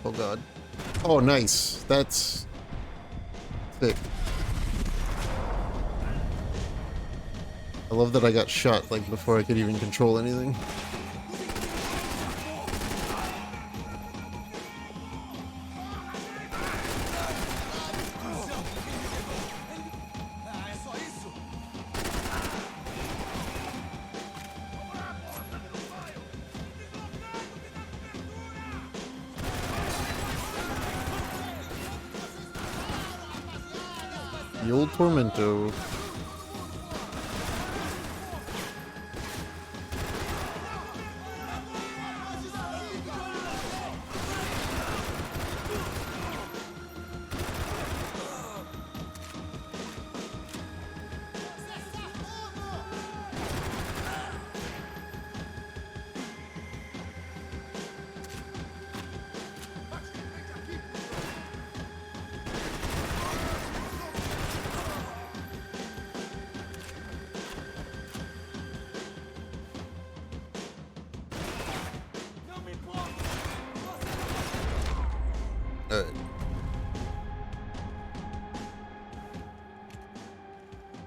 oh god. Oh, nice. That's sick. I love that I got shot like before I could even control anything. The old Tormento.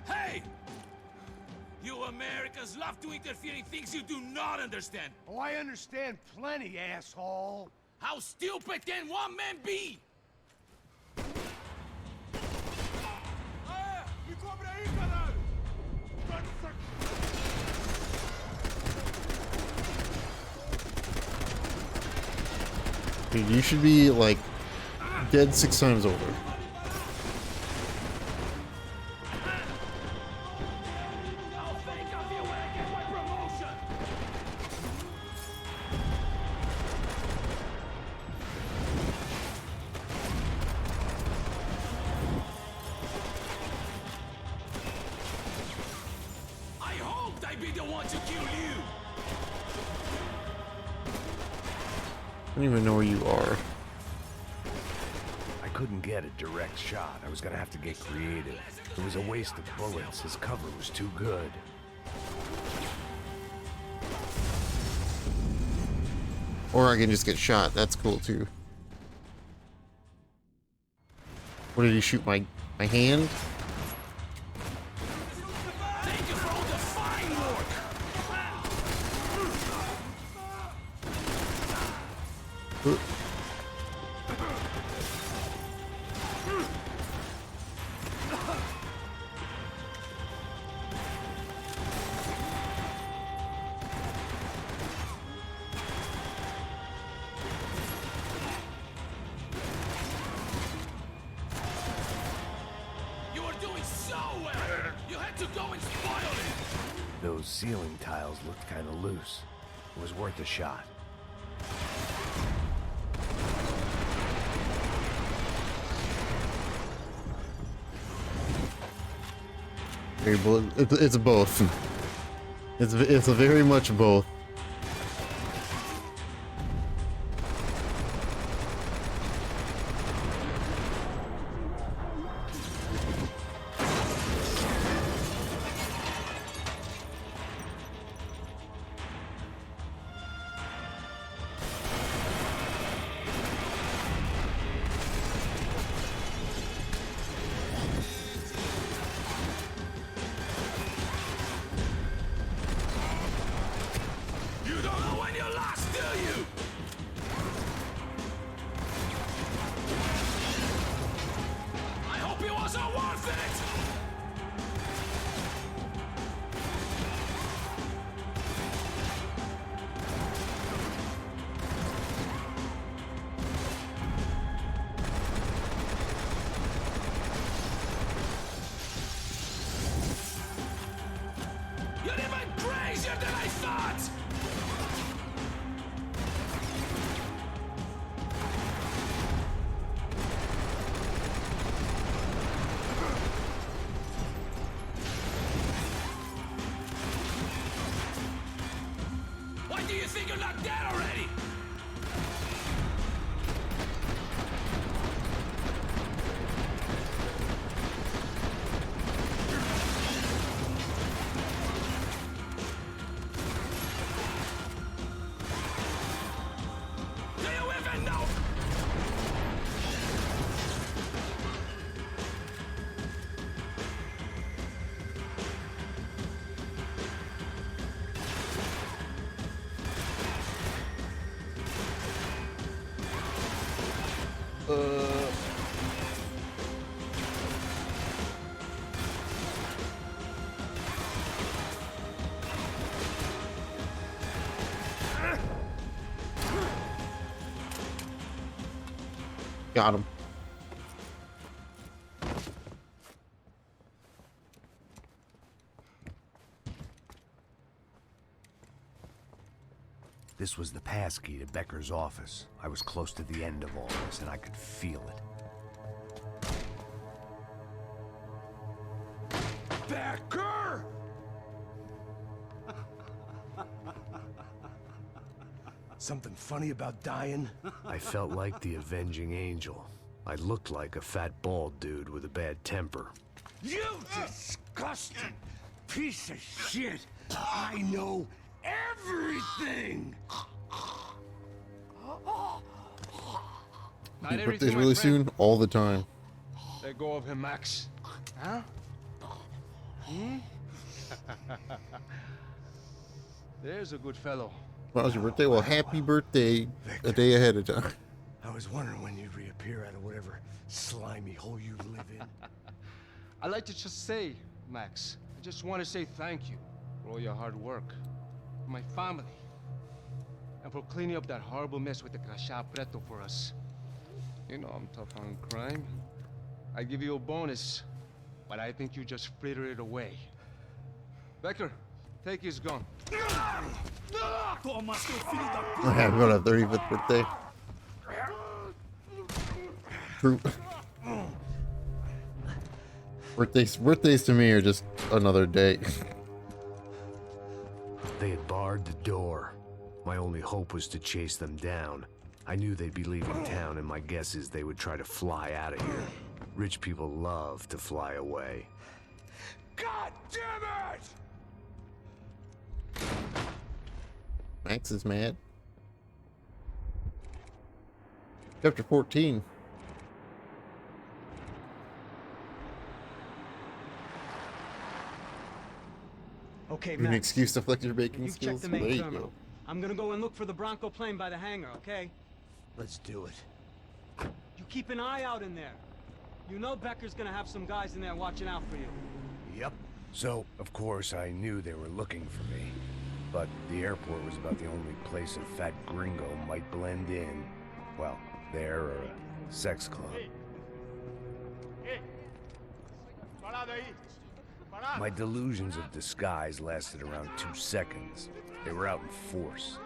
Hey! You Americans love to interfere in things you do not understand. Oh, I understand plenty, asshole. How stupid can one man be? Dude, you should be like dead 6 times over. I hoped I'd be the one to kill you. I don't even know where you are. I couldn't get a direct shot. I was gonna have to get creative. It was a waste of bullets. His cover was too good. Or I can just get shot. That's cool too. What did he shoot? My hand? Thank you for all the fine work. You were doing so well. You had to go and spoil it. Those ceiling tiles looked kind of loose. It was worth a shot. It's both. It's a very much both. You don't know when you lost, do you? I hope it wasn't worth it. You're even crazier than I thought! Why do you think you're not dead already? Do you even know? Got him. This was the passkey to Becker's office. I was close to the end of all this, and I could feel it. Becker! Something funny about dying? I felt like the avenging angel. I looked like a fat bald dude with a bad temper. You disgusting piece of shit! I know everything! Not Your everything, birthday's my really friend. soon? All the time. Let go of him, Max. Huh? There's a good fellow. When was your birthday? Well, happy birthday a day ahead of time. I was wondering when you'd reappear out of whatever slimy hole you live in. I like to just say, Max, I just want to say thank you for all your hard work, for my family, and for cleaning up that horrible mess with the Crachá Preto for us. You know I'm tough on crime. I give you a bonus, but I think you just frittered it away. Becker, take his gun. Happy about a 35th birthday. True. Birthdays to me are just another day. They had barred the door. My only hope was to chase them down. I knew they'd be leaving town, and my guess is they would try to fly out of here. Rich people love to fly away. God damn it! Max is mad. Chapter 14. Okay, An Max. excuse to flex your baking You've skills. checked the There main you terminal. go. I'm gonna go and look for the Bronco plane by the hangar, okay? Let's do it. You keep an eye out in there. You know Becker's gonna have some guys in there watching out for you. Yep. So, of course, I knew they were looking for me. But the airport was about the only place a fat gringo might blend in. Well, there or a sex club. My delusions of disguise lasted around 2 seconds. They were out in force.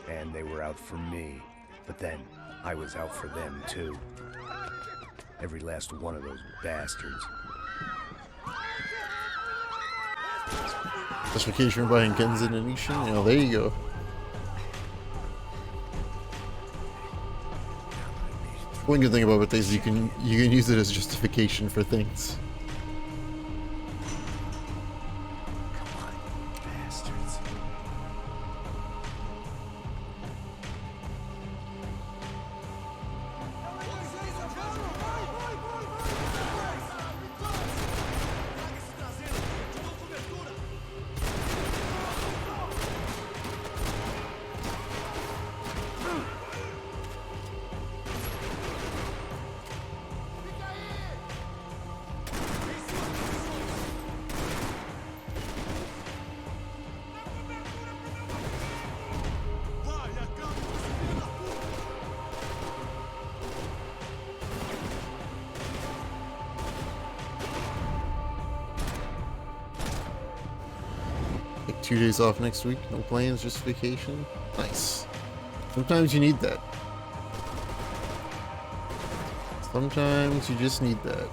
And they were out for me. But then, I was out for them too. Every last one of those bastards. Justification for buying guns in Anishin? Oh, there you go. One good thing about it is you can use it as justification for things. Take 2 days off next week. No plans, just vacation. Nice. Sometimes you need that. Sometimes you just need that.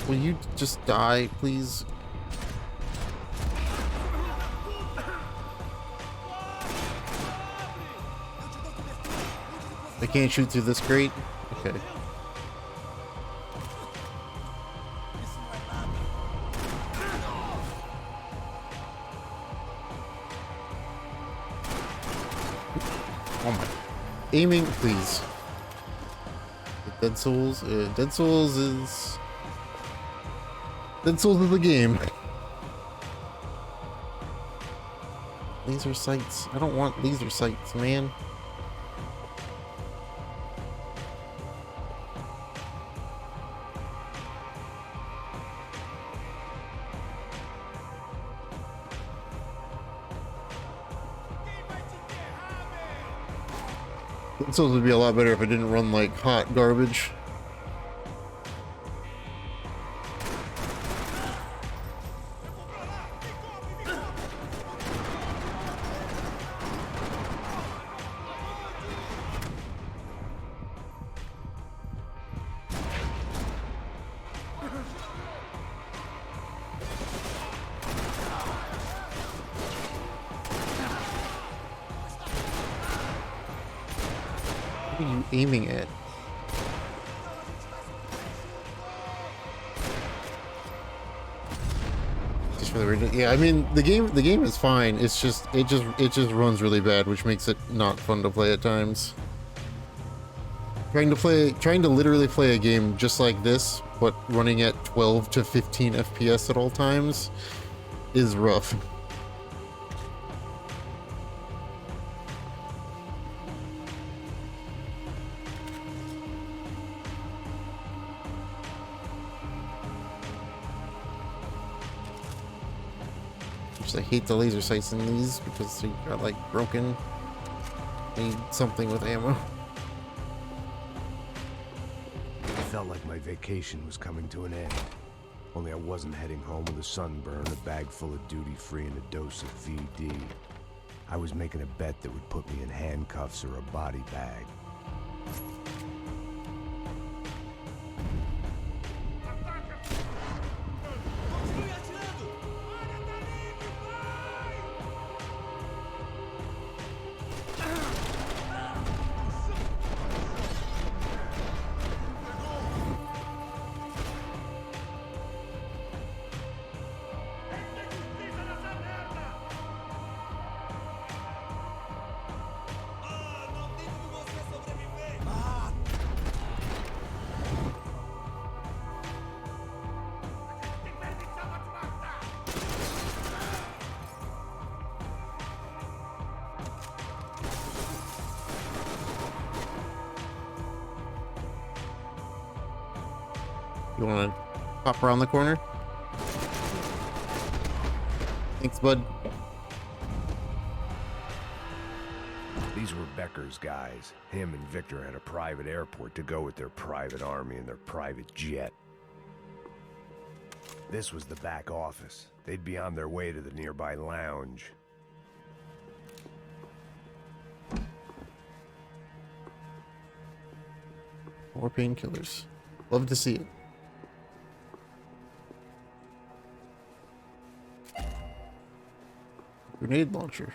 Will you just die, please? I can't shoot through this crate? Okay. Oh my. Aiming, please. Dead Souls? Dead Souls is... Dead Souls is the game. Laser sights. I don't want laser sights, man. Dead Souls would be a lot better if I didn't run like hot garbage. What are you aiming at? for the reason. Yeah, I mean the game is fine. It's just it just runs really bad, which makes it not fun to play at times. Trying to literally play a game just like this, but running at 12 to 15 FPS at all times is rough. I hate the laser sights in these because they got like broken. Need something with ammo. It felt like my vacation was coming to an end. Only I wasn't heading home with a sunburn, a bag full of duty-free, and a dose of VD. I was making a bet that would put me in handcuffs or a body bag. You want to pop around the corner? Thanks, bud. These were Becker's guys. Him and Victor had a private airport to go with their private army and their private jet. This was the back office. They'd be on their way to the nearby lounge. More painkillers. Love to see it. Grenade launcher.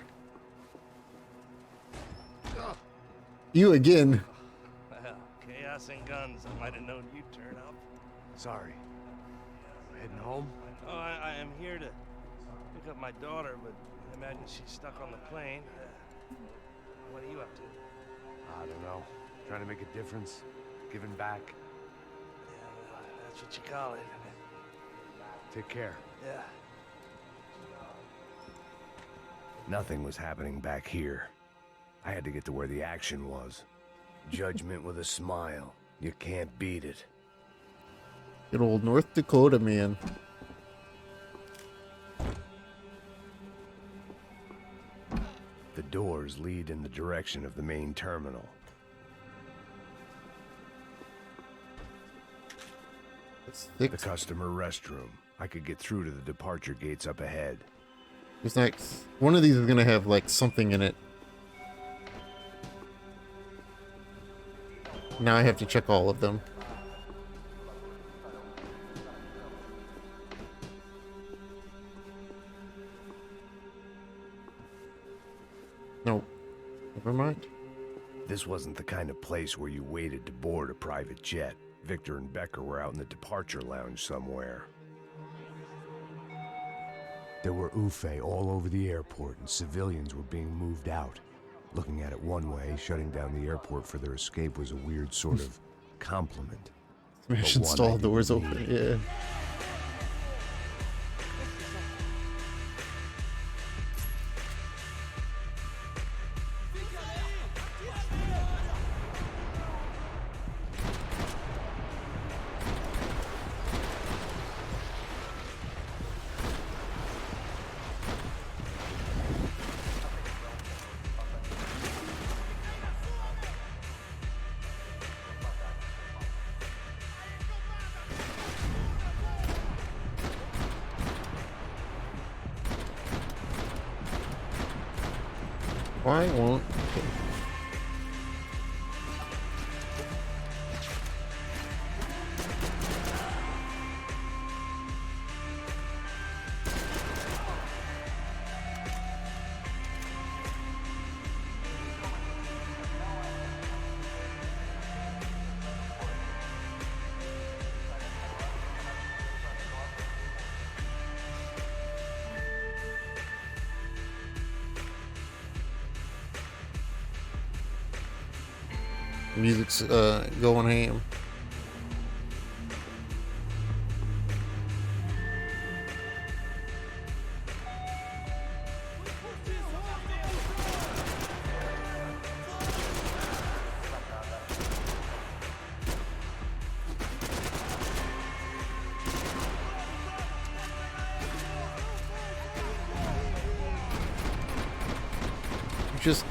You again. Well, chaos and guns. I might have known you'd turn up. Sorry. We're heading home? Oh, I am here to pick up my daughter, but I imagine she's stuck on the plane. What are you up to? I don't know. Trying to make a difference. Giving back. Yeah, well, that's what you call it. Take care. Yeah. Nothing was happening back here. I had to get to where the action was. Judgment with a smile. You can't beat it. Good old North Dakota, man. The doors lead in the direction of the main terminal. The customer restroom. I could get through to the departure gates up ahead. It's like one of these is gonna have like something in it. Now I have to check all of them. No, never mind. This wasn't the kind of place where you waited to board a private jet. Victor and Becker were out in the departure lounge somewhere. There were Ufe all over the airport, and civilians were being moved out. Looking at it one way, shutting down the airport for their escape was a weird sort of compliment. Smash and stall doors open, yeah. Why won't... Okay. Music's going ham. Just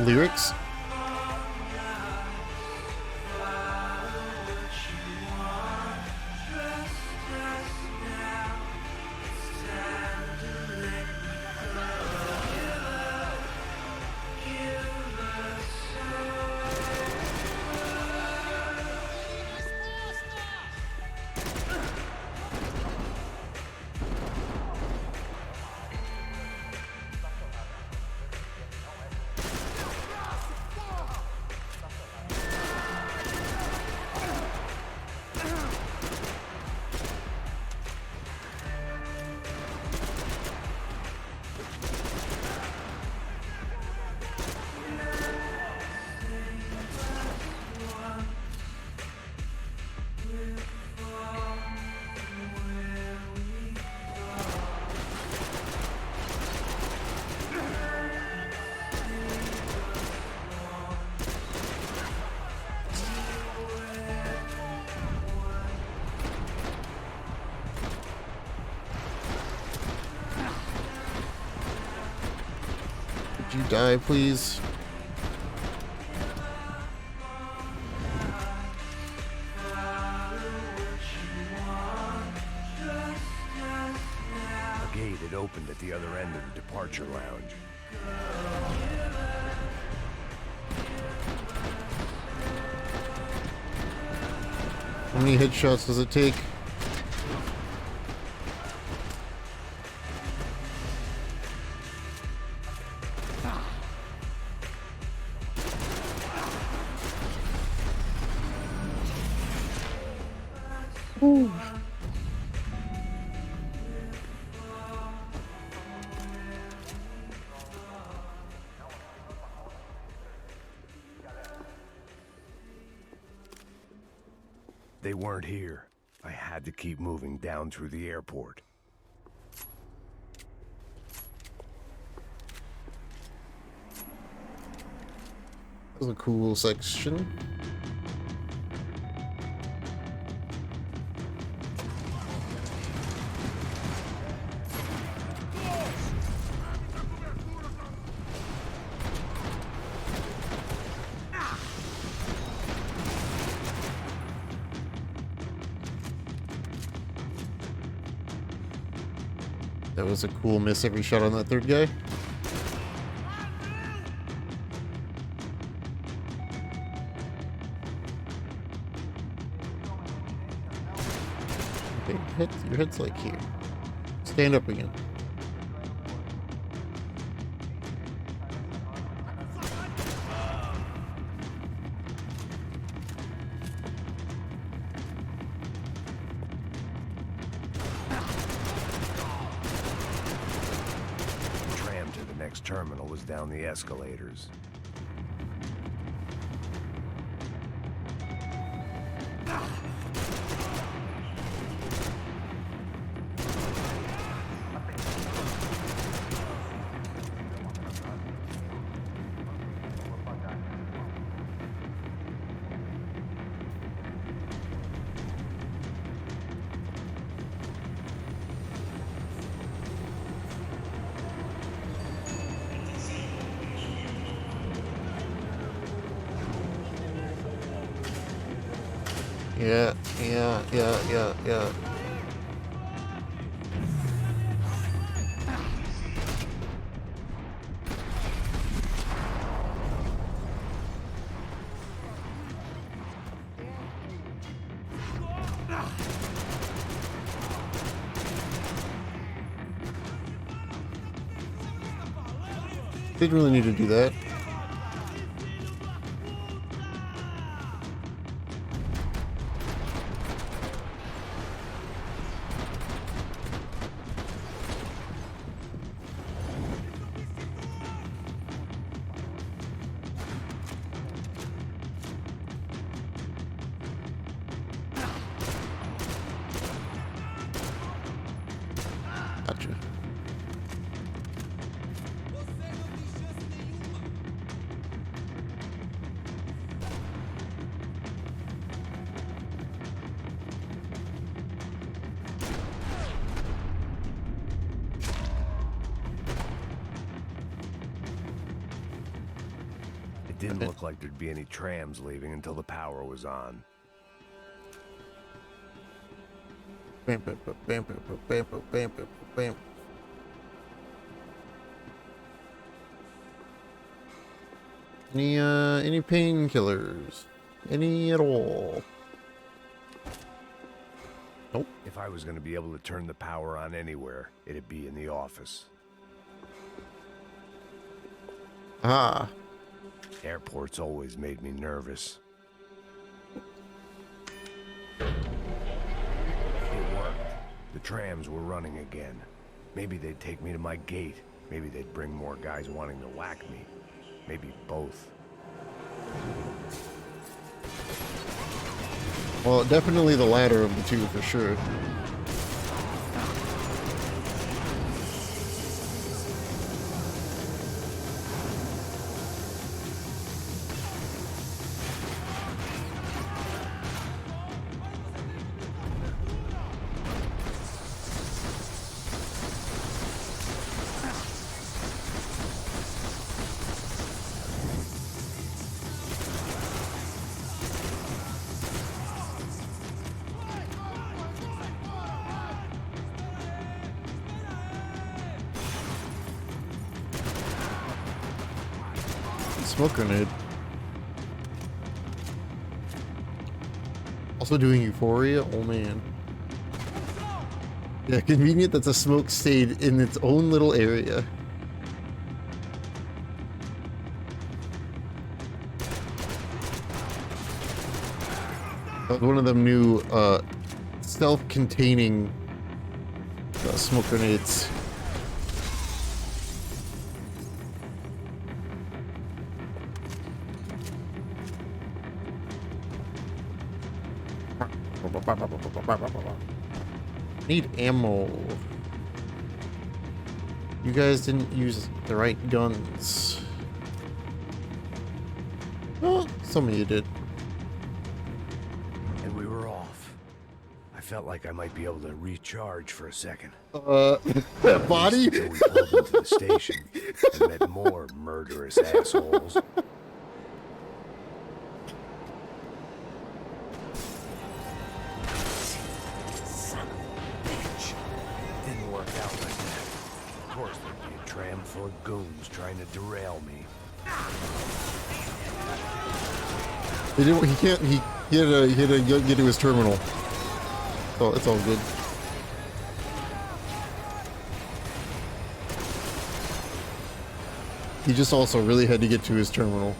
lyrics. Could you die, please? A gate had opened at the other end of the departure lounge. How many headshots does it take? Ooh. They weren't here. I had to keep moving down through the airport. That was a cool section. That was a cool miss every shot on that third guy. Okay, your head's like here. Stand up again. Terminal was down the escalators. Yeah, yeah, yeah, yeah, yeah. Didn't really need to do that. Gotcha. It didn't look like there'd be any trams leaving until the power was on. Bam, bam, bam, bam, bam, bam, bam, bam, bam, bam. Any painkillers? Any at all? Nope. If I was going to be able to turn the power on anywhere, it'd be in the office. Ah. Airports always made me nervous. It worked. The trams were running again. Maybe they'd take me to my gate. Maybe they'd bring more guys wanting to whack me. Maybe both. Well, definitely the latter of the two for sure. Smoke grenade. Also doing Euphoria? Oh man. Yeah, convenient that the smoke stayed in its own little area. That was one of them new self-containing smoke grenades. Need ammo. You guys didn't use the right guns. Well, some of you did. And we were off. I felt like I might be able to recharge for a second. Body? Until we pulled into the station and met more murderous assholes. Tram full of goons trying to derail me. He didn't. He can't. He had to get to his terminal. So it's all good. He just also really had to get to his terminal.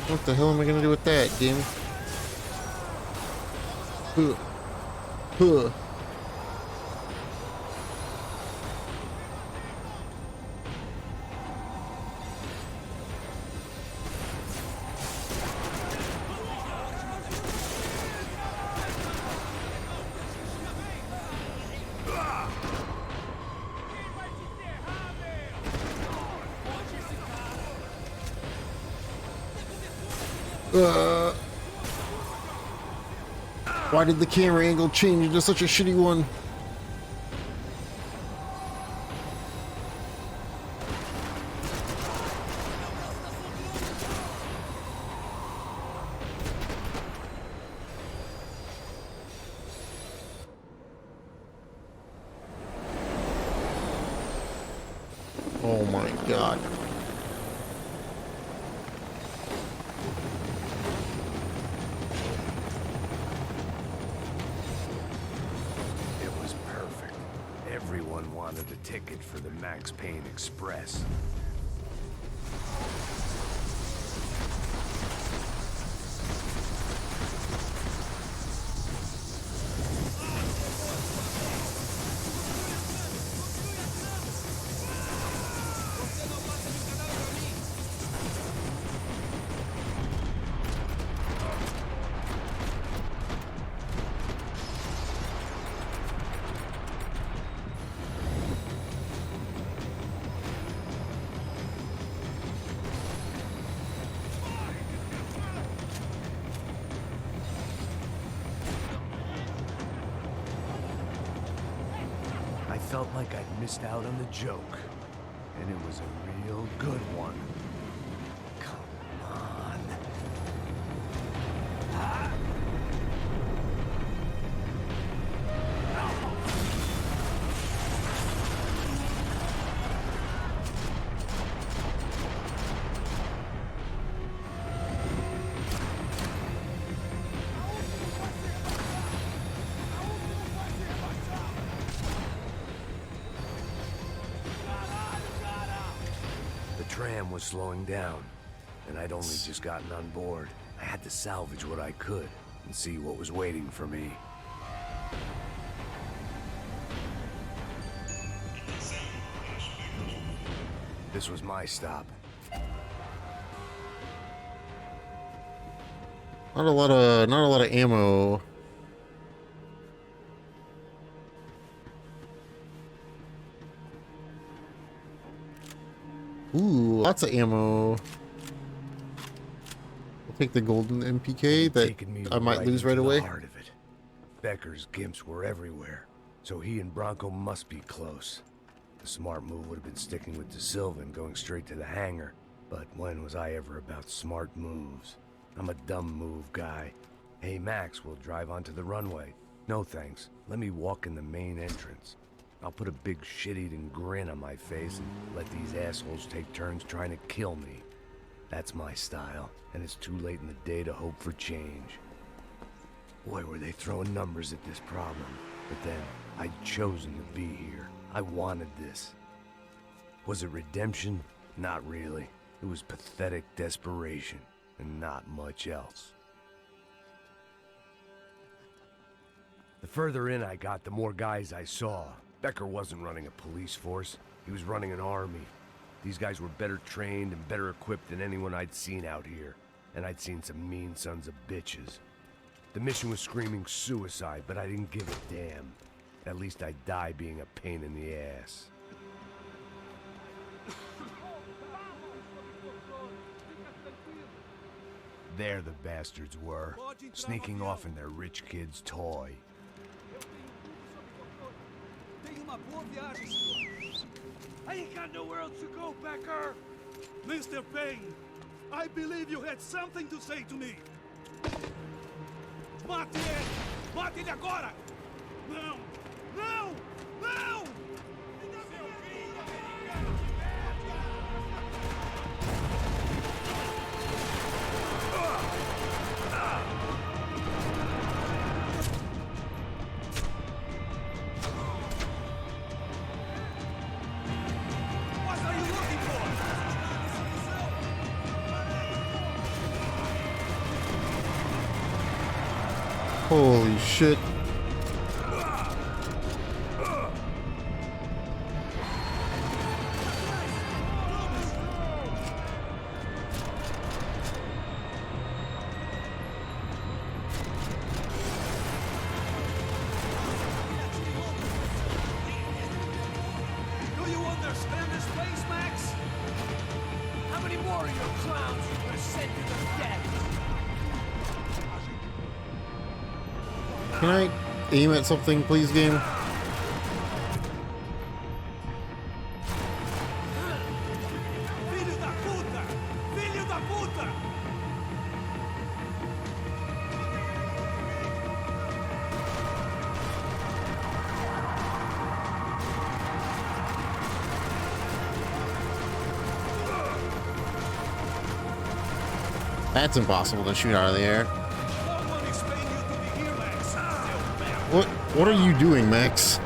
What the hell am I gonna do with that, game? Huh. Why did the camera angle change into such a shitty one? Oh my god. It was perfect. Everyone wanted a ticket for the Max Payne Express. I felt like I'd missed out on the joke, and it was a real good one. Come on. The tram was slowing down, and I'd only just gotten on board. I had to salvage what I could and see what was waiting for me. This was my stop. Not a lot of ammo. Ooh, lots of ammo. I'll take the golden MPK that I might lose right away. The heart of it. Becker's gimps were everywhere, so he and Bronco must be close. The smart move would have been sticking with De Silva and going straight to the hangar, but when was I ever about smart moves? I'm a dumb move guy. Hey Max, we'll drive onto the runway. No thanks, let me walk in the main entrance. I'll put a big shit-eating grin on my face and let these assholes take turns trying to kill me. That's my style, and it's too late in the day to hope for change. Boy, were they throwing numbers at this problem. But then, I'd chosen to be here. I wanted this. Was it redemption? Not really. It was pathetic desperation, and not much else. The further in I got, the more guys I saw. Becker wasn't running a police force. He was running an army. These guys were better trained and better equipped than anyone I'd seen out here. And I'd seen some mean sons of bitches. The mission was screaming suicide, but I didn't give a damn. At least I'd die being a pain in the ass. There the bastards were, sneaking off in their rich kid's toy. I ain't got nowhere else to go, Becker! Mr. Payne, I believe you had something to say to me. Mate ele! Mate ele agora! Não! Não! Não! Holy shit. Do you understand this place, Max? How many more of your clowns you gonna send to the death? Can I aim at something, please, game? Filho da puta! Filho da puta! That's impossible to shoot out of the air. What are you doing, Max?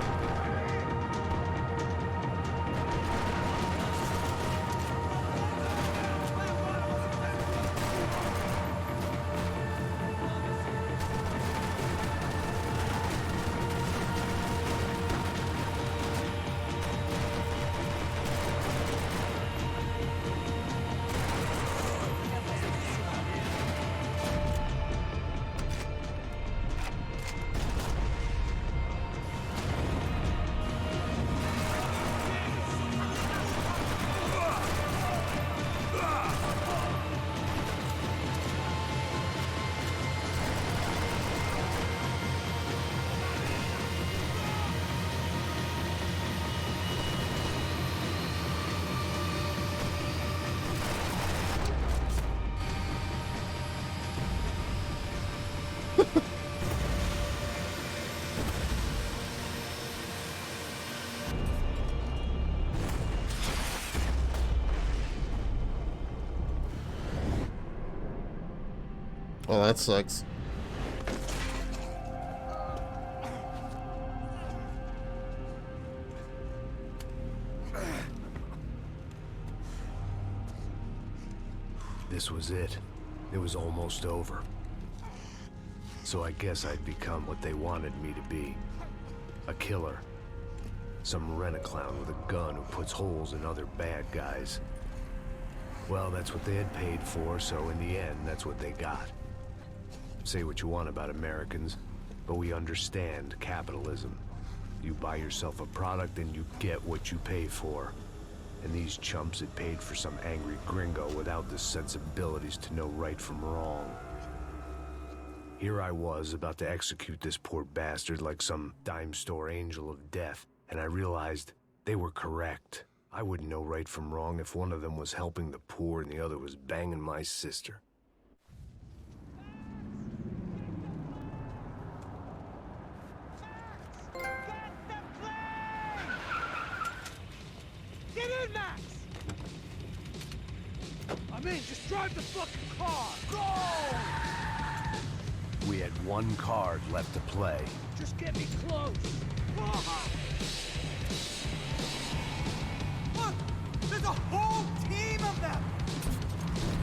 Well, that sucks. This was it. It was almost over. So I guess I'd become what they wanted me to be. A killer. Some rent-a-clown with a gun who puts holes in other bad guys. Well, that's what they had paid for, so in the end, that's what they got. Say what you want about Americans, but we understand capitalism. You buy yourself a product and you get what you pay for. And these chumps had paid for some angry gringo without the sensibilities to know right from wrong. Here I was about to execute this poor bastard like some dime store angel of death, and I realized they were correct. I wouldn't know right from wrong if one of them was helping the poor and the other was banging my sister. Get in, Max! I'm in. Just drive the fucking car. Go! We had one card left to play. Just get me close. Look! There's a whole team of them!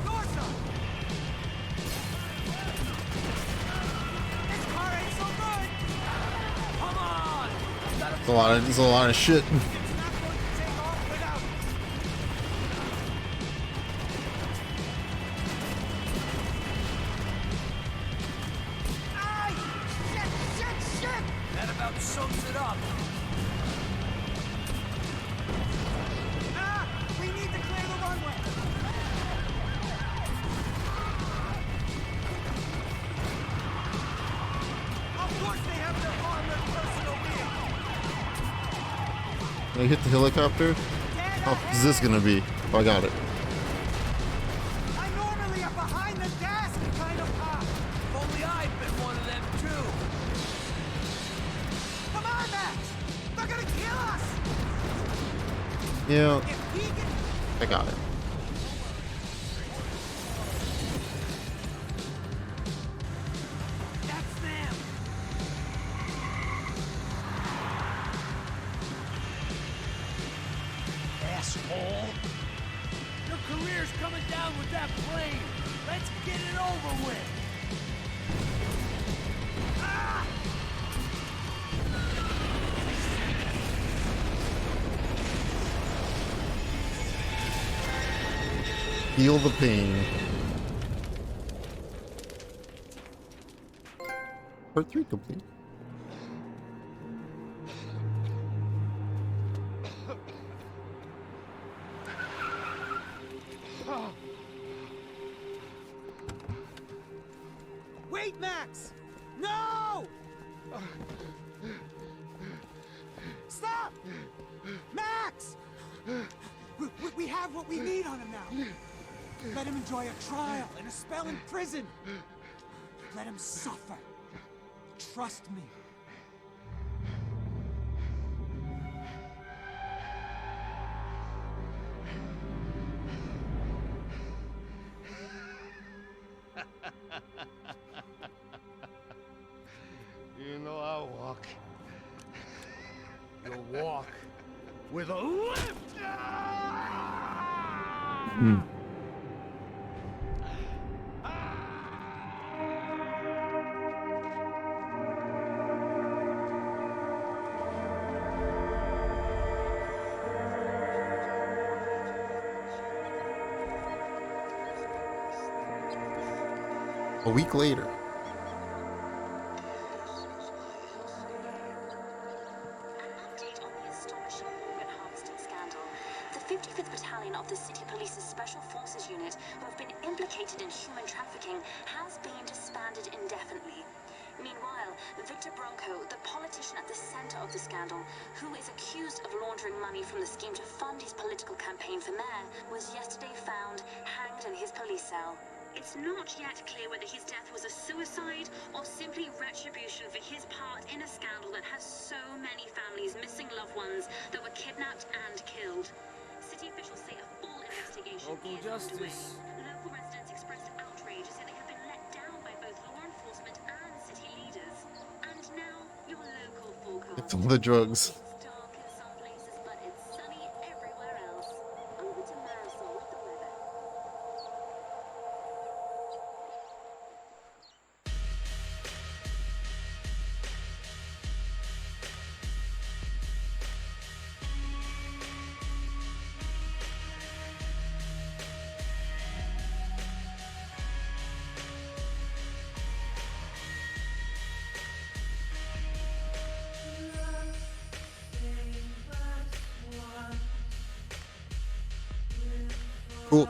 Norsa! This car ain't so good! Come on! It's a lot of shit. That about sums it up. We need to clear the runway. Of course they have their armored personal vehicle. Can I hit the helicopter? How is this gonna be? Oh, I got it. I'm normally a behind the desk kind of cop. If only I'd been one of them too. Come on, Max! They're gonna kill us! Yeah, If he can... I got it. That's them! Asshole! Your career's coming down with that plane! Let's get it over with! Ah! Feel the pain. Part 3 complete. Wait, Max! No! Stop! Max! We have what we need on him now. Let him enjoy a trial and a spell in prison. Let him suffer. Trust me. with a lift. A week later. The 55th Battalion of the City Police's Special Forces Unit, who have been implicated in human trafficking, has been disbanded indefinitely. Meanwhile, Victor Bronco, the politician at the center of the scandal, who is accused of laundering money from the scheme to fund his political campaign for mayor, was yesterday found hanged in his police cell. It's not yet clear whether his death was a suicide or simply retribution for his part in a scandal that has so many families missing loved ones that were kidnapped and killed. City officials say a full investigation is underway. Local residents expressed outrage, saying they have been let down by both law enforcement and city leaders. And now, your local forecast. It's all the drugs. It's dark in some places, but it's sunny everywhere else. Over to Marisol with the weather. Cool.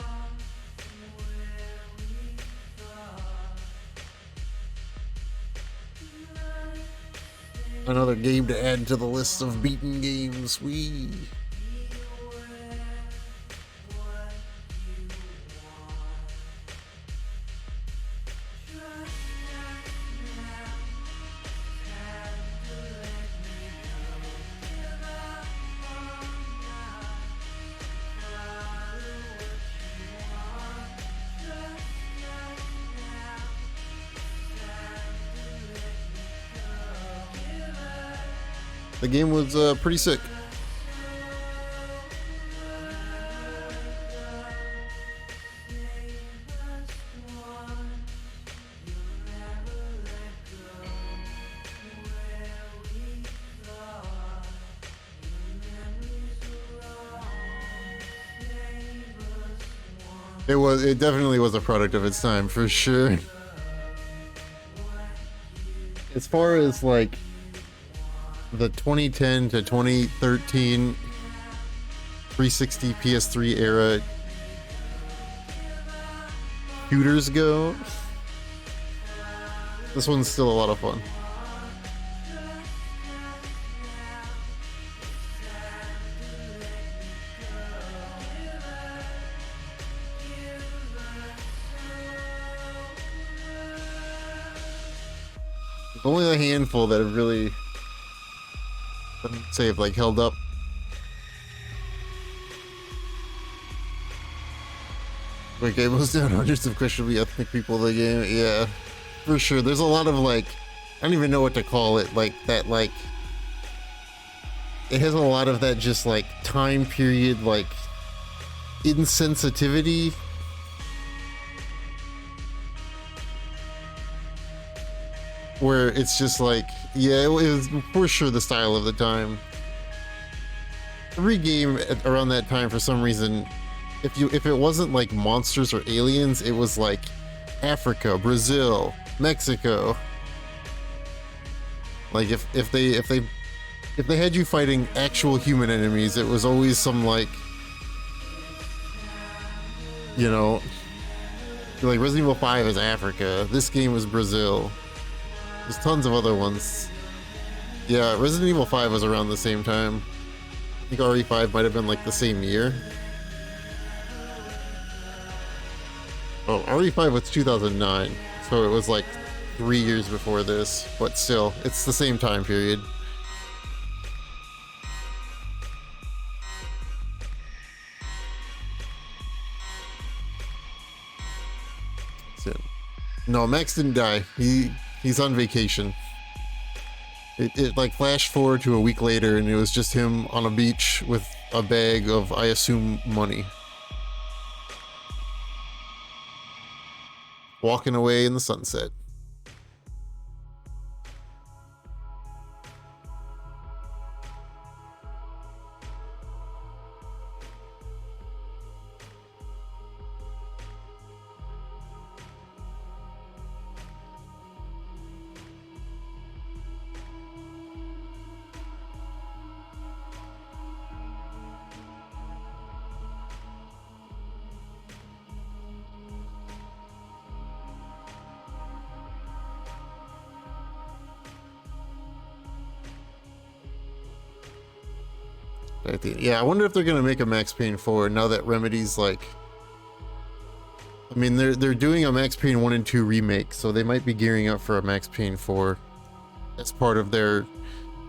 Another game to add to the list of beaten games. Wee. The game was pretty sick. It definitely was a product of its time, for sure. As far as like the 2010 to 2013 360 PS3 era shooters go, this one's still a lot of fun. Only a handful that have really, say, have like held up. Like, game was down hundreds of questionably ethnic people in the game. Yeah, for sure. There's a lot of like, I don't even know what to call it. Like that, like it has a lot of that just like time period, like insensitivity. Where it's just like, yeah, it was for sure the style of the time. Every game around that time, for some reason, if it wasn't like monsters or aliens, it was like Africa, Brazil, Mexico. Like if they had you fighting actual human enemies, it was always some like, you know, like Resident Evil 5 is Africa. This game was Brazil. There's tons of other ones. Yeah, Resident Evil 5 was around the same time. I think RE5 might have been like the same year. Oh, RE5 was 2009, so it was like 3 years before this, but still, it's the same time period. So, no, Max didn't die. He's on vacation. It like flashed forward to a week later, and it was just him on a beach with a bag of, I assume, money. Walking away in the sunset. Yeah, I wonder if they're gonna make a Max Payne 4 now that Remedy's like. I mean, they're doing a Max Payne 1 and 2 remake, so they might be gearing up for a Max Payne 4 as part of their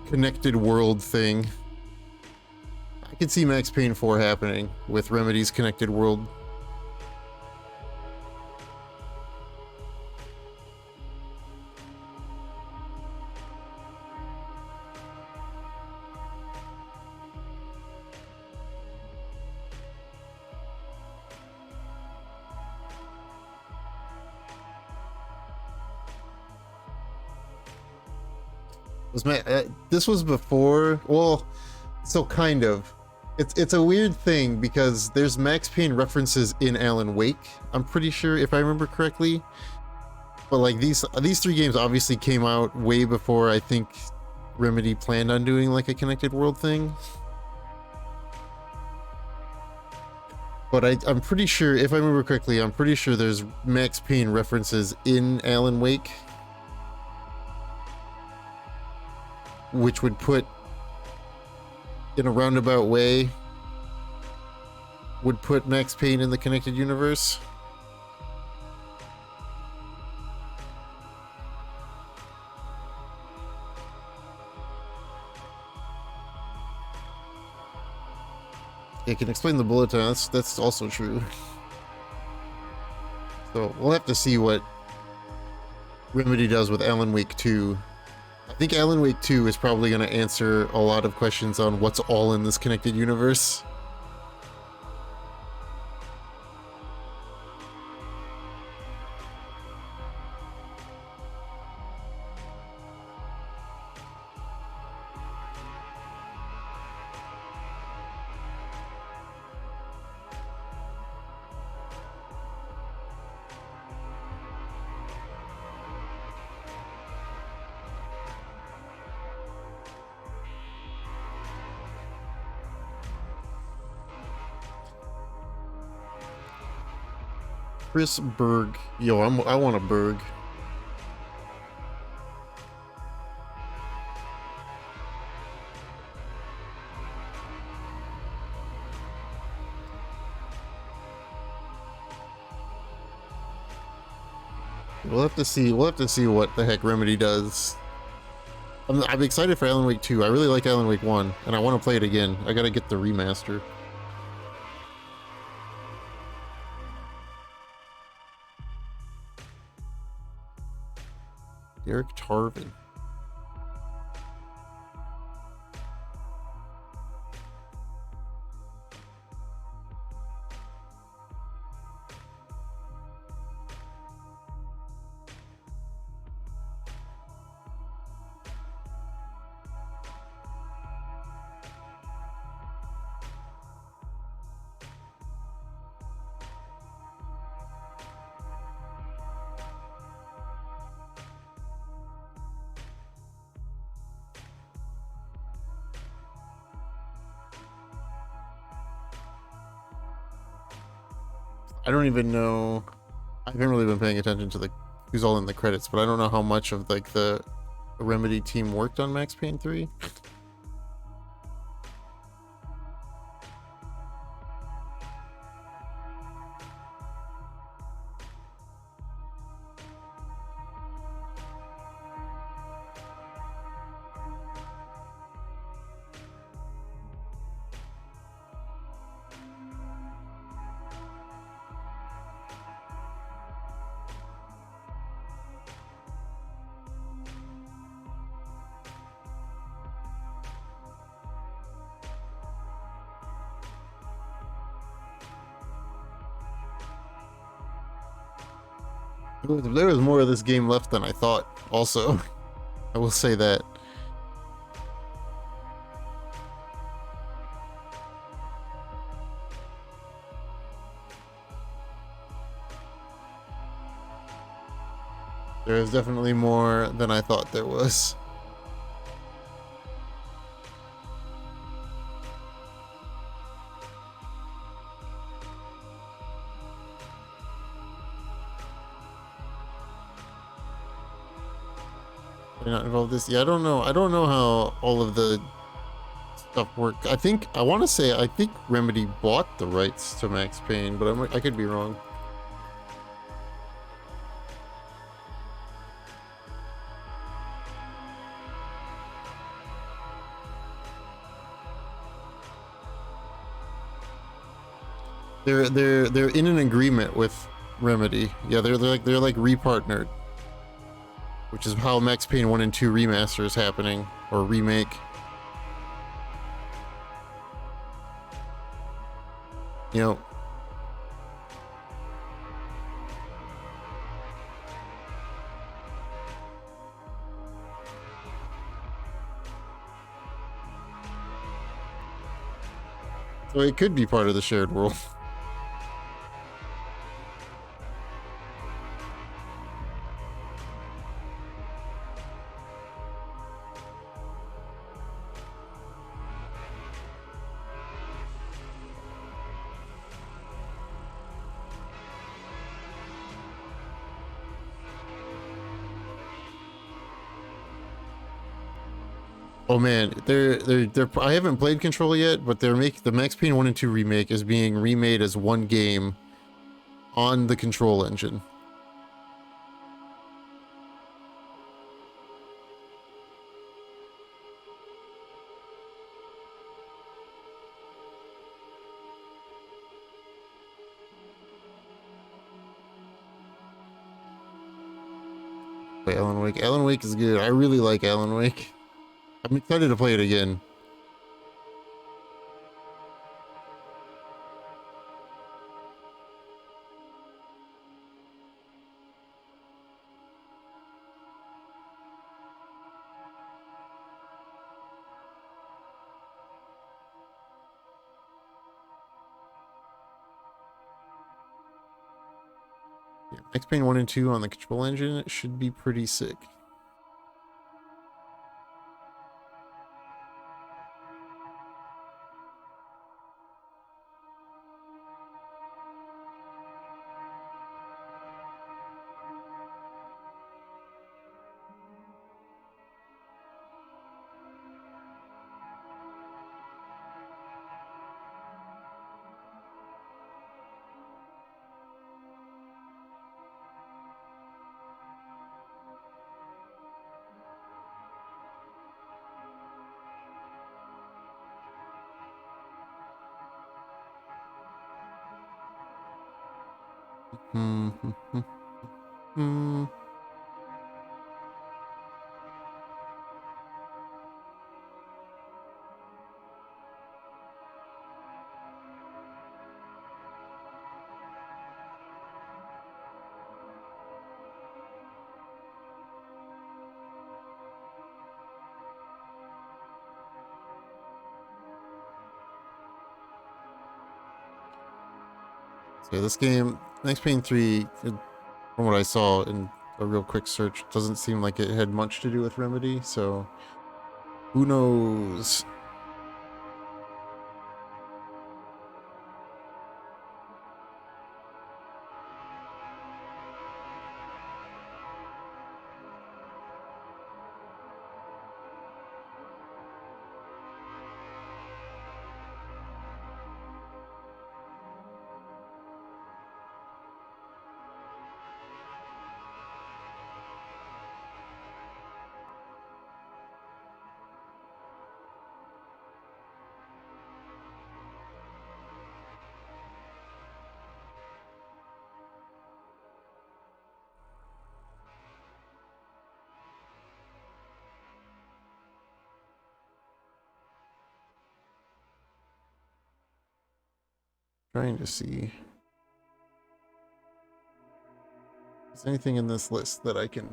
connected world thing. I could see Max Payne 4 happening with Remedy's connected world. This was before, well, so kind of. It's a weird thing because there's Max Payne references in Alan Wake, I'm pretty sure, if I remember correctly. But like these 3 games obviously came out way before I think Remedy planned on doing like a connected world thing. But I'm pretty sure, if I remember correctly, I'm pretty sure there's Max Payne references in Alan Wake, which would put, in a roundabout way, would put Max Payne in the connected universe. It can explain the bullet time, that's also true. So we'll have to see what Remedy does with Alan Wake 2. I think Alan Wake 2 is probably going to answer a lot of questions on what's all in this connected universe. Chris Berg. Yo, I want a Berg. We'll have to see what the heck Remedy does. I'm excited for Alan Wake 2. I really like Alan Wake 1, and I want to play it again. I gotta get the remaster. Derek Tarvin. I don't even know. I haven't really been paying attention to who's all in the credits, but I don't know how much of like the Remedy team worked on Max Payne 3. There was more of this game left than I thought, also. I will say that. There is definitely more than I thought there was. They're not involved this. Yeah, I don't know. I don't know how all of the stuff work. I want to say I think Remedy bought the rights to Max Payne, but I could be wrong. They're in an agreement with Remedy. Yeah, they're like repartnered, which is how Max Payne 1 and 2 remaster is happening, or remake. You know, so it could be part of the shared world. Oh man, they're I haven't played Control yet, but the Max Payne 1 and 2 remake is being remade as one game on the Control engine. Play Alan Wake. Alan Wake is good. I really like Alan Wake. I'm excited to play it again. Yeah, Max Payne 1 and 2 on the Control engine should be pretty sick. So this game, Max Payne 3, from what I saw in a real quick search, doesn't seem like it had much to do with Remedy, so who knows? Trying to see. Is there anything in this list that I can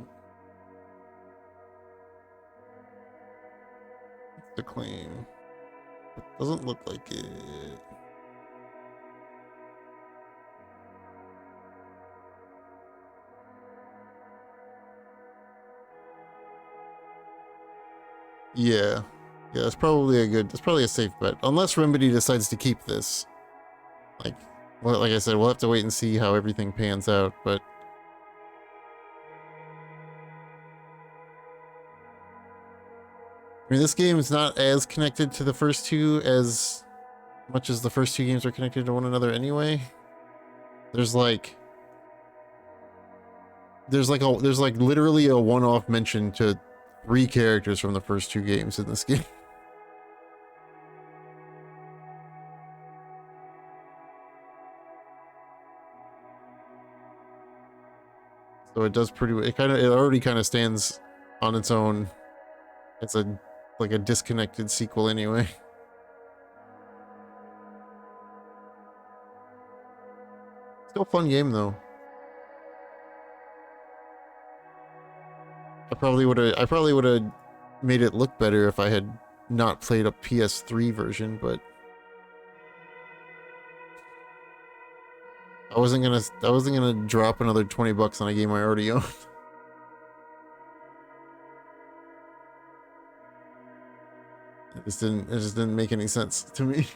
to claim? It doesn't look like it. Yeah. Yeah, that's probably a safe bet. Unless Remedy decides to keep this. Like, well, like I said, we'll have to wait and see how everything pans out, but I mean, this game is not as connected to the first two as much as the first two games are connected to one another anyway. There's like literally a one-off mention to 3 characters from the first 2 games in this game. So it does pretty. It already kind of stands on its own. It's like a disconnected sequel anyway. Still a fun game though. I probably would have made it look better if I had not played a PS3 version, but I wasn't gonna drop another $20 on a game I already own. It just didn't make any sense to me.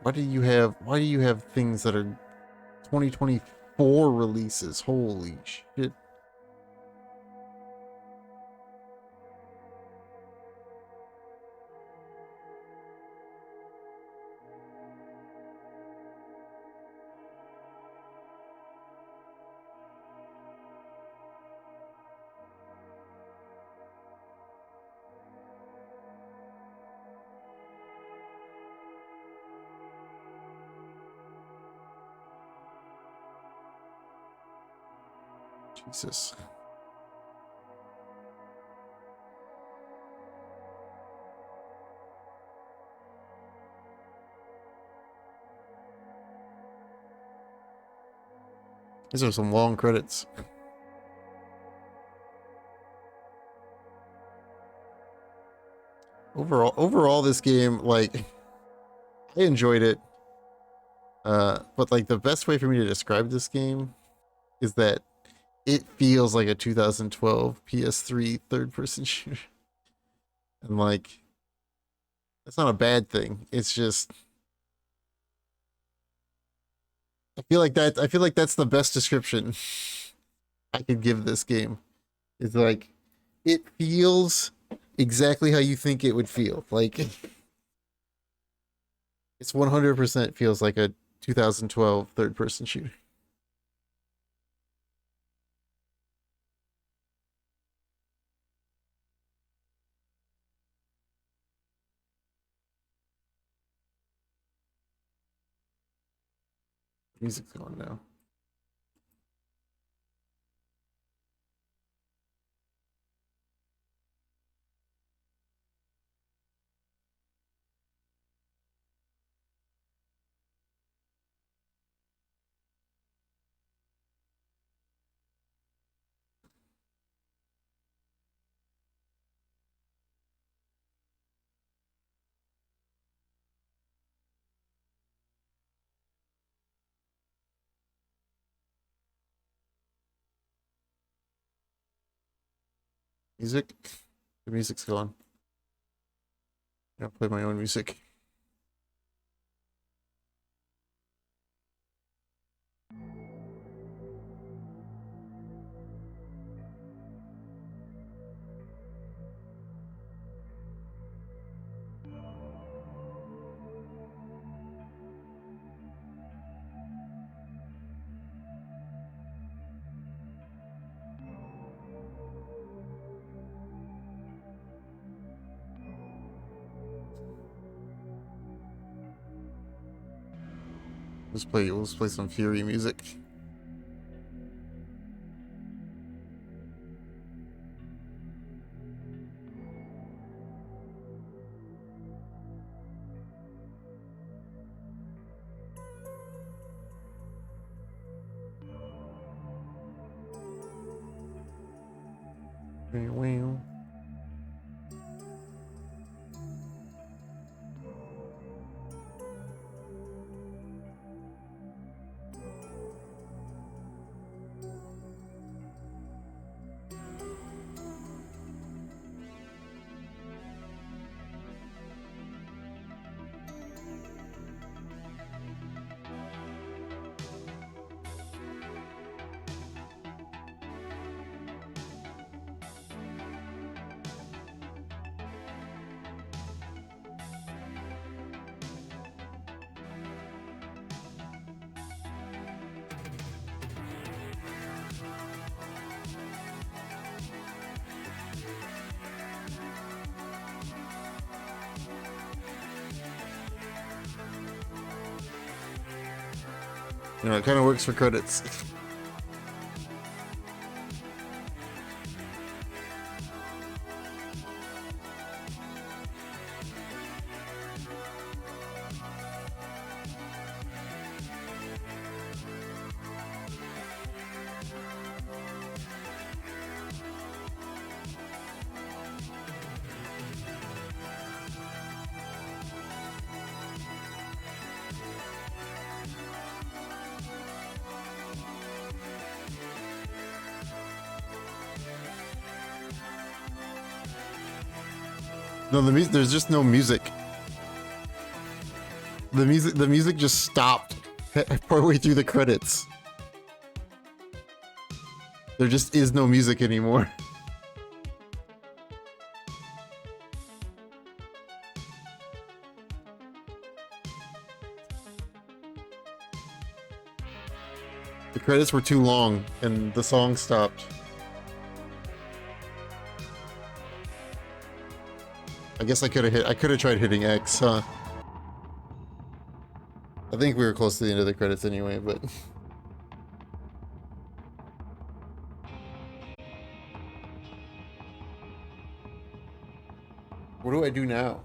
Why do you have things that are 2024 releases? Holy shit. Jesus. These are some long credits. Overall, this game, like, I enjoyed it. But like the best way for me to describe this game is that it feels like a 2012 PS3 third-person shooter. And like, that's not a bad thing. It's just, I feel like that's the best description I could give this game. It's like, it feels exactly how you think it would feel. Like, it's 100% feels like a 2012 third-person shooter. Music's going now. Music? The music's gone. I'll play my own music. Let's play some Fury music. Wow. You know, it kind of works for credits. No, there's just no music. The music just stopped partway through the credits. There just is no music anymore. The credits were too long and the song stopped. I guess I could have tried hitting X, huh? I think we were close to the end of the credits anyway, but what do I do now?